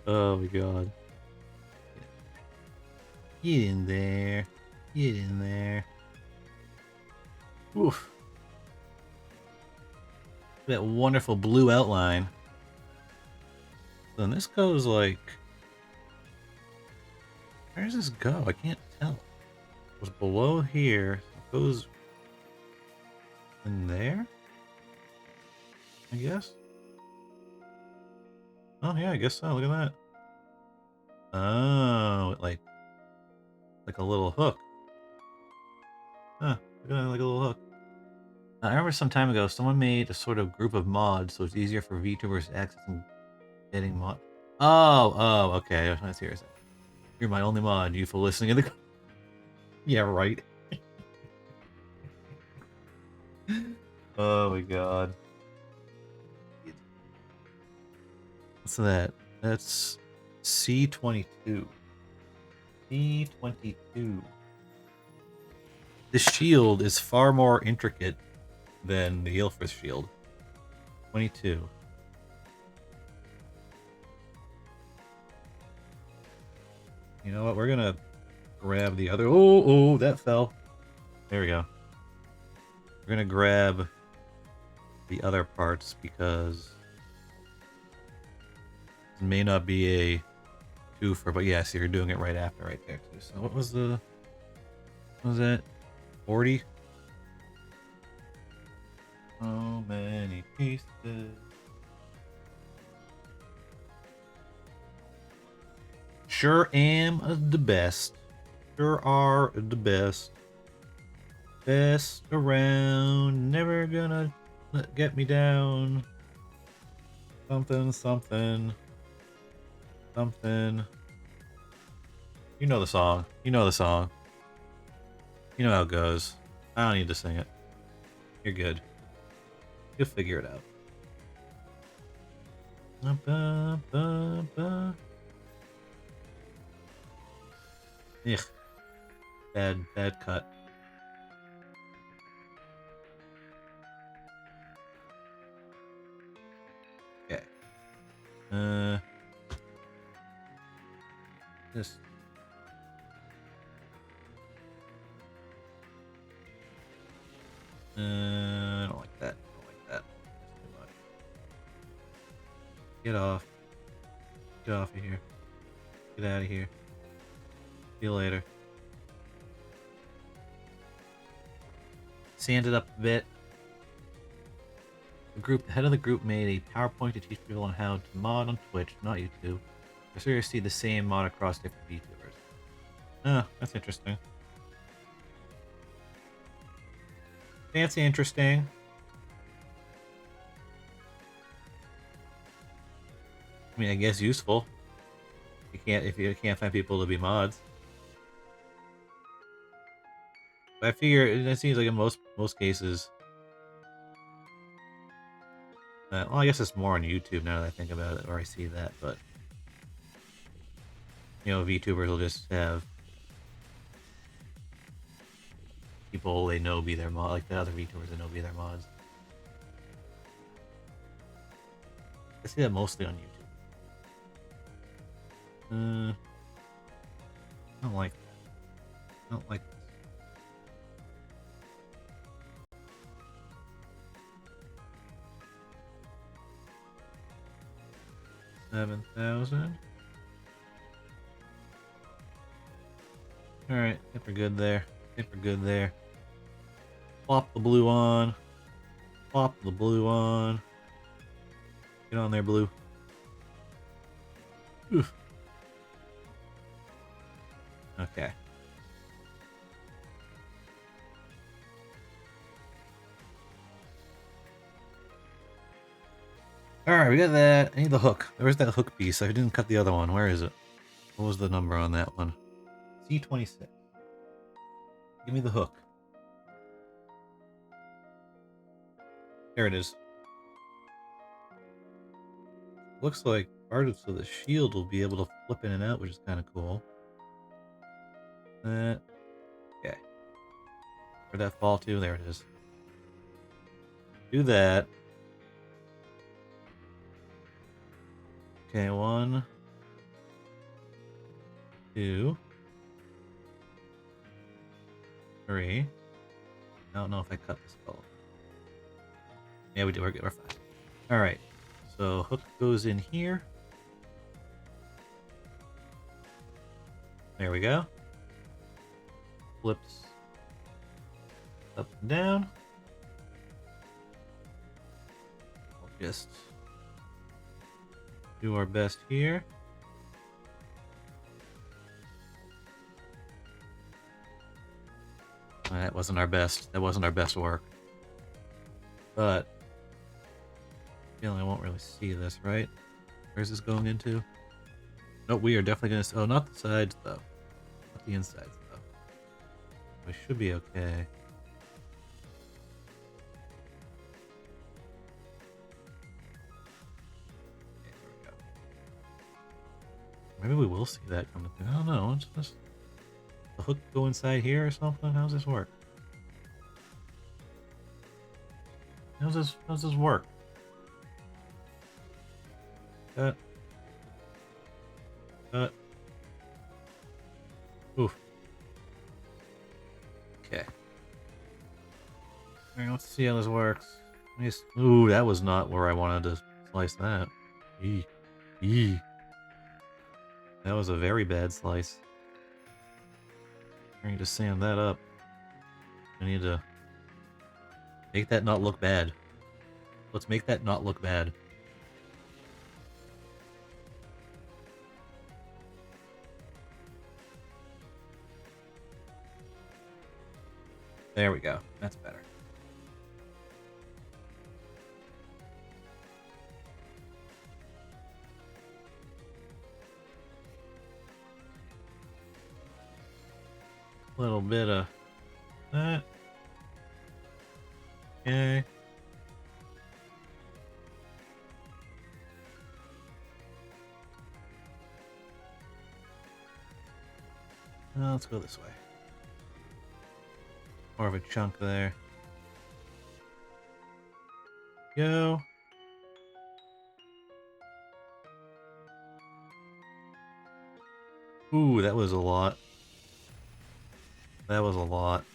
Oh my god. Get in there. Get in there. Oof. That wonderful blue outline. Then this goes like... Where does this go? I can't tell. It was below here. It goes... in there? I guess? Oh yeah, I guess so. Look at that. Oh, like a little hook. Huh, look at that, like a little hook. I remember some time ago, someone made a sort of group of mods so it's easier for VTubers to access and getting mod. Oh, okay. That's serious. You're my only mod. You for listening in the. Yeah, right. Oh my god. What's that? That's C22. C22. The shield is far more intricate than the Ilfrith shield. 22. You know what? We're gonna grab the other. Oh, that fell. There we go. We're gonna grab the other parts because it may not be a twofer, but yeah, see, you're doing it right after, right there too. So what was the? What was that? 40. So many pieces. Sure am the best. Sure are the best. Best around. Never gonna get me down. Something, something. Something. You know the song. You know the song. You know how it goes. I don't need to sing it. You're good. You'll figure it out. Ugh. Bad cut. Okay. This. I don't like that. I don't like that. That's too much. Get off. Get off of here. Get out of here. See you later. Sand it up a bit. The head of the group made a PowerPoint to teach people on how to mod on Twitch, not YouTube. I sort of see the same mod across different VTubers. Oh, that's interesting. Fancy interesting. I mean, I guess useful. If you can't find people to be mods. But I figure it seems like in most cases. Well, I guess it's more on YouTube now that I think about it, or I see that. But you know, VTubers will just have people they know be their mod, like the other VTubers they know be their mods. I see that mostly on YouTube. I don't like that. I don't like this. 7,000. Alright, I think we're good there. I think we're good there. Plop the blue on. Plop the blue on. Get on there, blue. Oof. Okay. Alright, we got that. I need the hook. Where's that hook piece? I didn't cut the other one. Where is it? What was the number on that one? C26. Give me the hook. There it is. Looks like part of so the shield will be able to flip in and out, which is kind of cool. Okay. Where'd that fall to? There it is. Do that. Okay, 1, 2, 3. I don't know if I cut this bolt. Yeah, we did. We're good. We're fine. All right. So hook goes in here. There we go. Flips up and down. I'll just do our best here. That wasn't our best. That wasn't our best work. But I feel I won't really see this, right? Where's this going into? Nope, we are definitely gonna. Oh, not the sides though. Not the insides though. We should be okay. Okay, there we go. Maybe we will see that coming through. I don't know. It's just the hook go inside here or something. How's this work? How's this work? Cut. Cut. Oof. Okay. Alright, let's see how this works. Ooh, that was not where I wanted to slice that. Eee. Eee. That was a very bad slice. I need to sand that up. I need to make that not look bad. Let's make that not look bad. There we go. That's better. Little bit of that. Okay. Well, let's go this way. More of a chunk there. Go. Ooh, that was a lot. That was a lot.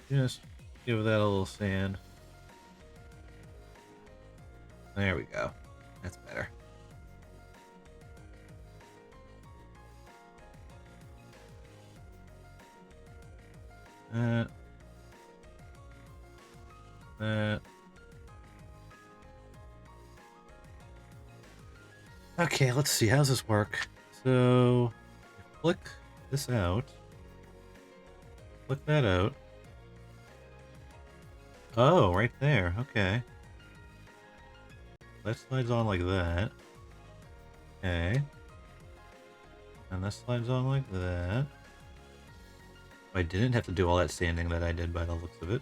Just give that a little sand. There we go. That's better. That. That. Okay, let's see. How does this work? So, flick this out. Flick that out. Oh, right there. Okay. That slides on like that. Okay. And this slides on like that. I didn't have to do all that sanding that I did by the looks of it.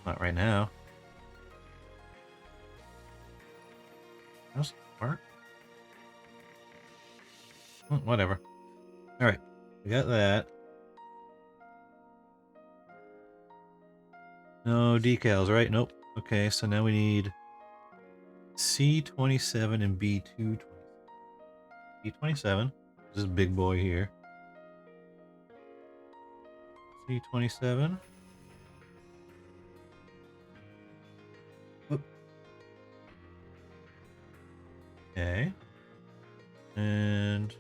Not right now. How's it work? Whatever. Alright. We got that. No decals, right? Nope. Okay, so now we need C27 and B227. B27. This big boy here. C27. Whoop. Okay. And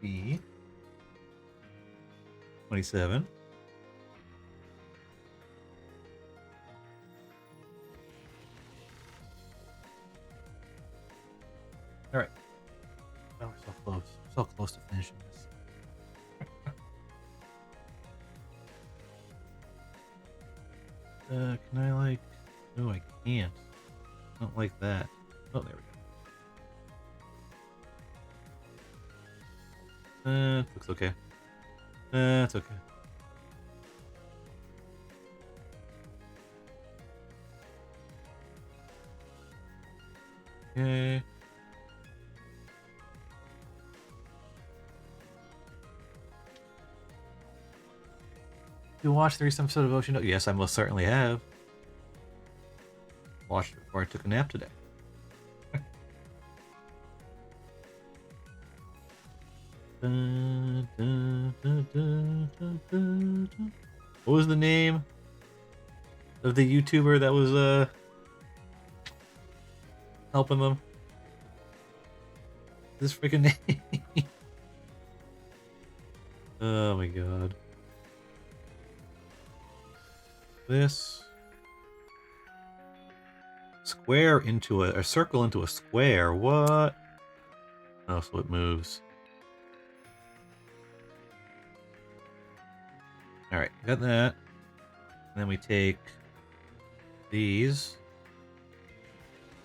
B27. Alright. Oh, we're so close. So close to finishing this. Can I like... No, I can't. Not like that. Oh, there we go. Looks okay. It's okay. Okay. You watched the recent episode of Ocean? Yes, I most certainly have. Watched it before I took a nap today. What was the name of the YouTuber that was helping them? This freaking name. Oh my god. This square into a circle into a square. What? Oh, so it moves. Alright, got that. And then we take these.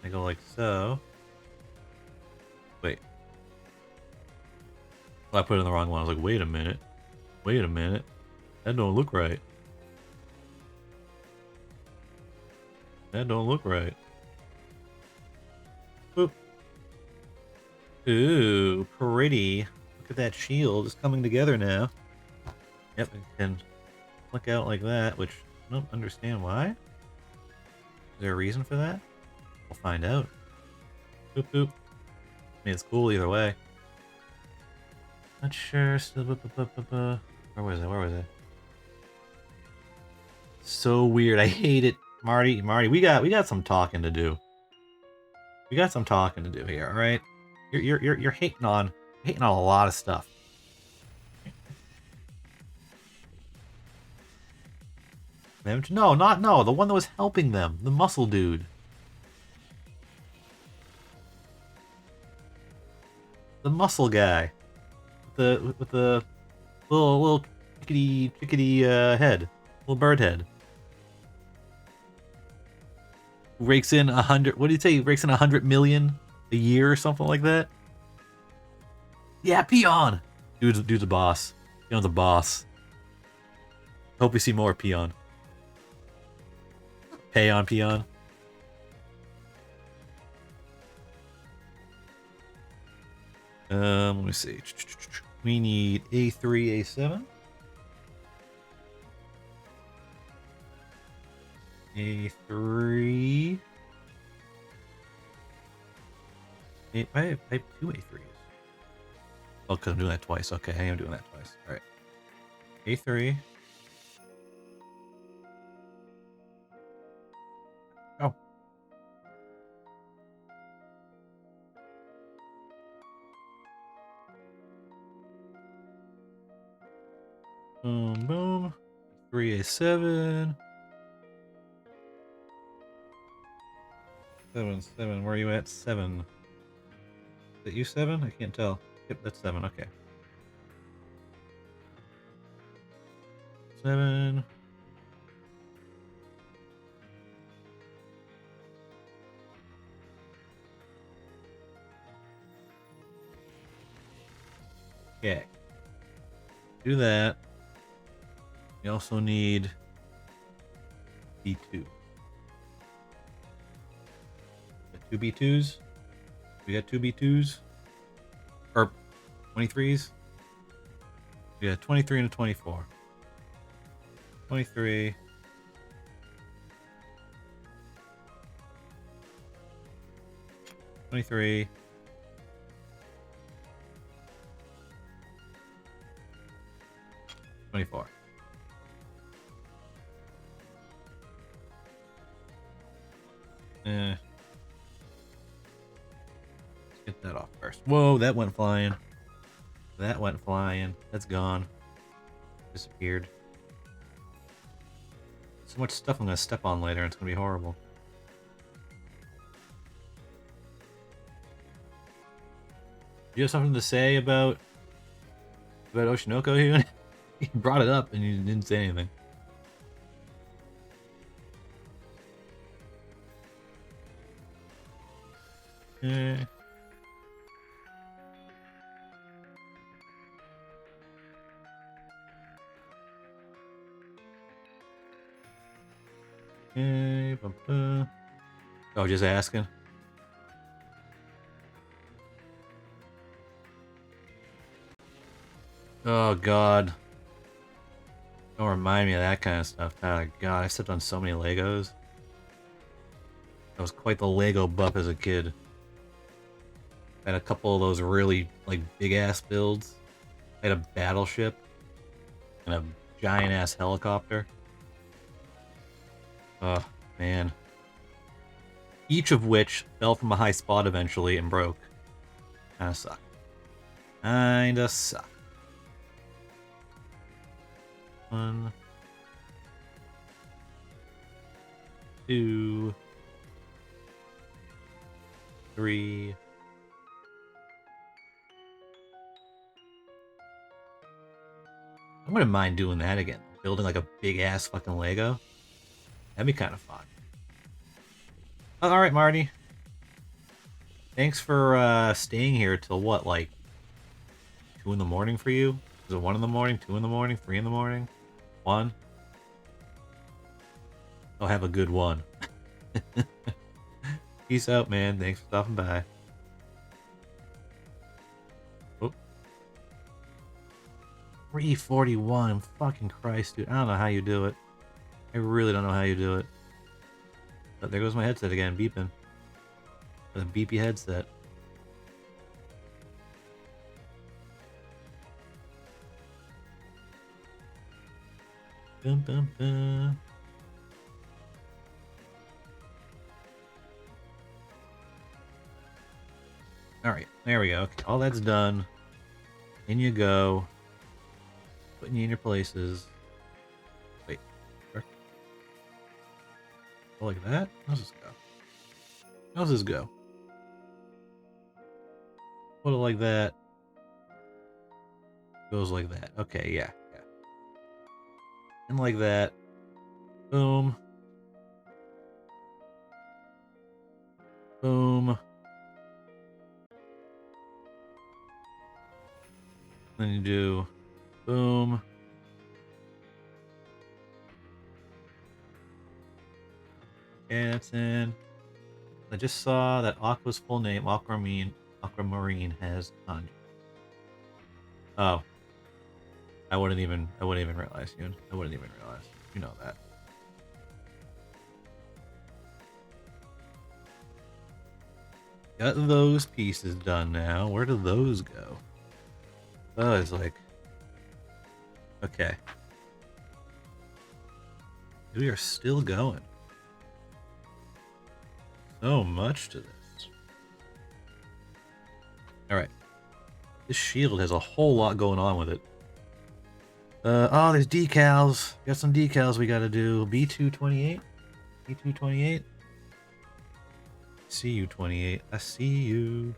They go like so. Wait. Oh, I put it in the wrong one. I was like, wait a minute. Wait a minute. That don't look right. That don't look right. Boop. Ooh, pretty. Look at that shield. It's coming together now. Yep, it can look out like that, which I don't understand why. Is there a reason for that? We'll find out. Boop boop. I mean, it's cool either way. Not sure. Still, where was I? Where was I? So weird. I hate it, Marty. Marty, we got some talking to do. We got some talking to do here. All right. You're hating on a lot of stuff. No, the one that was helping them, the muscle dude. The muscle guy. With the little chickadee head. Little bird head. Rakes in 100, what do you say? He rakes in 100 million a year or something like that? Yeah, Peon! Dude's a boss. Peon's a boss. Hope we see more Peon. Peon. Let me see. We need A3, A7. A3. I have 2 A3s. Oh, because I'm doing that twice. Okay, I am doing that twice. Alright. A3. Oh. Boom, boom. 3A7. 7, where are you at? 7. Is that you 7? I can't tell. Yep, that's 7. Okay. 7. Okay. Do that. We also need B2. Got 2 B2s. We got 2 B2s. Or 23s. We got 23 and a 24. 23. 23. 24. Let's get that off first. Whoa, that went flying. That went flying. That's gone. Disappeared. So much stuff I'm gonna step on later, and it's gonna be horrible. You have something to say about Oshinoko here? You brought it up and you didn't say anything. Okay. Okay. Oh, just asking. Oh God. Don't remind me of that kind of stuff. Oh God, I stepped on so many Legos. I was quite the Lego buff as a kid. I had a couple of those really, like, big-ass builds. I had a battleship. And a giant-ass helicopter. Oh, man. Each of which fell from a high spot eventually and broke. Kinda sucked. Kinda sucked. 1, 2, 3. I wouldn't mind doing that again. Building like a big ass fucking Lego. That'd be kind of fun. Oh, alright, Marty. Thanks for staying here till what, like 2 in the morning for you? Is it 1 in the morning, 2 in the morning, 3 in the morning? 1? Oh, have a good one. Peace out, man. Thanks for stopping by. Oh. 341. Fucking Christ, dude. I don't know how you do it. I really don't know how you do it. But there goes my headset again, beeping. The beepy headset. Bum, bum, bum. Alright, there we go. Okay, all that's done. In you go. Putting you in your places. Wait. Oh, like that? How's this go? How's this go? Put it like that. Goes like that. Okay, yeah. And like that. Boom. Boom. Then you do boom. Okay, that's in. I just saw that Aqua's full name, Aquamarine, has kanji. Oh. I wouldn't even realize, Yoon. I wouldn't even realize. You know that. Got those pieces done now. Where do those go? Oh, it's like... Okay. We are still going. So much to this. Alright. This shield has a whole lot going on with it. Oh, there's decals. Got some decals we gotta do. B228? B228? See you, 28. I see you.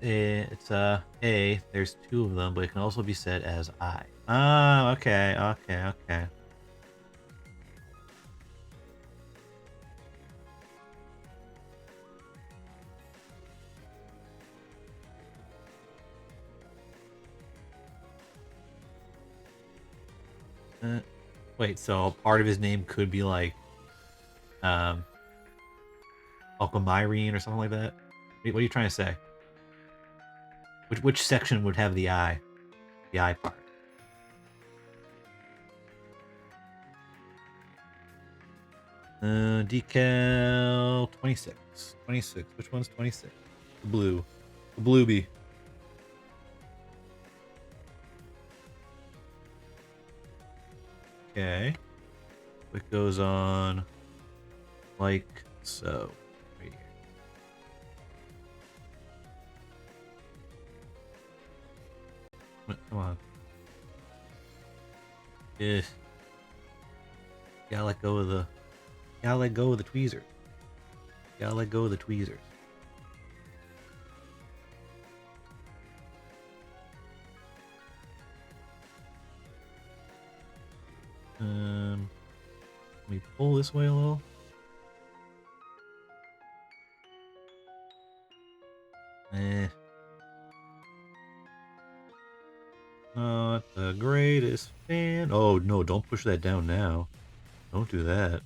it's A. There's two of them, but it can also be said as I. Ah, okay, okay. Wait, so part of his name could be like, um, Alchemyrene or something like that? What are you trying to say? Which section would have the I? The I part. Decal 26. 26. Which one's 26? The blue. The bluebie. Okay. It goes on like so. Right here. Come on. Yeah. Gotta let go of the. Gotta let go of the tweezers. Gotta let go of the tweezers. Let me pull this way a little. Not the greatest fan. Oh no, don't push that down now. Don't do that.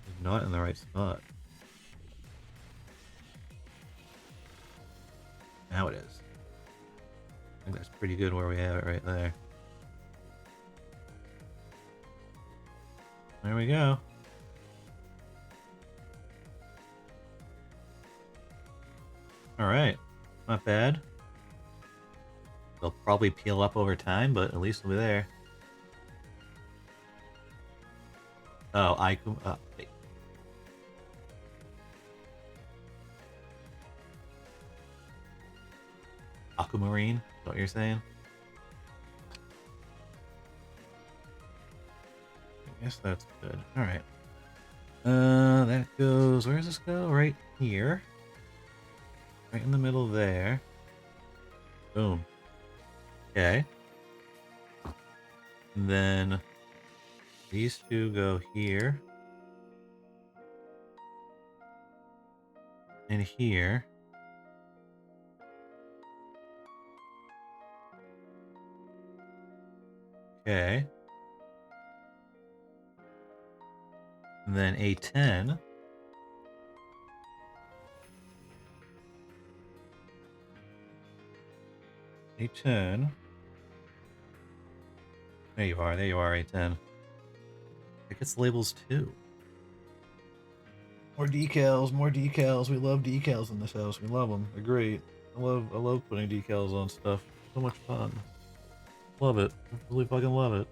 It's not in the right spot. Now it is. I think that's pretty good where we have it right there. There we go. Alright. Not bad. They'll probably peel up over time, but at least we'll be there. Oh, wait. Aquamarine? Is that what you're saying? I guess that's good. Alright. That goes... Where does this go? Right here. Right in the middle there. Boom. Okay. And then these two go here. And here. Okay. And then A10. A10. There you are, A10. I guess labels too. More decals. We love decals in this house. We love them. They're great. I love putting decals on stuff. So much fun. Love it. I really fucking love it.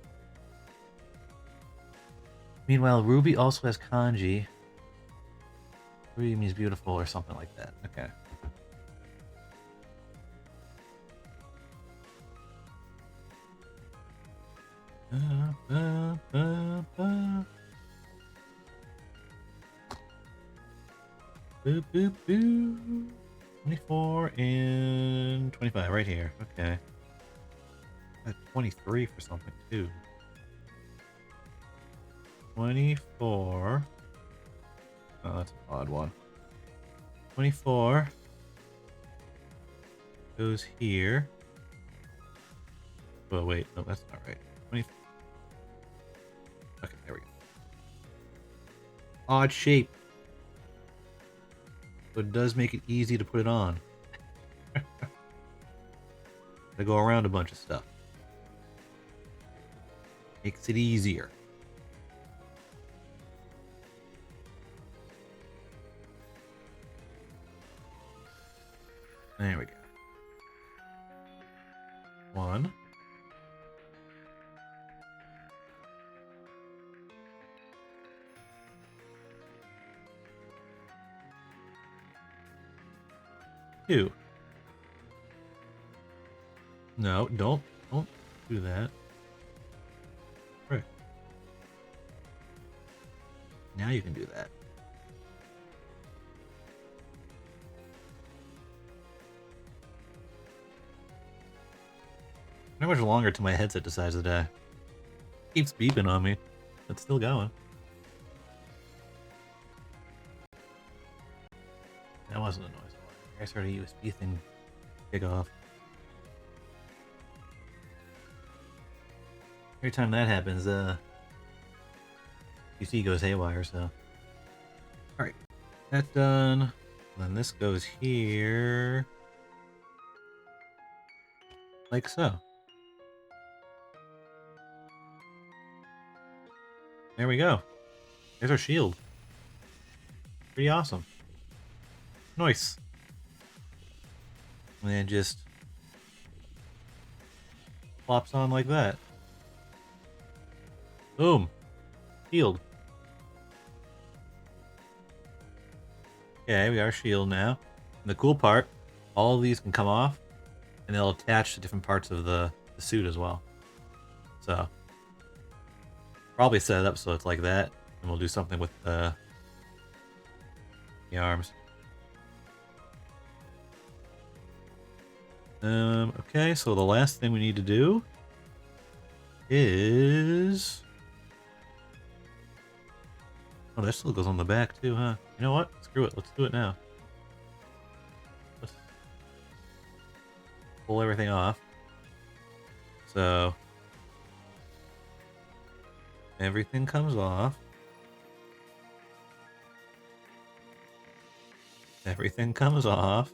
Meanwhile, Ruby also has kanji. Ruby means beautiful or something like that. Okay. Boop, boop, boop. 24 and 25 right here. Okay. 23 for something too. 24. Oh, that's an odd one. 24 goes here. Oh, wait. No, that's not right. 20. Okay, there we go. Odd shape. But it does make it easy to put it on. They go around a bunch of stuff. Makes it easier. There we go. 1. 2. No, don't do that. Right. Now you can do that. How much longer till my headset decides to die? Keeps beeping on me. It's still going. That wasn't a noise. I guess I heard a USB thing kick off. Every time that happens, PC goes haywire, so. Alright, that's done. Then this goes here. Like so. There we go. There's our shield. Pretty awesome. Nice. And then just plops on like that. Boom. Shield. Okay, we got our shield now. And the cool part, all of these can come off, and they'll attach to different parts of the suit as well. So, probably set it up so it's like that, and we'll do something with the arms. Okay, so the last thing we need to do is... Oh, that still goes on the back too, huh? You know what? Screw it. Let's do it now. Let's pull everything off. So... everything comes off. Everything comes off.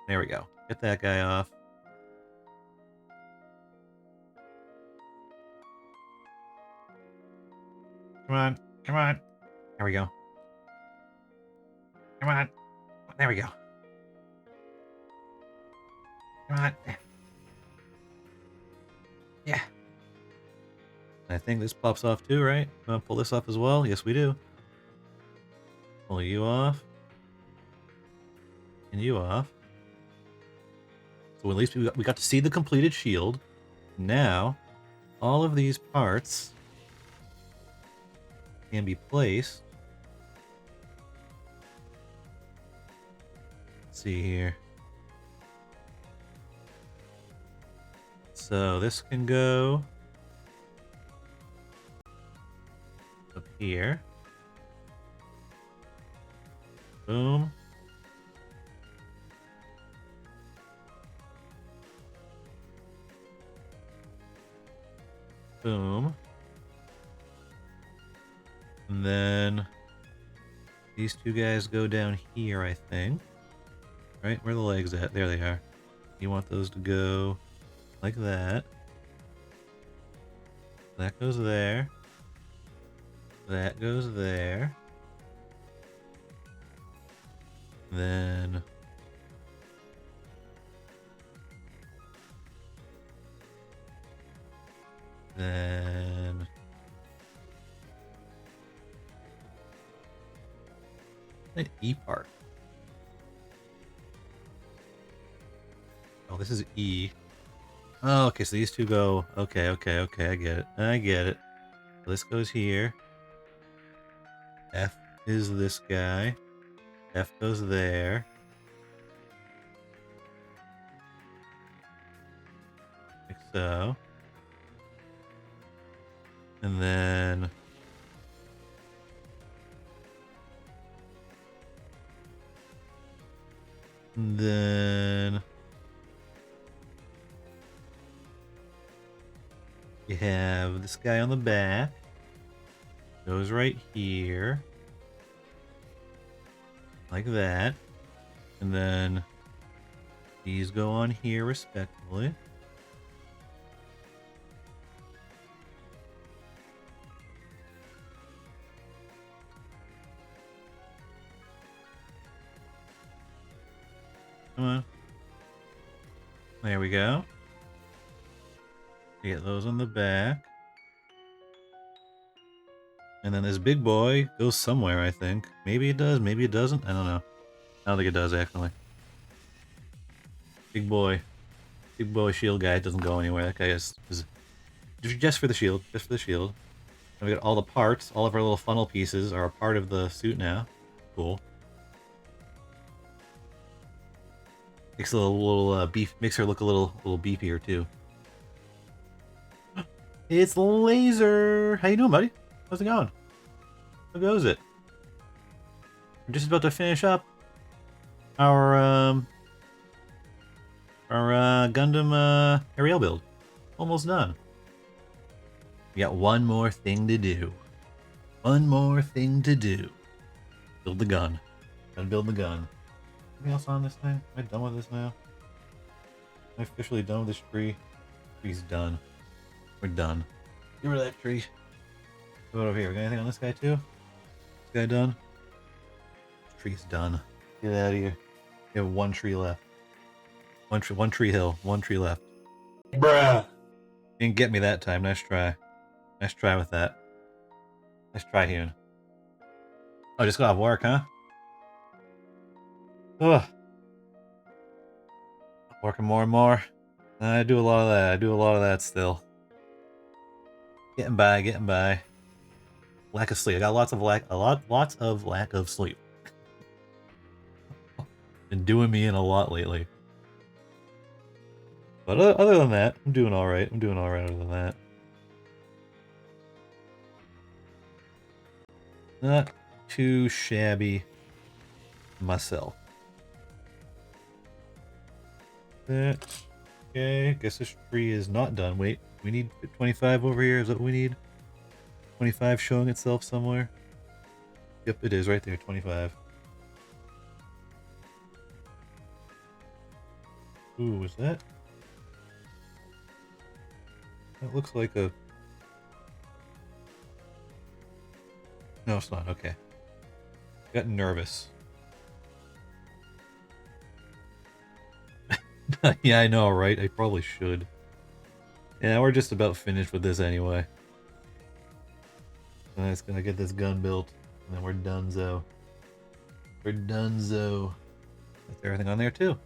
There we go. Get that guy off. Come on. Come on. There we go. Come on. There we go. Come on. Yeah. I think this pops off too, right? Want to pull this off as well? Yes, we do. Pull you off. And you off. So at least we got to see the completed shield. Now, all of these parts can be placed. Let's see here. So this can go up here. Boom. Boom. And then these two guys go down here, I think. Right? Where are the legs at? There they are. You want those to go like that. That goes there. That goes there. Then an E part. Oh, this is E. Oh, okay, so these two go... Okay, I get it. I get it. So this goes here. F is this guy. F goes there. Like so. And then... you have this guy on the back. Goes right here. Like that. And then these go on here respectively. Come on. There we go. Get those on the back. And then this big boy goes somewhere, I think. Maybe it does, maybe it doesn't. I don't know. I don't think it does, actually. Big boy. Big boy shield guy doesn't go anywhere. That guy is just for the shield. Just for the shield. And we got all the parts. All of our little funnel pieces are a part of the suit now. Cool. Makes a little beef, makes her look a little beefier too. It's Laser. How you doing, buddy? How's it going? How goes it? We're just about to finish up our Gundam Ariel build. Almost done. We got one more thing to do. One more thing to do. Build the gun. Gotta build the gun. Anything else on this thing? Am I done with this now? Am I officially done with this tree? Tree's done. We're done. Get rid of that tree. Go over here. We got anything on this guy too? This guy done? This tree's done. Get out of here. We have one tree left. One tree hill. One tree left. Bruh. Didn't get me that time. Nice try. Nice try with that. Nice try, Hewn. Oh, just got off work, huh? Ugh. Working more and more. I do a lot of that. I do a lot of that still. Getting by, getting by. Lack of sleep. I got lots of lack of sleep. Been doing me in a lot lately. But other than that, I'm doing all right. I'm doing all right other than that. Not too shabby myself. That. Okay, guess this tree is not done. Wait, we need 25 over here. Is that what we need? 25 showing itself somewhere? Yep, it is right there, 25. Ooh, is that? That looks like a... No, it's not. Okay. Got nervous. Yeah, I know, right? I probably should. Yeah, we're just about finished with this anyway. I'm just gonna get this gun built, and then we're donezo. We're donezo. That's everything on there, too.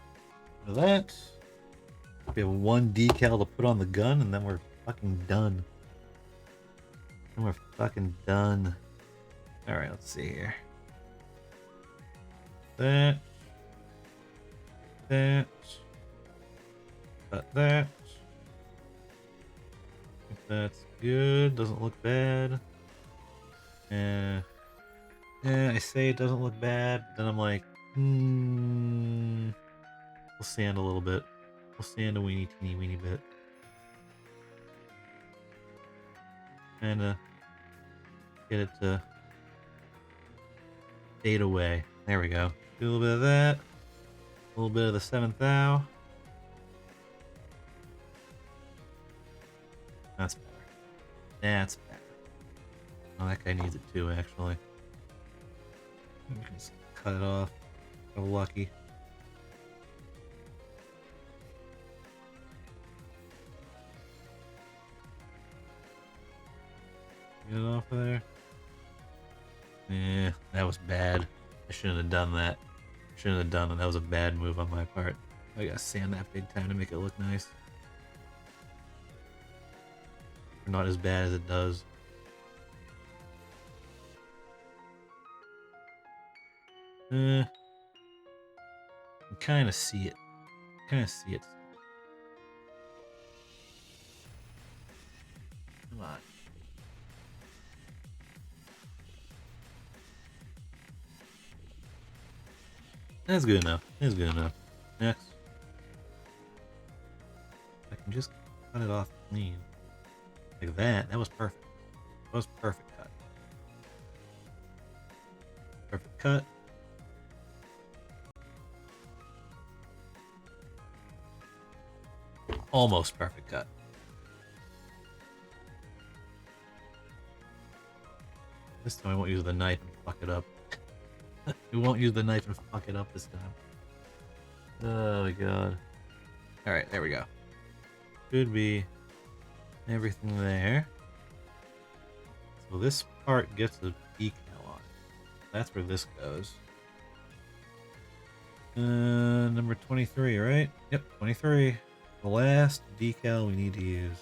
Look at that. We have one decal to put on the gun, and then we're fucking done. And we're fucking done. Alright, let's see here. That. That. Got that. If that's good. Doesn't look bad. Yeah, I say it doesn't look bad. Then I'm like, we'll sand a little bit. We'll sand a weeny teeny weeny bit. And get it to fade away. There we go. Do a little bit of that. A little bit of the 7th thou. That's better. That's better. Oh, that guy needs it too, actually. We can just cut it off. So lucky. Get it off of there. Yeah, that was bad. I shouldn't have done that. Shouldn't have done it. That was a bad move on my part. I gotta sand that big time to make it look nice. Not as bad as it does. I can kind of see it. Kind of see it. Come on. That's good enough. That's good enough. Next. I can just cut it off clean. Like that. That was perfect. That was perfect cut. Perfect cut. Almost perfect cut. This time I won't use the knife and fuck it up. We won't use the knife and fuck it up this time. Oh my god. Alright, there we go. Should be everything there. So this part gets a decal on it. That's where this goes. Number 23, right? Yep, 23. The last decal we need to use.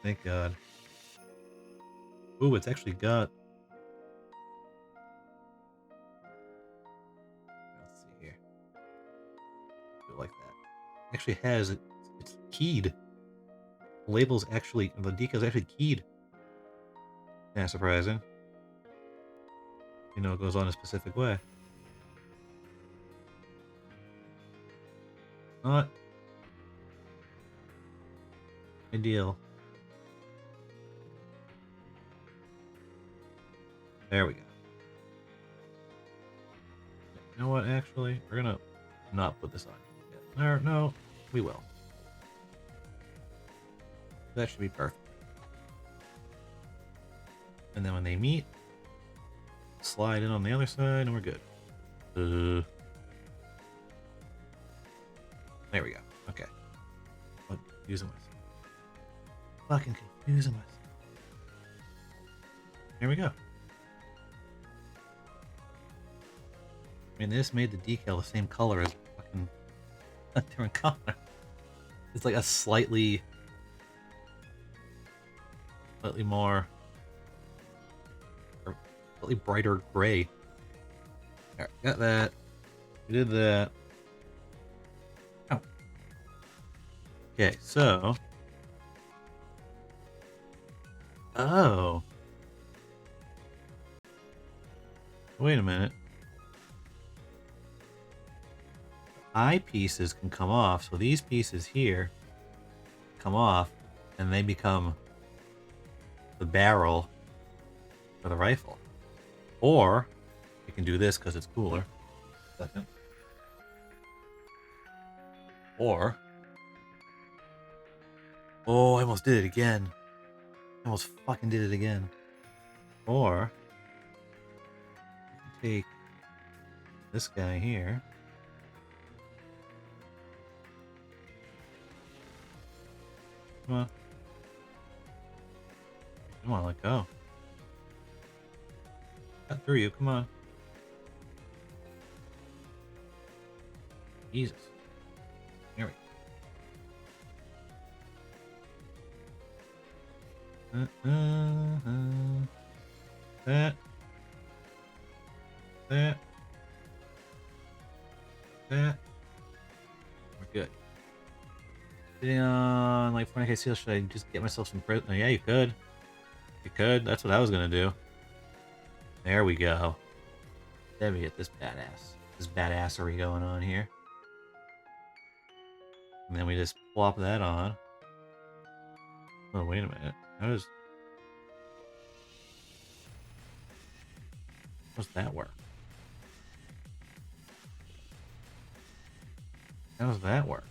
Thank God. Ooh, it's actually got... Let's see here. do it like that. It actually has it's keyed. The label's actually the decal's actually keyed. Yeah, surprising. You know, it goes on a specific way. Not ideal. There we go. You know what, actually? We're gonna not put this on yet. No, we will. That should be perfect. And then when they meet, slide in on the other side and we're good. There we go. Okay. I'm confusing myself. Fucking confusing myself. There we go. I mean, they just made the decal the same color as fucking a different color. It's like a slightly more, or slightly brighter gray. Alright, got that. We did that. Oh. Okay, so. Oh. Wait a minute. Eyepieces can come off, so these pieces here come off, and they become the barrel for the rifle. Or you can do this because it's cooler. Second. Or oh, I almost did it again. I almost fucking did it again. Or you can take this guy here. Come on. Come on, let go. Got through you, come on. Jesus. Here we go. That. We're good. Sitting on like 40k seal, should I just get myself some prison? Oh, yeah, you could. You could. That's what I was gonna do. There we go. Let me get this badassery going on here. And then we just plop that on. Oh, wait a minute. How's that work? How does that work?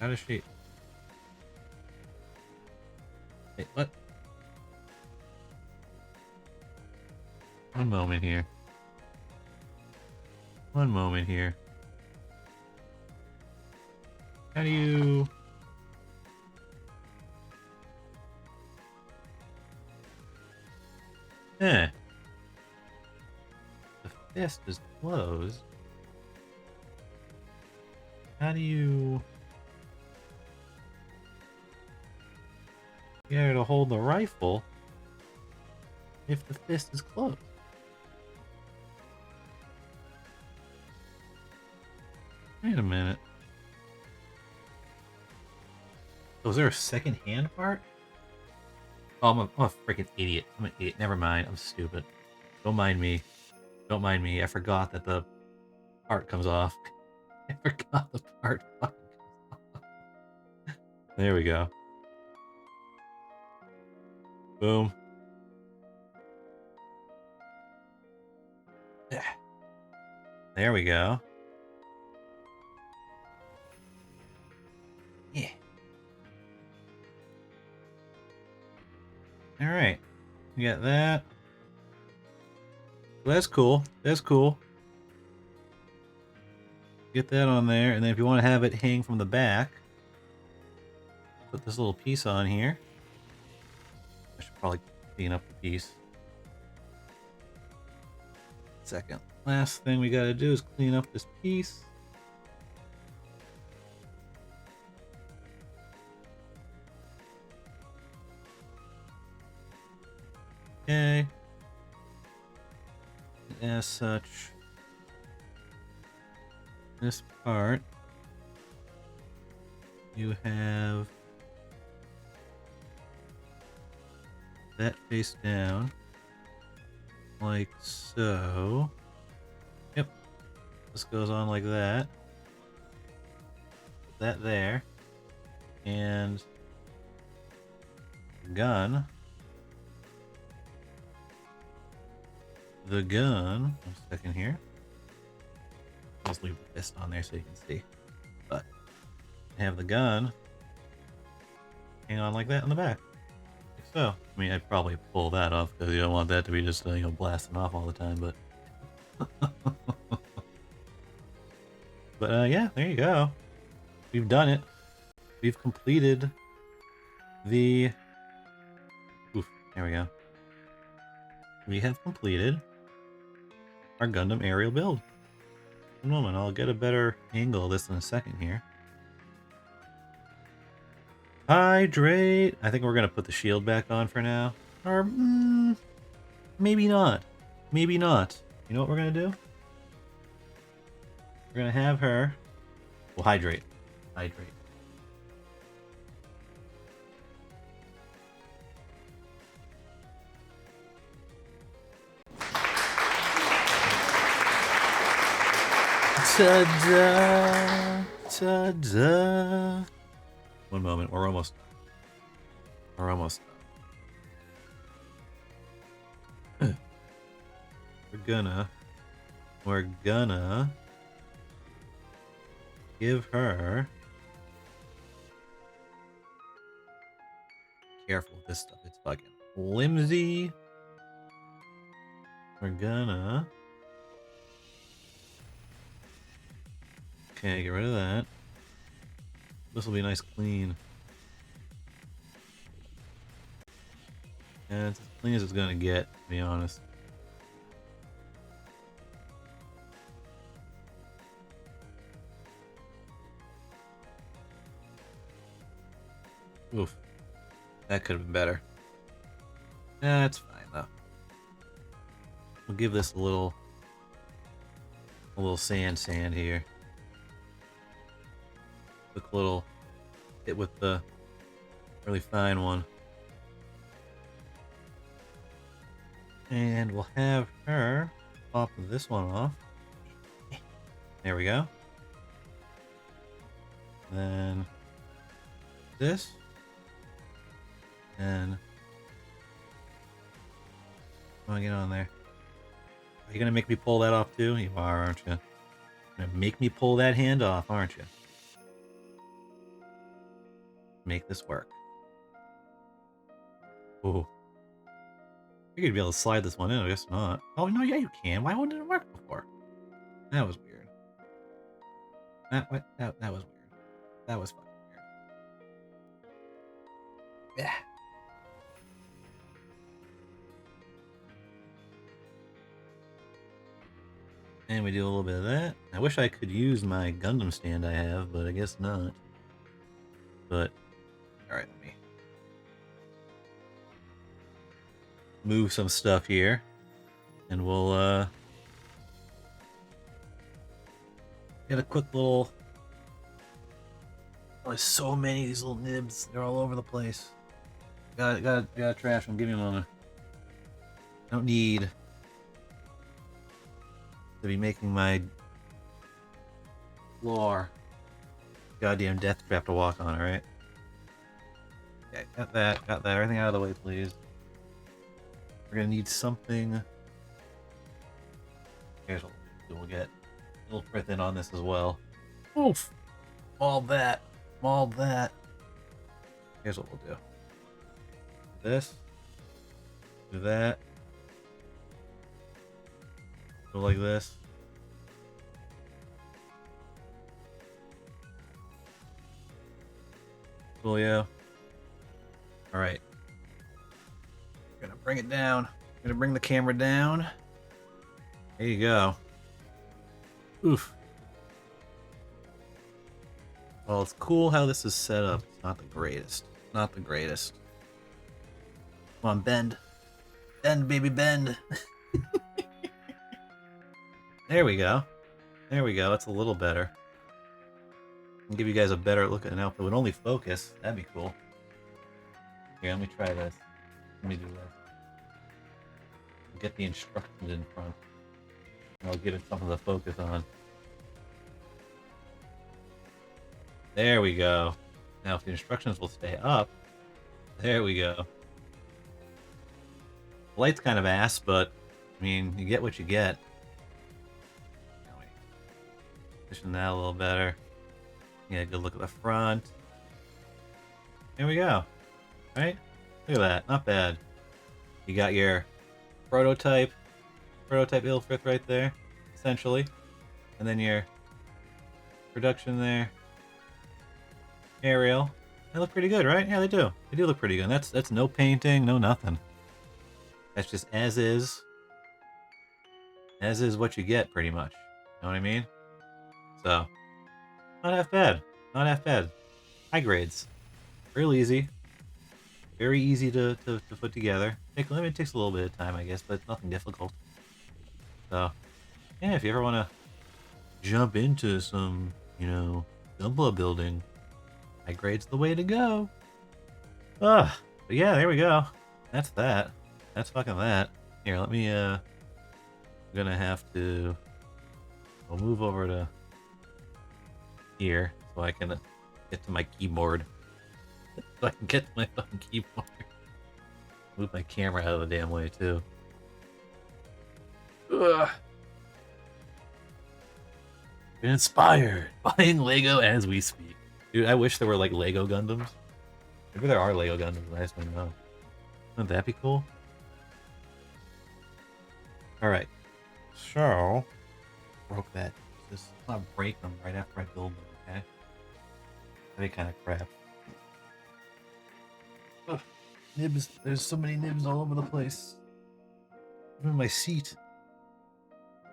How does she... Wait, what? One moment here. One moment here. How do you... Eh. The fist is closed. How do you... get her to hold the rifle if the fist is closed? Wait a minute. Oh, is there a second hand part? Oh, I'm a freaking idiot. I'm an idiot. Never mind. I'm stupid. Don't mind me. Don't mind me. I forgot that the part comes off. I forgot the part fucking comes off. There we go. Boom. Yeah. There we go. Yeah. Alright. We got that. Well, that's cool. That's cool. Get that on there, and then if you want to have it hang from the back, put this little piece on here. I should probably clean up the piece. Second. Last thing we gotta do is clean up this piece. Okay. As such, this part, you have that face down, like so. Yep, this goes on like that. Put that there, and gun. The gun. One second here. Just leave the fist on there so you can see. But have the gun hang on like that in the back. Like so. I mean, I'd probably pull that off because you don't want that to be just you know, blasting off all the time. But but yeah, there you go. We've done it. We've completed the. Oof, there we go. We have completed our Gundam aerial build. One moment, I'll get a better angle of this in a second here. Hydrate! I think we're going to put the shield back on for now. Or, maybe not. Maybe not. You know what we're going to do? We're going to have her... Well, hydrate. Hydrate. Ta-da! Ta-da! One moment, we're almost done. We're almost done. We're gonna give her... Careful with this stuff, it's fucking flimsy. We're gonna... Okay, get rid of that. This will be nice clean. And it's as clean as it's gonna get, to be honest. Oof. That could have been better. That's fine though. We'll give this a little sand here. Quick little hit with the really fine one. And we'll have her pop this one off. There we go. Then this. And come on, get on there. Are you gonna make me pull that off too? You are, aren't you? You're gonna make me pull that hand off, aren't you? Make this work. Ooh. You're gonna be able to slide this one in, I guess not. Oh no, yeah, you can. Why wouldn't it work before? That was weird. That was weird. That was fucking weird. Yeah. And we do a little bit of that. I wish I could use my Gundam stand I have, but I guess not. But, alright, let me move some stuff here. And we'll, get a quick little... Oh, there's so many of these little nibs. They're all over the place. Gotta trash them. Give me a moment. I don't need... to be making my floor goddamn death trap to walk on, alright? Okay, got that. Everything out of the way, please. We're gonna need something. Here's what we'll get. A little frith in on this as well. Oof! Mauled that. Here's what we'll do. This. Do that. Go like this. Cool, yeah. Alright. Gonna bring it down. Gonna bring the camera down. There you go. Oof. Well, it's cool how this is set up. It's not the greatest. Not the greatest. Come on, bend. Bend, baby, bend. There we go. There we go. That's a little better. I'll give you guys a better look at an outfit. It would only focus. That'd be cool. Here, let me try this. Let me do this. Get the instructions in front. And I'll give it something to focus on. There we go. Now, if the instructions will stay up, there we go. The light's kind of ass, but I mean, you get what you get. Position that a little better. Yeah, good look at the front. There we go. Right? Look at that. Not bad. You got your prototype Ilfrith right there, essentially. And then your production there. Aerial. They look pretty good, right? Yeah, they do. They do look pretty good. And that's no painting, no nothing. That's just as is. As is what you get, pretty much. You know what I mean? So, not half bad. Not half bad. High grades. Real easy. Very easy to put together. It takes a little bit of time, I guess, but it's nothing difficult. So, yeah, if you ever want to jump into some, you know, Gunpla building, high grade's the way to go. But yeah, there we go. That's that. That's fucking that. Here, let me, I'm gonna have to, I'll move over to here so I can get to my keyboard. So I can get to my fucking keyboard. Move my camera out of the damn way, too. Ugh. Been inspired. Buying Lego as we speak. Dude, I wish there were, like, Lego Gundams. Maybe there are Lego Gundams, I just don't know. Wouldn't that be cool? Alright. So, broke that. Just not break them right after I build them, okay? That'd be kind of crap. Ugh. Nibs. There's so many nibs all over the place. Even my seat.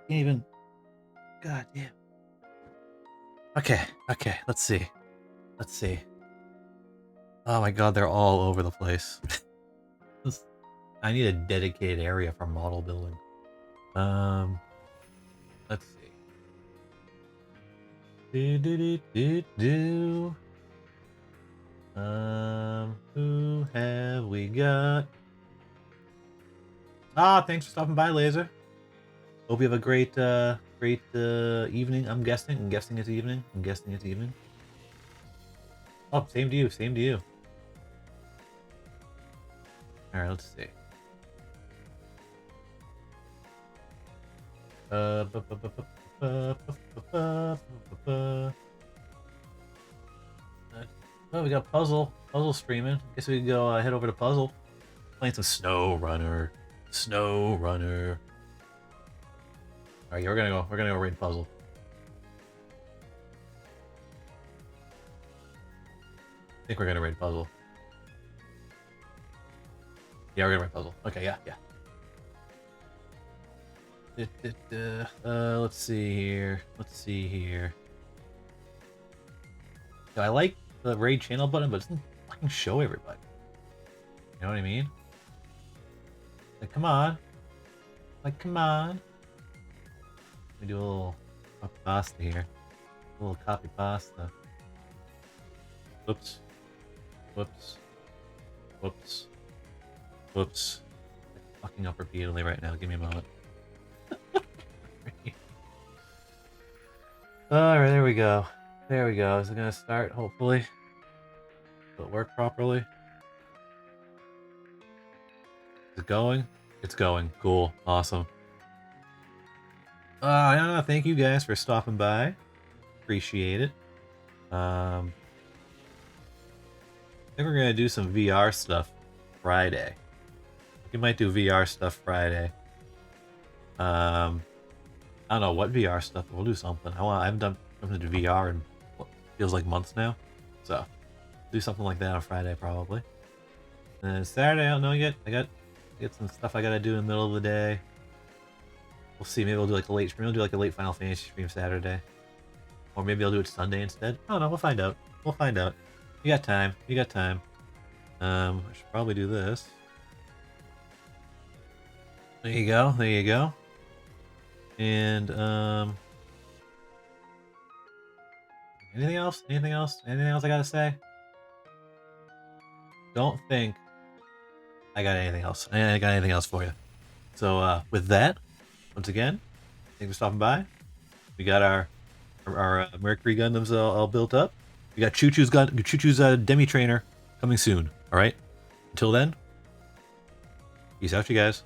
Can't even. God damn. Okay, let's see. Let's see. Oh my god, they're all over the place. I need a dedicated area for model building. Let's see. Who have we got? Thanks for stopping by, Laser. Hope you have a great evening. I'm guessing it's evening. Oh, same to you. Alright, let's see. Oh, we got Puzzle streaming. Guess we can go head over to Puzzle. Playing some Snow Runner. Alright, we're gonna go raid Puzzle. I think we're gonna raid Puzzle. Yeah, we're gonna raid Puzzle. Okay, yeah. Let's see here. So I like the raid channel button, but it doesn't fucking show everybody. You know what I mean? Like, come on. Let me do a little copy pasta here. A little copy pasta. Whoops. I'm fucking up repeatedly right now. Give me a moment. Alright, there we go. Is it gonna start, hopefully? Will it work properly? Is it going? It's going. Cool. Awesome. I don't know. Thank you guys for stopping by. Appreciate it. I think we're gonna do some VR stuff Friday. We might do VR stuff Friday. I don't know what VR stuff, but we'll do something. I haven't done something to VR in what feels like months now. So, do something like that on Friday, probably. And Saturday, I don't know yet. I got some stuff I gotta do in the middle of the day. We'll see. Maybe we'll do like a late stream. We'll do like a late Final Fantasy stream Saturday. Or maybe I'll do it Sunday instead. I don't know. We'll find out. You got time. I should probably do this. There you go. And, Anything else? Anything else? Anything else I gotta say? Don't think I got anything else. I got anything else for you. So with that, once again, thanks for stopping by. We got our Mercury Gundams all built up. We got Choo Choo's Demi Trainer coming soon. All right. Until then, peace out, you guys.